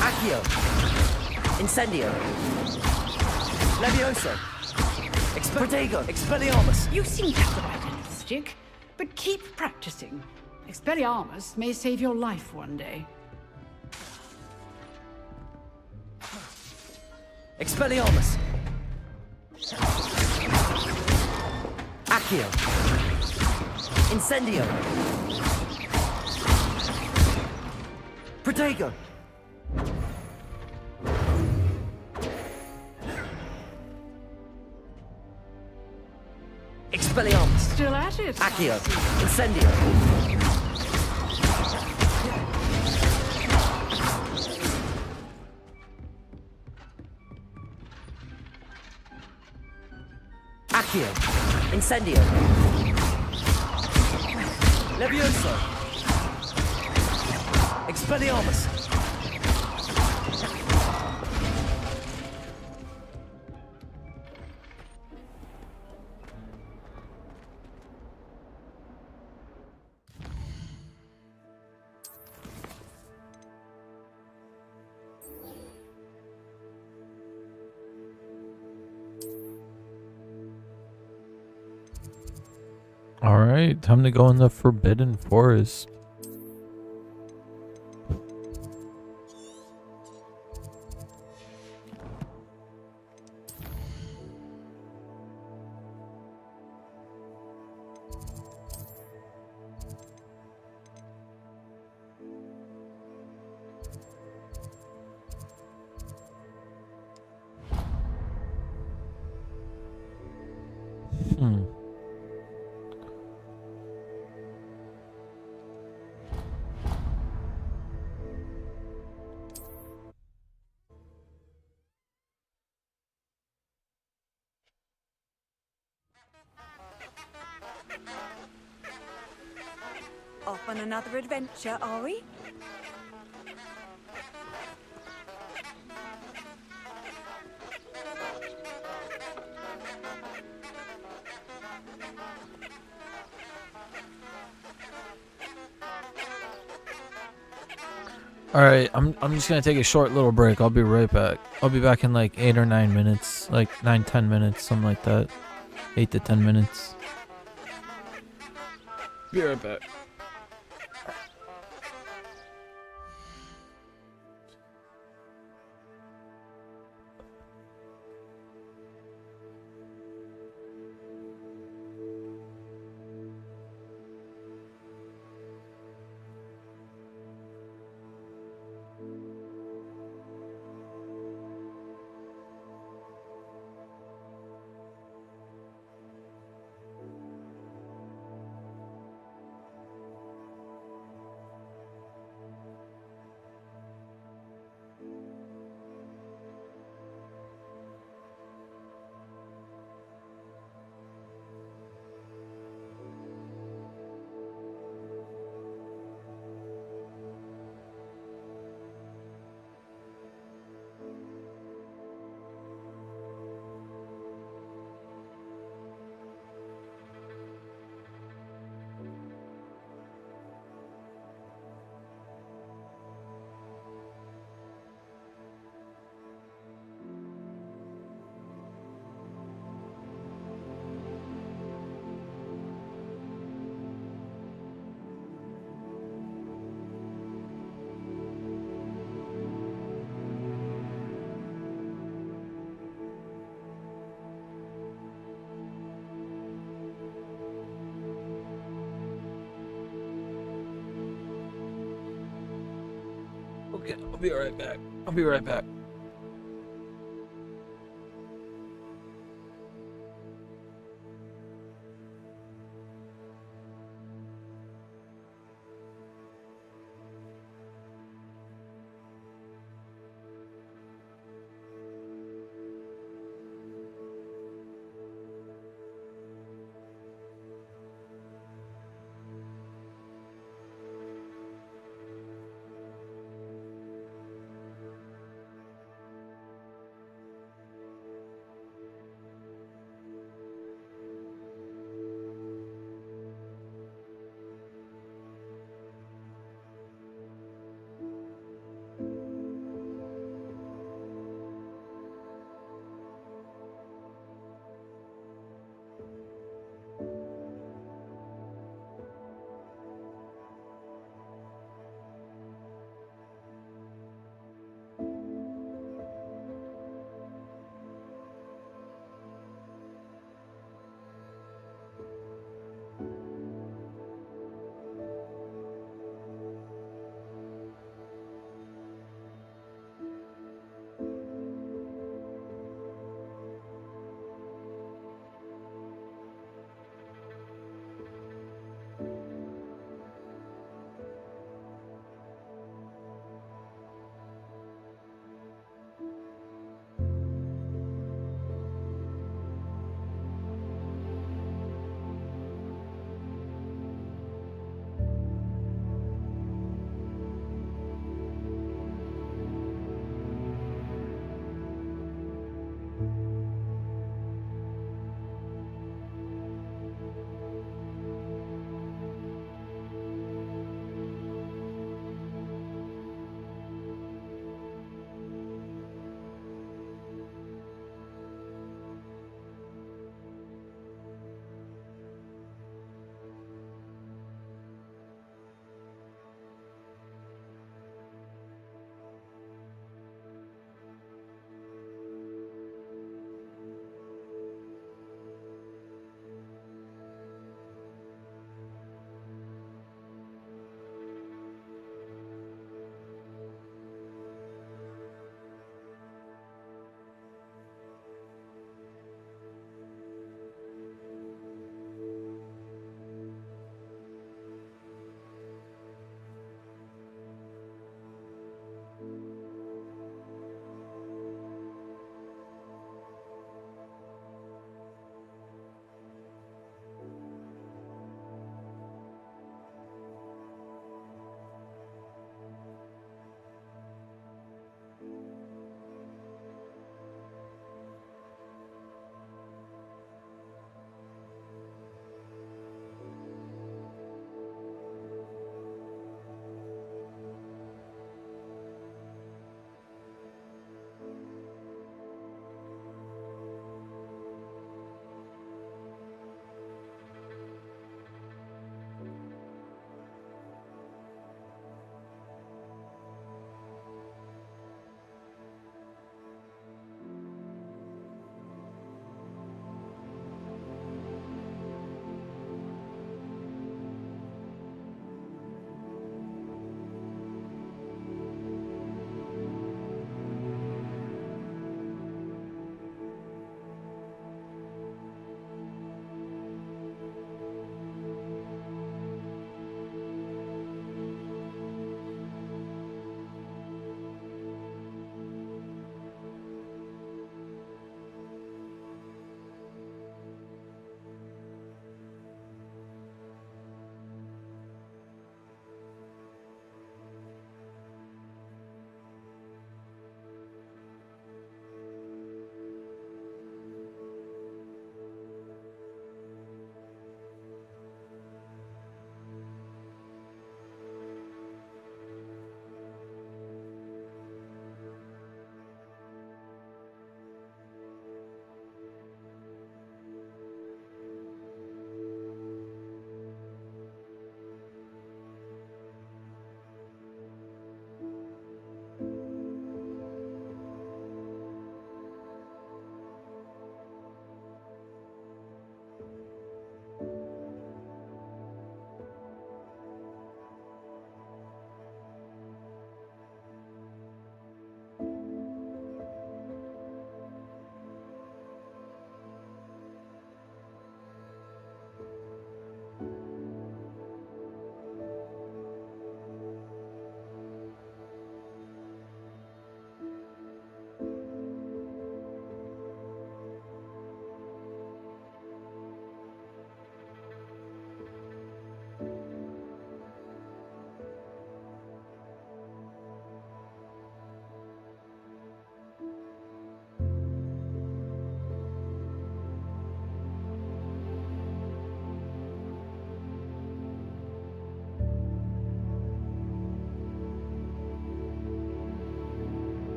Accio! Incendio! Levioso! Protego! Expelliarmus! You seem to have the right end of the stick, but keep practicing. Expelliarmus may save your life one day. Expelliarmus! Accio! Incendio! Protego! Expelliarmus! Still at it? Accio! Incendio! Accio! Incendio! Levioso! Expelliarmus! Alright, time to go in the Forbidden Forest. Off on another adventure, are we? Alright, I'm just gonna take a short little break. I'll be right back. I'll be back in like 8 or 9 minutes. Like 9-10 minutes, something like that. 8 to 10 minutes. Be right back. Okay, I'll be right back. I'll be right back.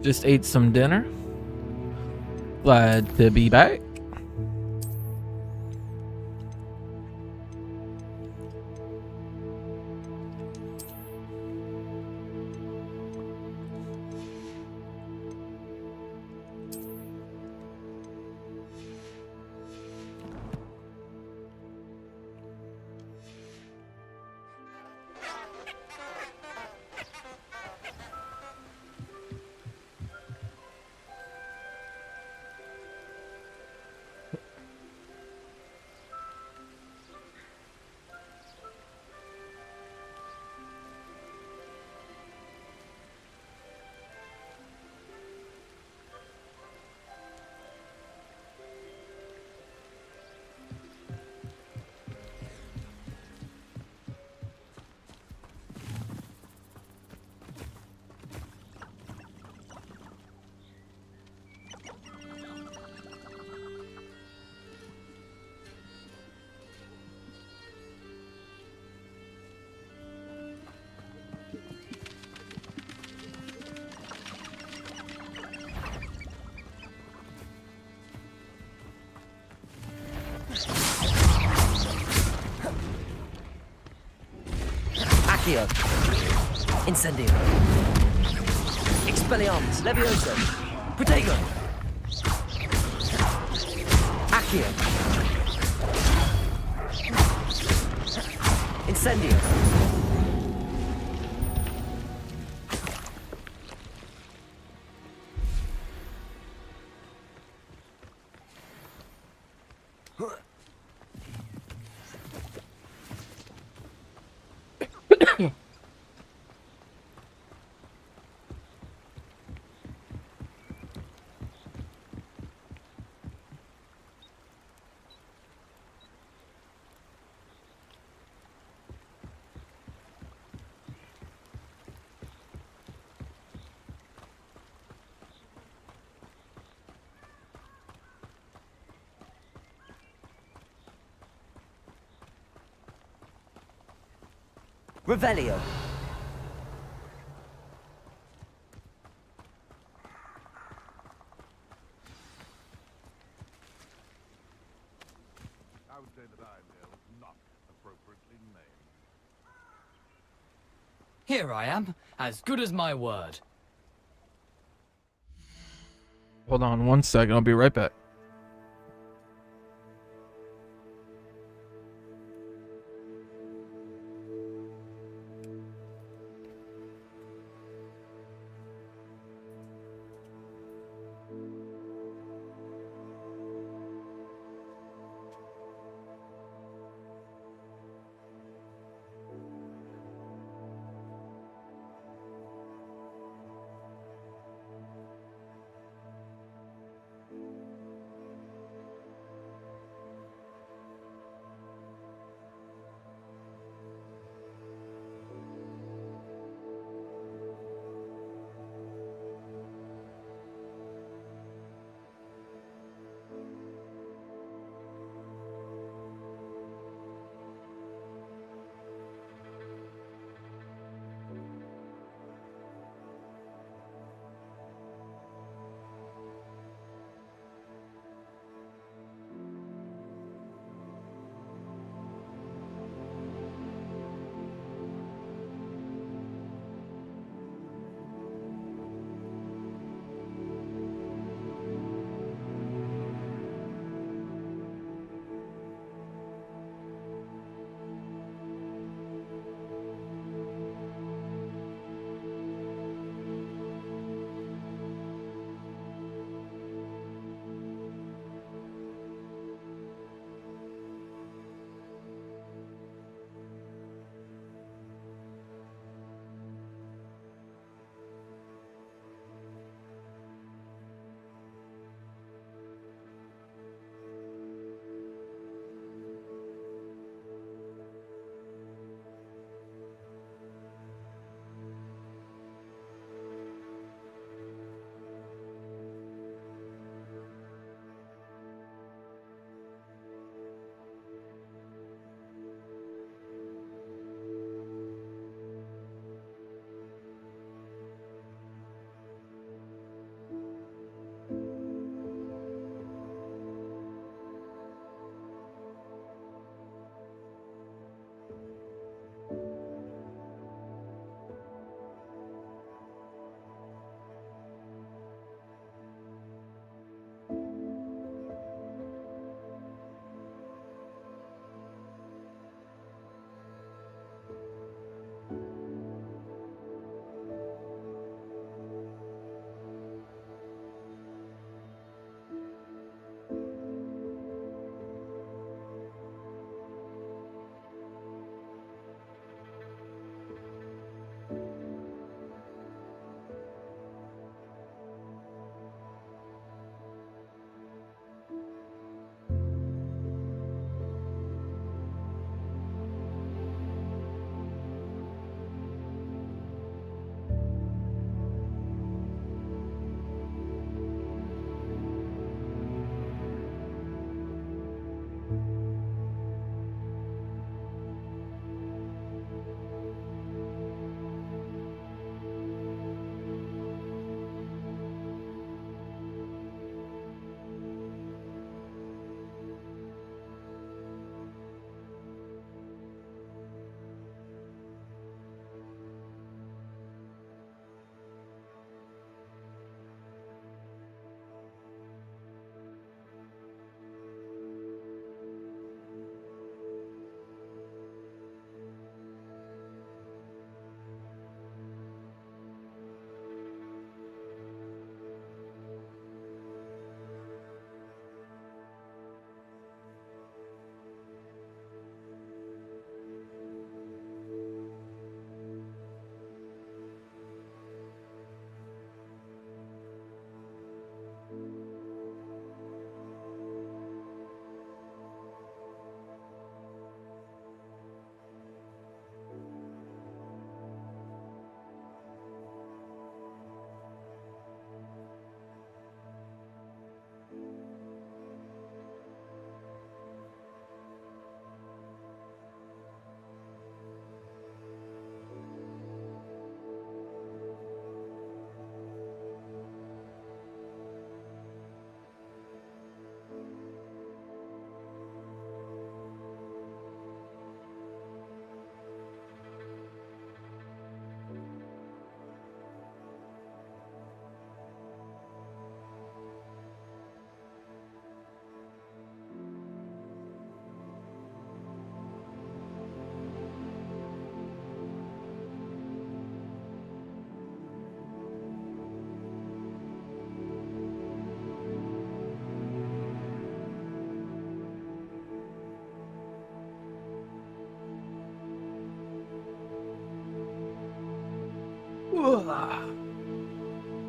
Just ate some dinner. Glad to be back. Accio. Incendio. Expelliarmus. Levioso. Protego. Accio. Incendio. Revelio. I would say that Iredale is not appropriately named. Here I am, as good as my word. Hold on 1 second. I'll be right back.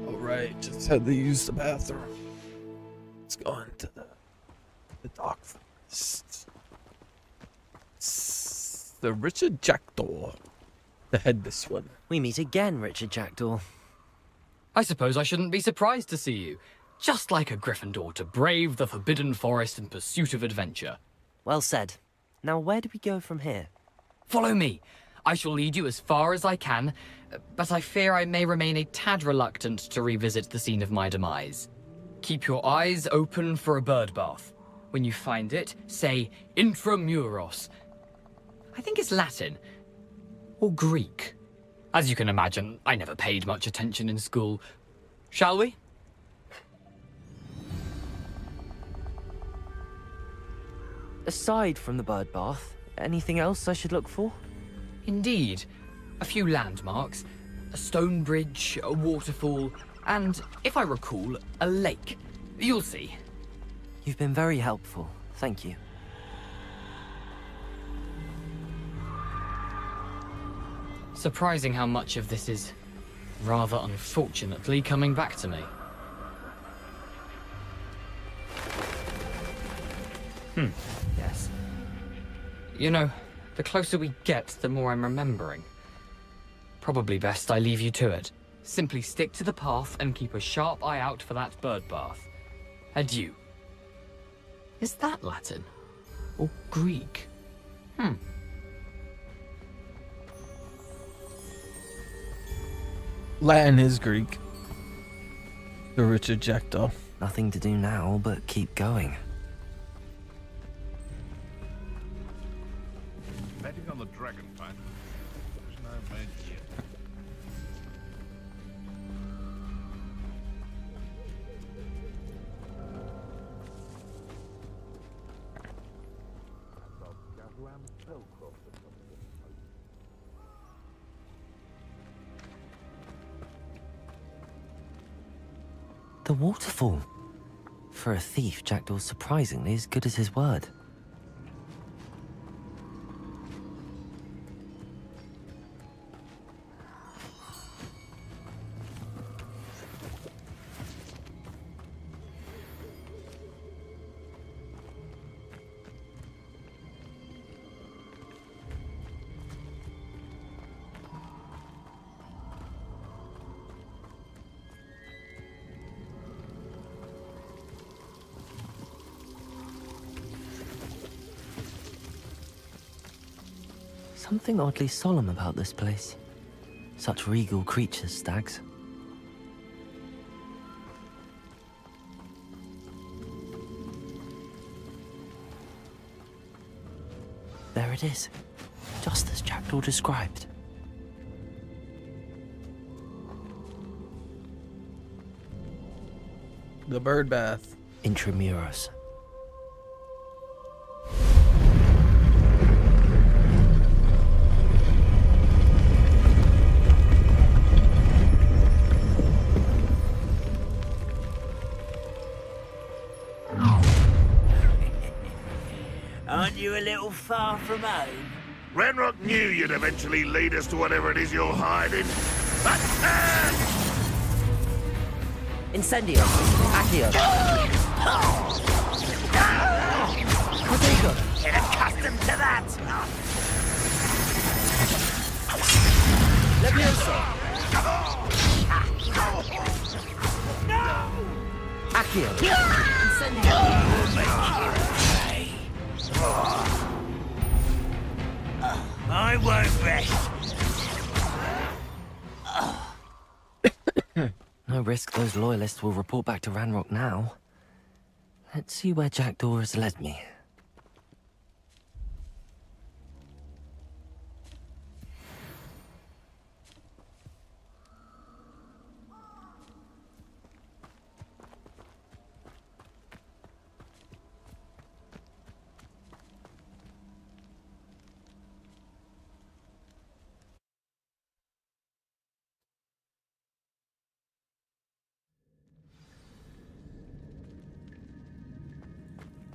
Alright, just had to use the bathroom. Let's go into the dock first. It's the Richard Jackdaw. To head this one. We meet again, Richard Jackdaw. I suppose I shouldn't be surprised to see you. Just like a Gryffindor to brave the Forbidden Forest in pursuit of adventure. Well said. Now where do we go from here? Follow me. I shall lead you as far as I can, but I fear I may remain a tad reluctant to revisit the scene of my demise. Keep your eyes open for a bird bath. When you find it, say Intramuros. I think it's Latin. Or Greek. As you can imagine, I never paid much attention in school. Shall we? Aside from the bird bath, anything else I should look for? Indeed. A few landmarks, a stone bridge, a waterfall, and, if I recall, a lake. You'll see. You've been very helpful. Thank you. Surprising how much of this is, rather unfortunately, coming back to me. Yes. You know, the closer we get, the more I'm remembering. Probably best I leave you to it. Simply stick to the path and keep a sharp eye out for that bird bath. Adieu. Is that Latin? Or Greek? Latin is Greek. The Richard Jackdaw. Nothing to do now but keep going. Betting on the dragonfly. There's no man yet. The waterfall. For a thief, Jackdaw's surprisingly as good as his word. Something oddly solemn about this place. Such regal creatures, stags. There it is, just as Jackdaw described. The bird bath. Intramuros. Aren't you a little far from home? Ranrock knew you'd eventually lead us to whatever it is you're hiding. Incendio. Accio. Protego. Get accustomed to that! Levioso. Accio. Incendio. I won't rest. No risk those loyalists will report back to Ranrock now. Let's see where Jackdaw has led me.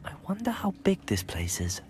I wonder how big this place is.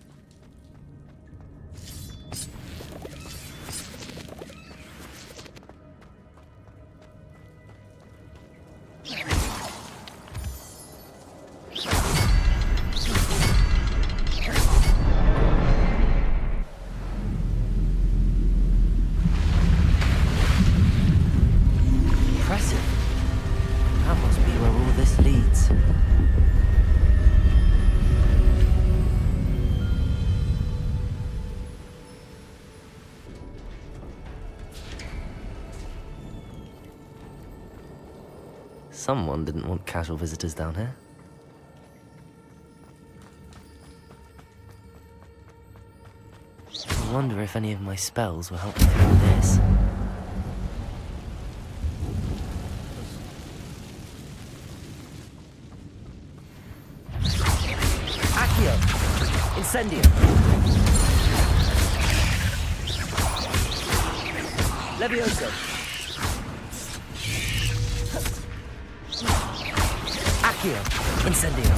Someone didn't want casual visitors down here. I wonder if any of my spells will help me through this. Accio! Incendio! Levioso! Accio! Incendio!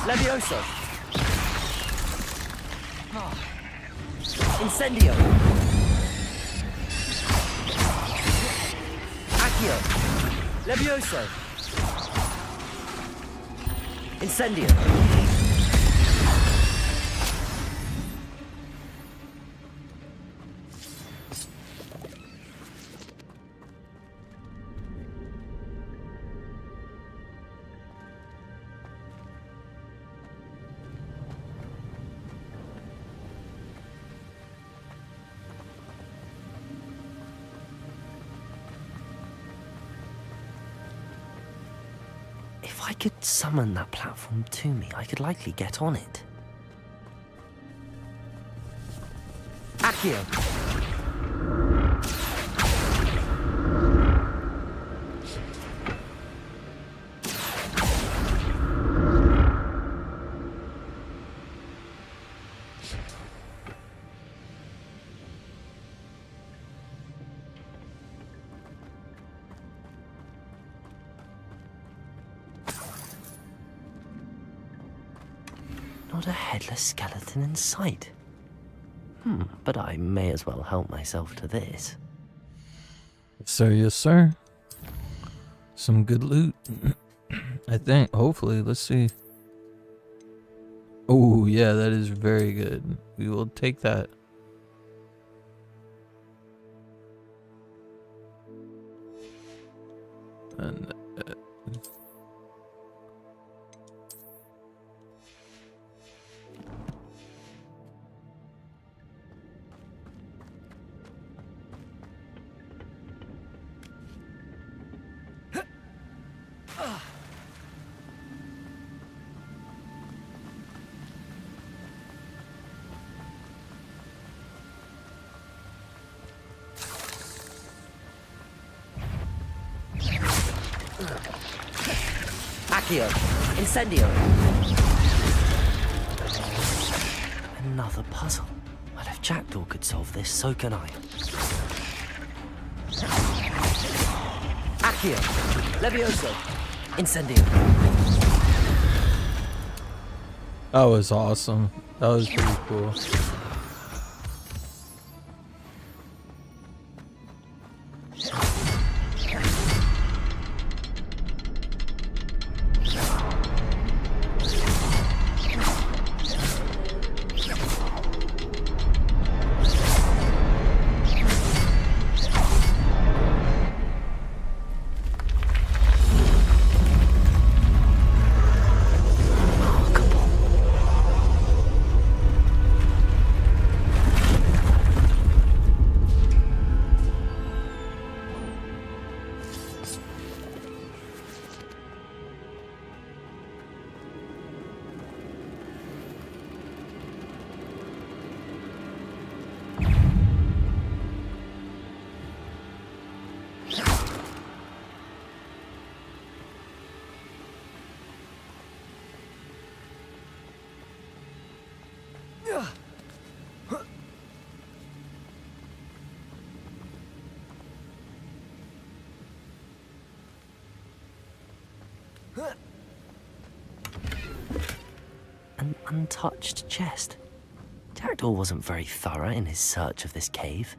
Levioso! Incendio! Accio! Levioso! Incendio! If I could summon that platform to me, I could likely get on it. Accio! Not a headless skeleton in sight. But I may as well help myself to this. Yes, sir. Some good loot. I think, hopefully, let's see. Oh, yeah, that is very good. We will take that. And Accio! Incendio! Another puzzle. Well, if Jackdaw could solve this, so can I. Accio! Levioso! Incendio! that was awesome. That was pretty cool. An untouched chest. Jackdaw wasn't very thorough in his search of this cave.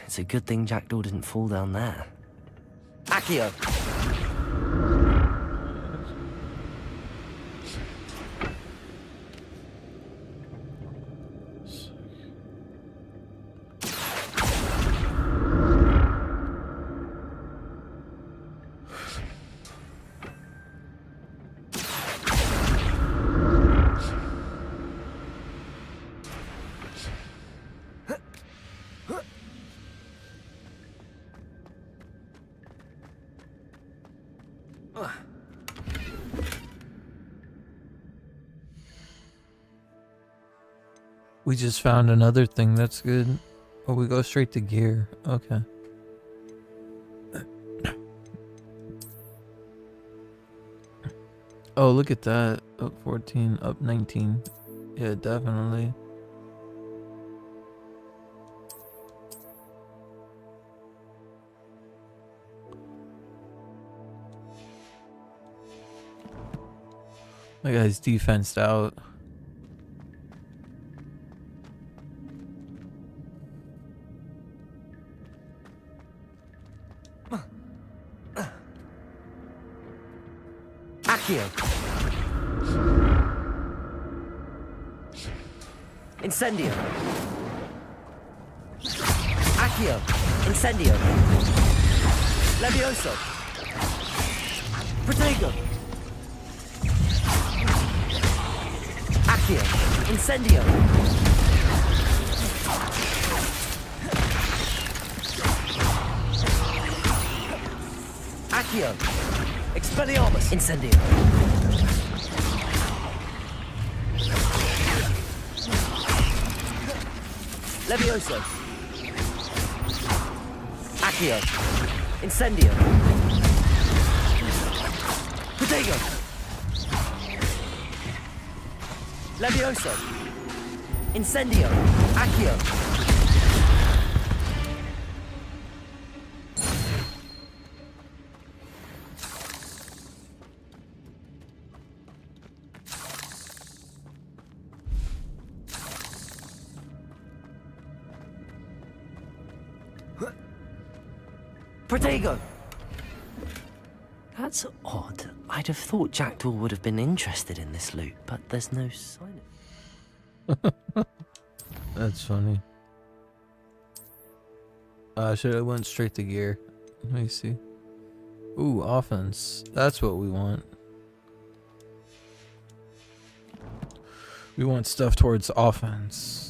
It's a good thing Jackdaw didn't fall down there. Accio! We just found another thing. That's good. Oh, we go straight to gear. Okay. Oh, look at that. Up 14, up 19. Yeah, definitely. That guy's defensed out. Accio. Incendio. Accio. Incendio. Levioso. Protego. Accio. Incendio. Accio. Expelliarmus. Incendio. Levioso. Accio. Incendio. Protego. Levioso. Incendio. Accio. Protego! That's odd. I'd have thought Jackdaw would have been interested in this loot, but there's no sign of it. That's funny. Should have went straight to gear. Let me see. Ooh, offense. That's what we want. We want stuff towards offense.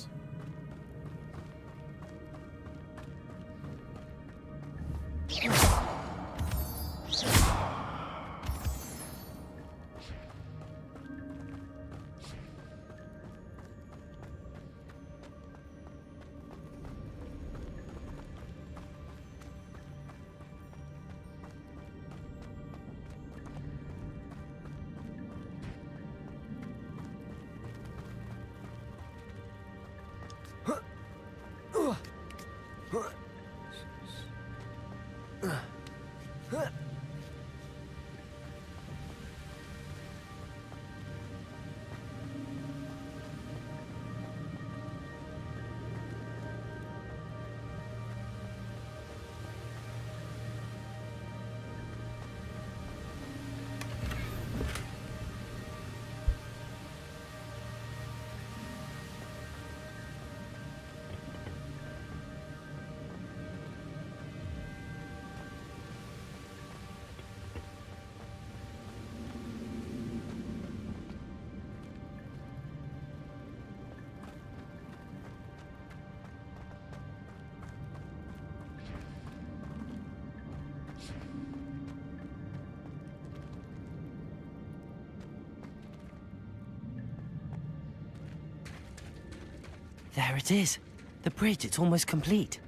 There it is. The bridge, it's almost complete.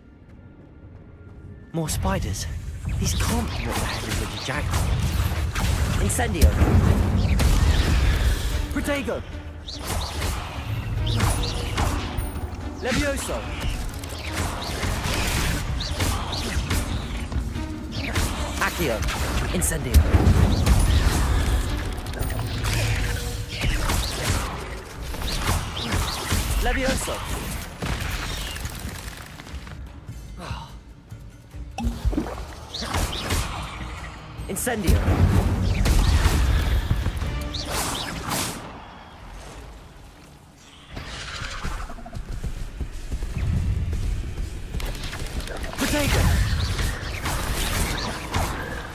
More spiders. These can't be what the hell is with the Jackdaw. Incendio. Protego. Levioso. Accio. Incendio. Levioso. Incendio. Protego.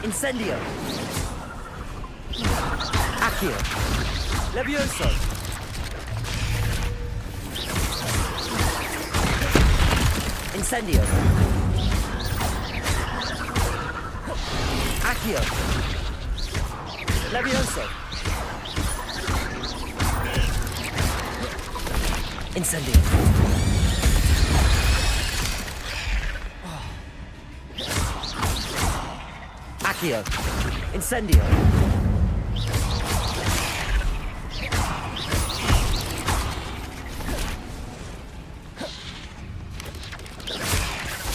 Incendio. Accio. Levioso. Incendio. Accio. Levioso! Incendio! Accio! Incendio!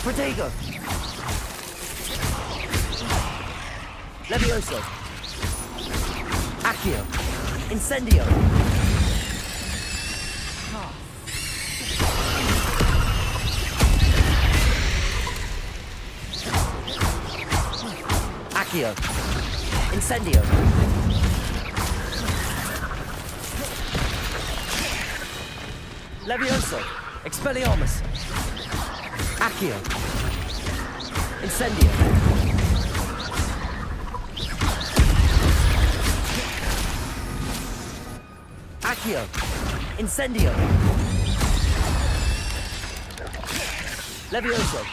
Protego! Levioso! Accio! Incendio! Accio! Incendio! Levioso! Expelliarmus! Accio! Incendio! Accio! Incendio! Levioso!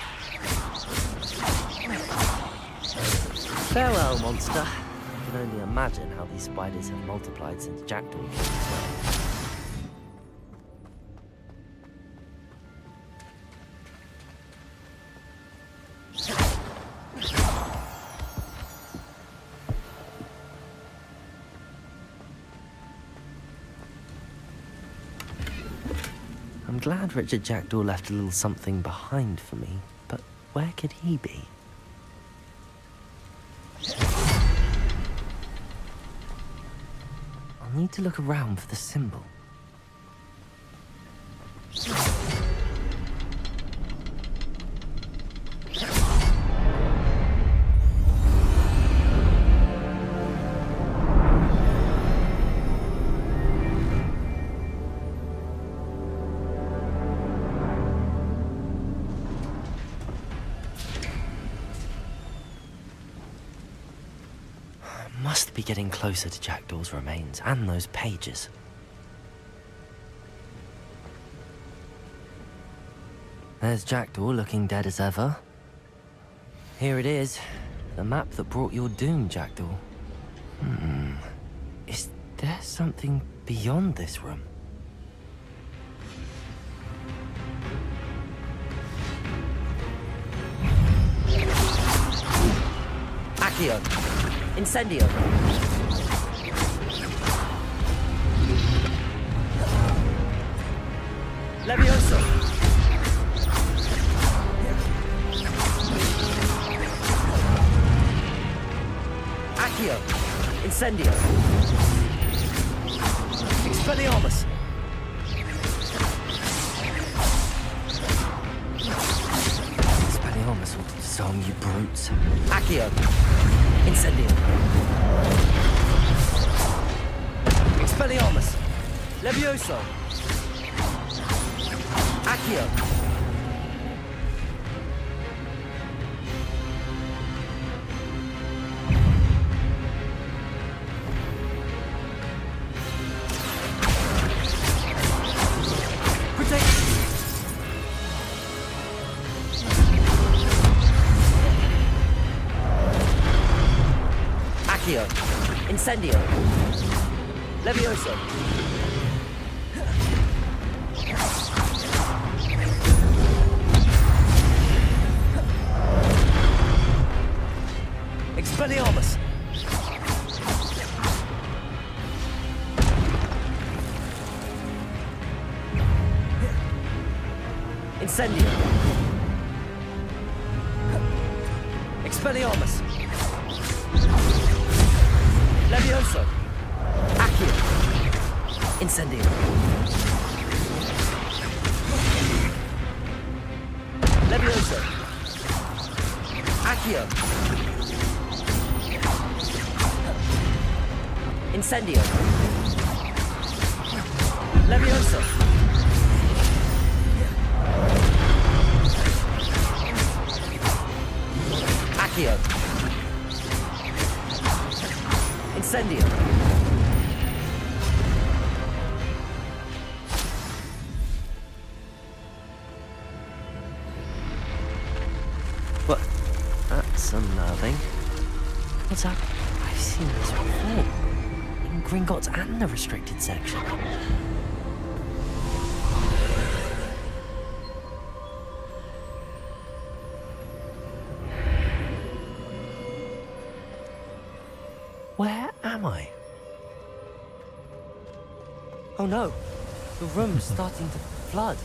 Farewell, monster. I can only imagine how these spiders have multiplied since Jackdaw came this way. I'm glad Richard Jackdaw left a little something behind for me, but where could he be? I'll need to look around for the symbol. Must be getting closer to Jackdaw's remains and those pages. There's Jackdaw looking dead as ever. Here it is, the map that brought your doom, Jackdaw. Is there something beyond this room? Accio! Incendio! Levioso! Accio! Incendio! Expelliarmus! Expelliarmus will disarm you brutes. Accio! Incendio! Expelliarmus! Levioso! Accio! Accio! Incendio! Levioso! Expelliarmus! Incendio! Expelliarmus! Levioso! Accio! Incendio! Levioso! Accio! Incendio! Levioso! Accio! Incendio! What? That's unnerving. What's happening? I've seen this before. In Gringotts and the restricted section. Where am I? Oh no, the room's starting to flood.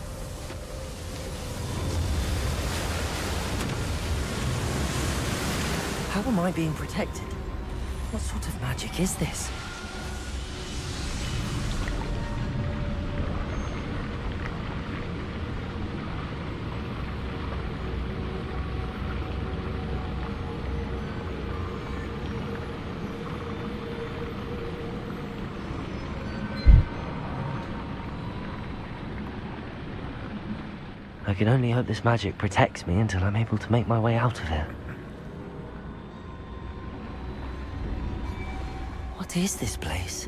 How am I being protected? What sort of magic is this? I can only hope this magic protects me until I'm able to make my way out of here. What is this place?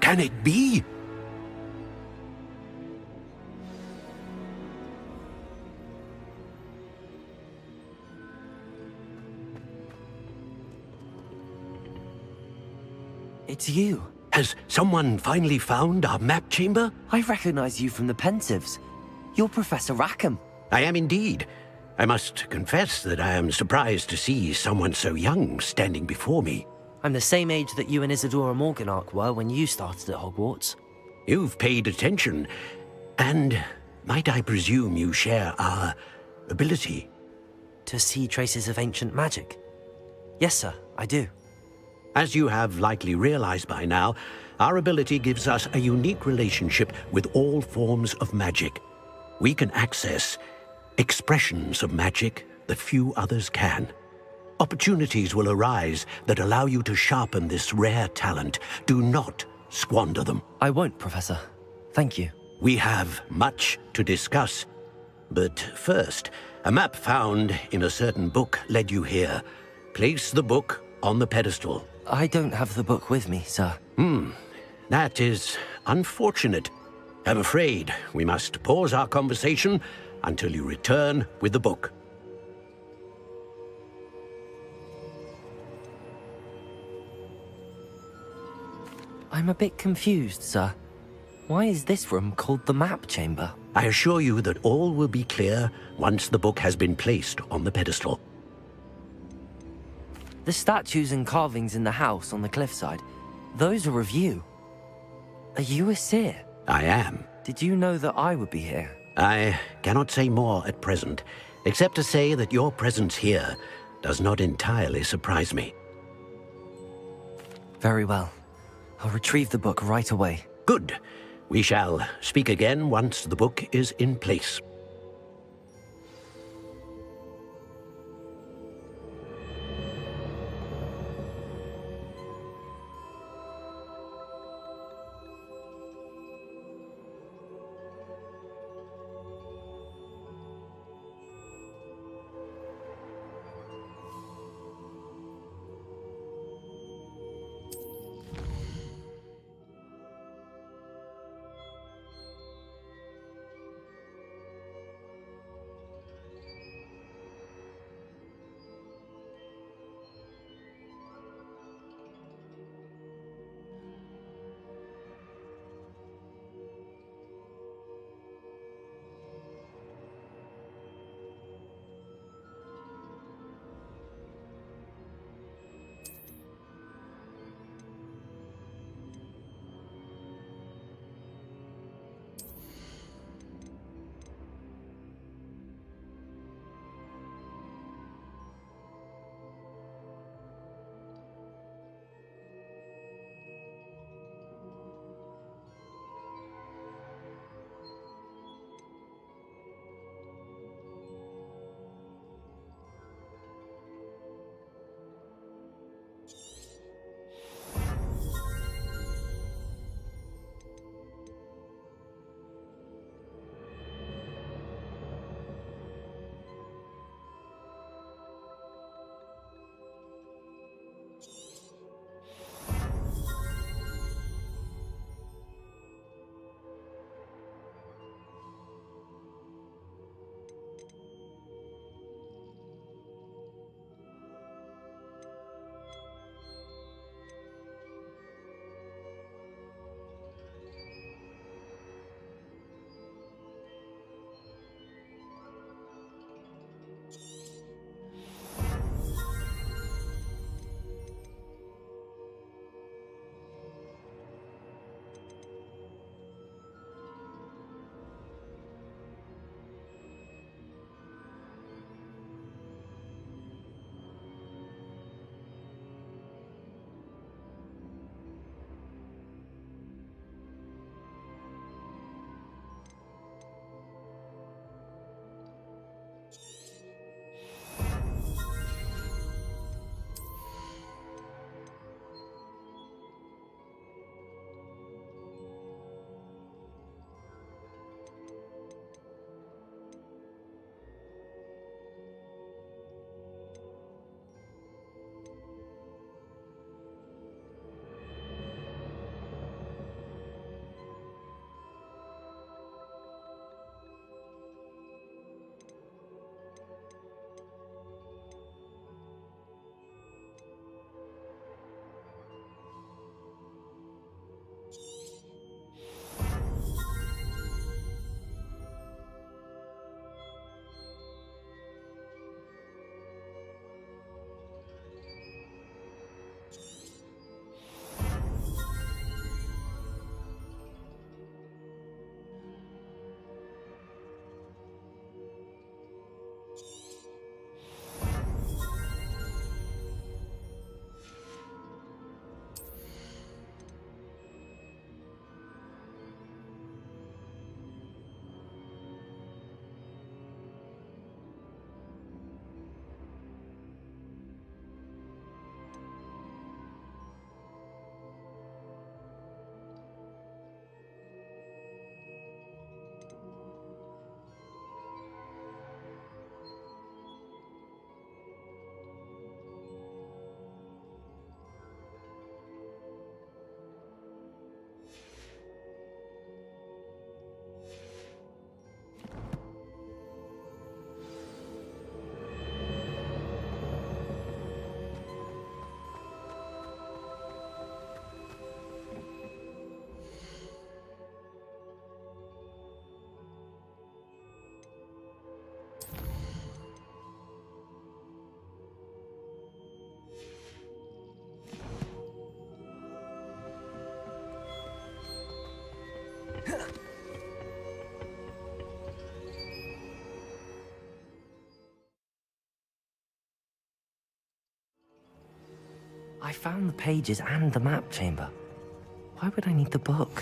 Can it be? It's you. Has someone finally found our map chamber? I recognize you from the Pensives. You're Professor Rackham. I am indeed. I must confess that I am surprised to see someone so young standing before me. I'm the same age that you and Isadora Morganach were when you started at Hogwarts. You've paid attention, and might I presume you share our ability? To see traces of ancient magic? Yes, sir, I do. As you have likely realized by now, our ability gives us a unique relationship with all forms of magic. We can access expressions of magic that few others can. Opportunities will arise that allow you to sharpen this rare talent. Do not squander them. I won't, Professor. Thank you. We have much to discuss. But first, a map found in a certain book led you here. Place the book on the pedestal. I don't have the book with me, sir. That is unfortunate. I'm afraid we must pause our conversation until you return with the book. I'm a bit confused, sir. Why is this room called the map chamber? I assure you that all will be clear once the book has been placed on the pedestal. The statues and carvings in the house on the cliffside, those are of you. Are you a seer? I am. Did you know that I would be here? I cannot say more at present, except to say that your presence here does not entirely surprise me. Very well. I'll retrieve the book right away. Good. We shall speak again once the book is in place. I found the pages and the map chamber. Why would I need the book?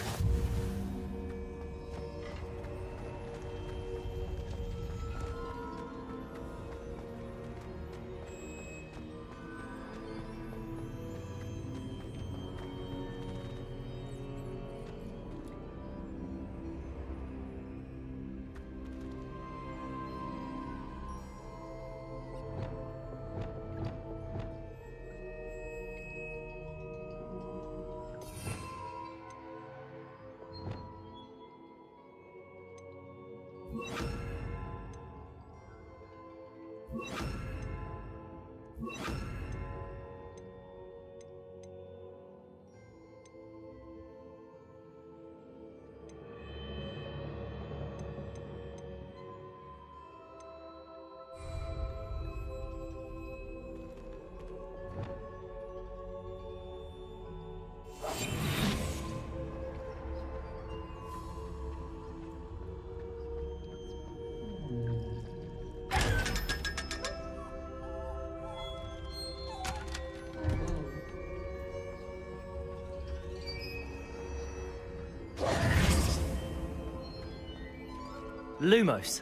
Lumos.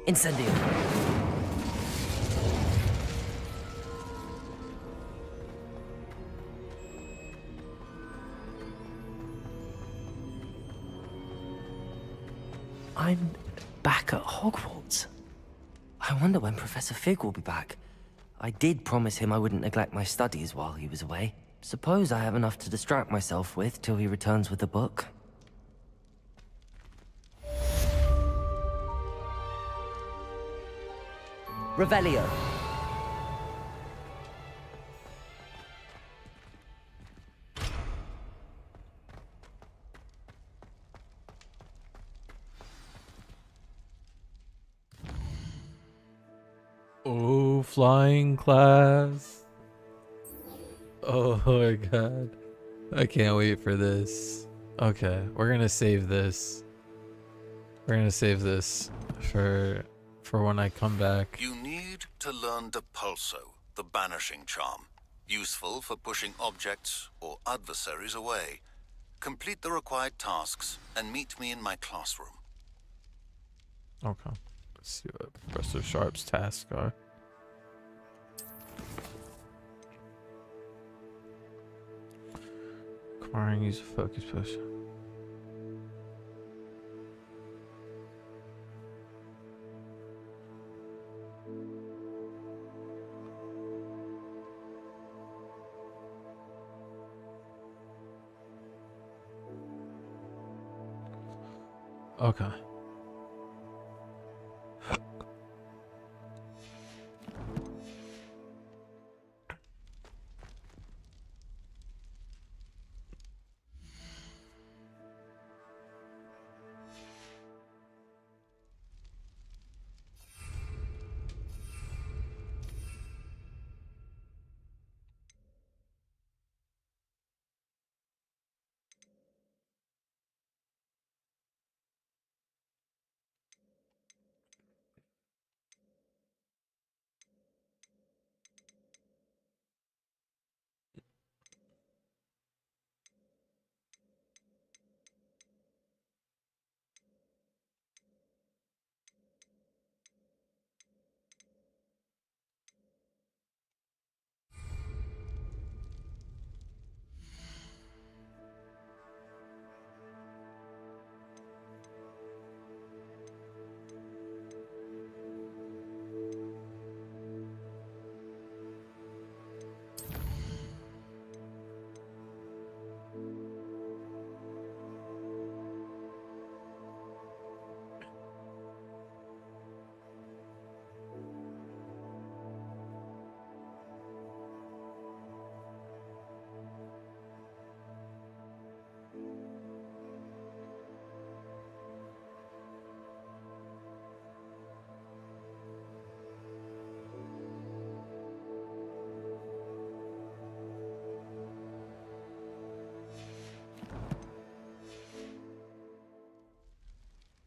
Incendio. I'm back at Hogwarts. I wonder when Professor Fig will be back. I did promise him I wouldn't neglect my studies while he was away. Suppose I have enough to distract myself with till he returns with the book. Revelio. Oh, flying class. Oh my god. I can't wait for this. Okay, we're gonna save this. We're gonna save this for when I come back. You need to learn Depulso, the banishing charm. Useful for pushing objects or adversaries away. Complete the required tasks and meet me in my classroom. Okay. Let's see what Professor Sharp's tasks are. Acquiring use a focus potion. Okay.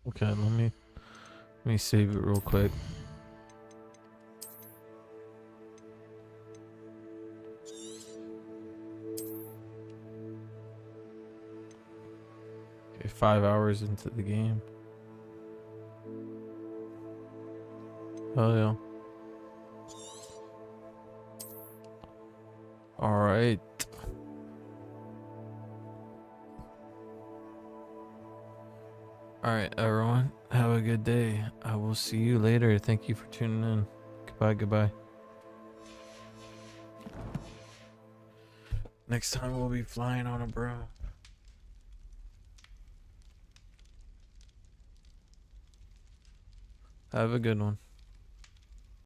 Okay, let me Let me save it real quick. Okay, 5 hours into the game. Oh yeah. All right. All right, everyone. Have a good day. I will see you later. Thank you for tuning in. Goodbye, goodbye. Next time we'll be flying on a broom. Have a good one.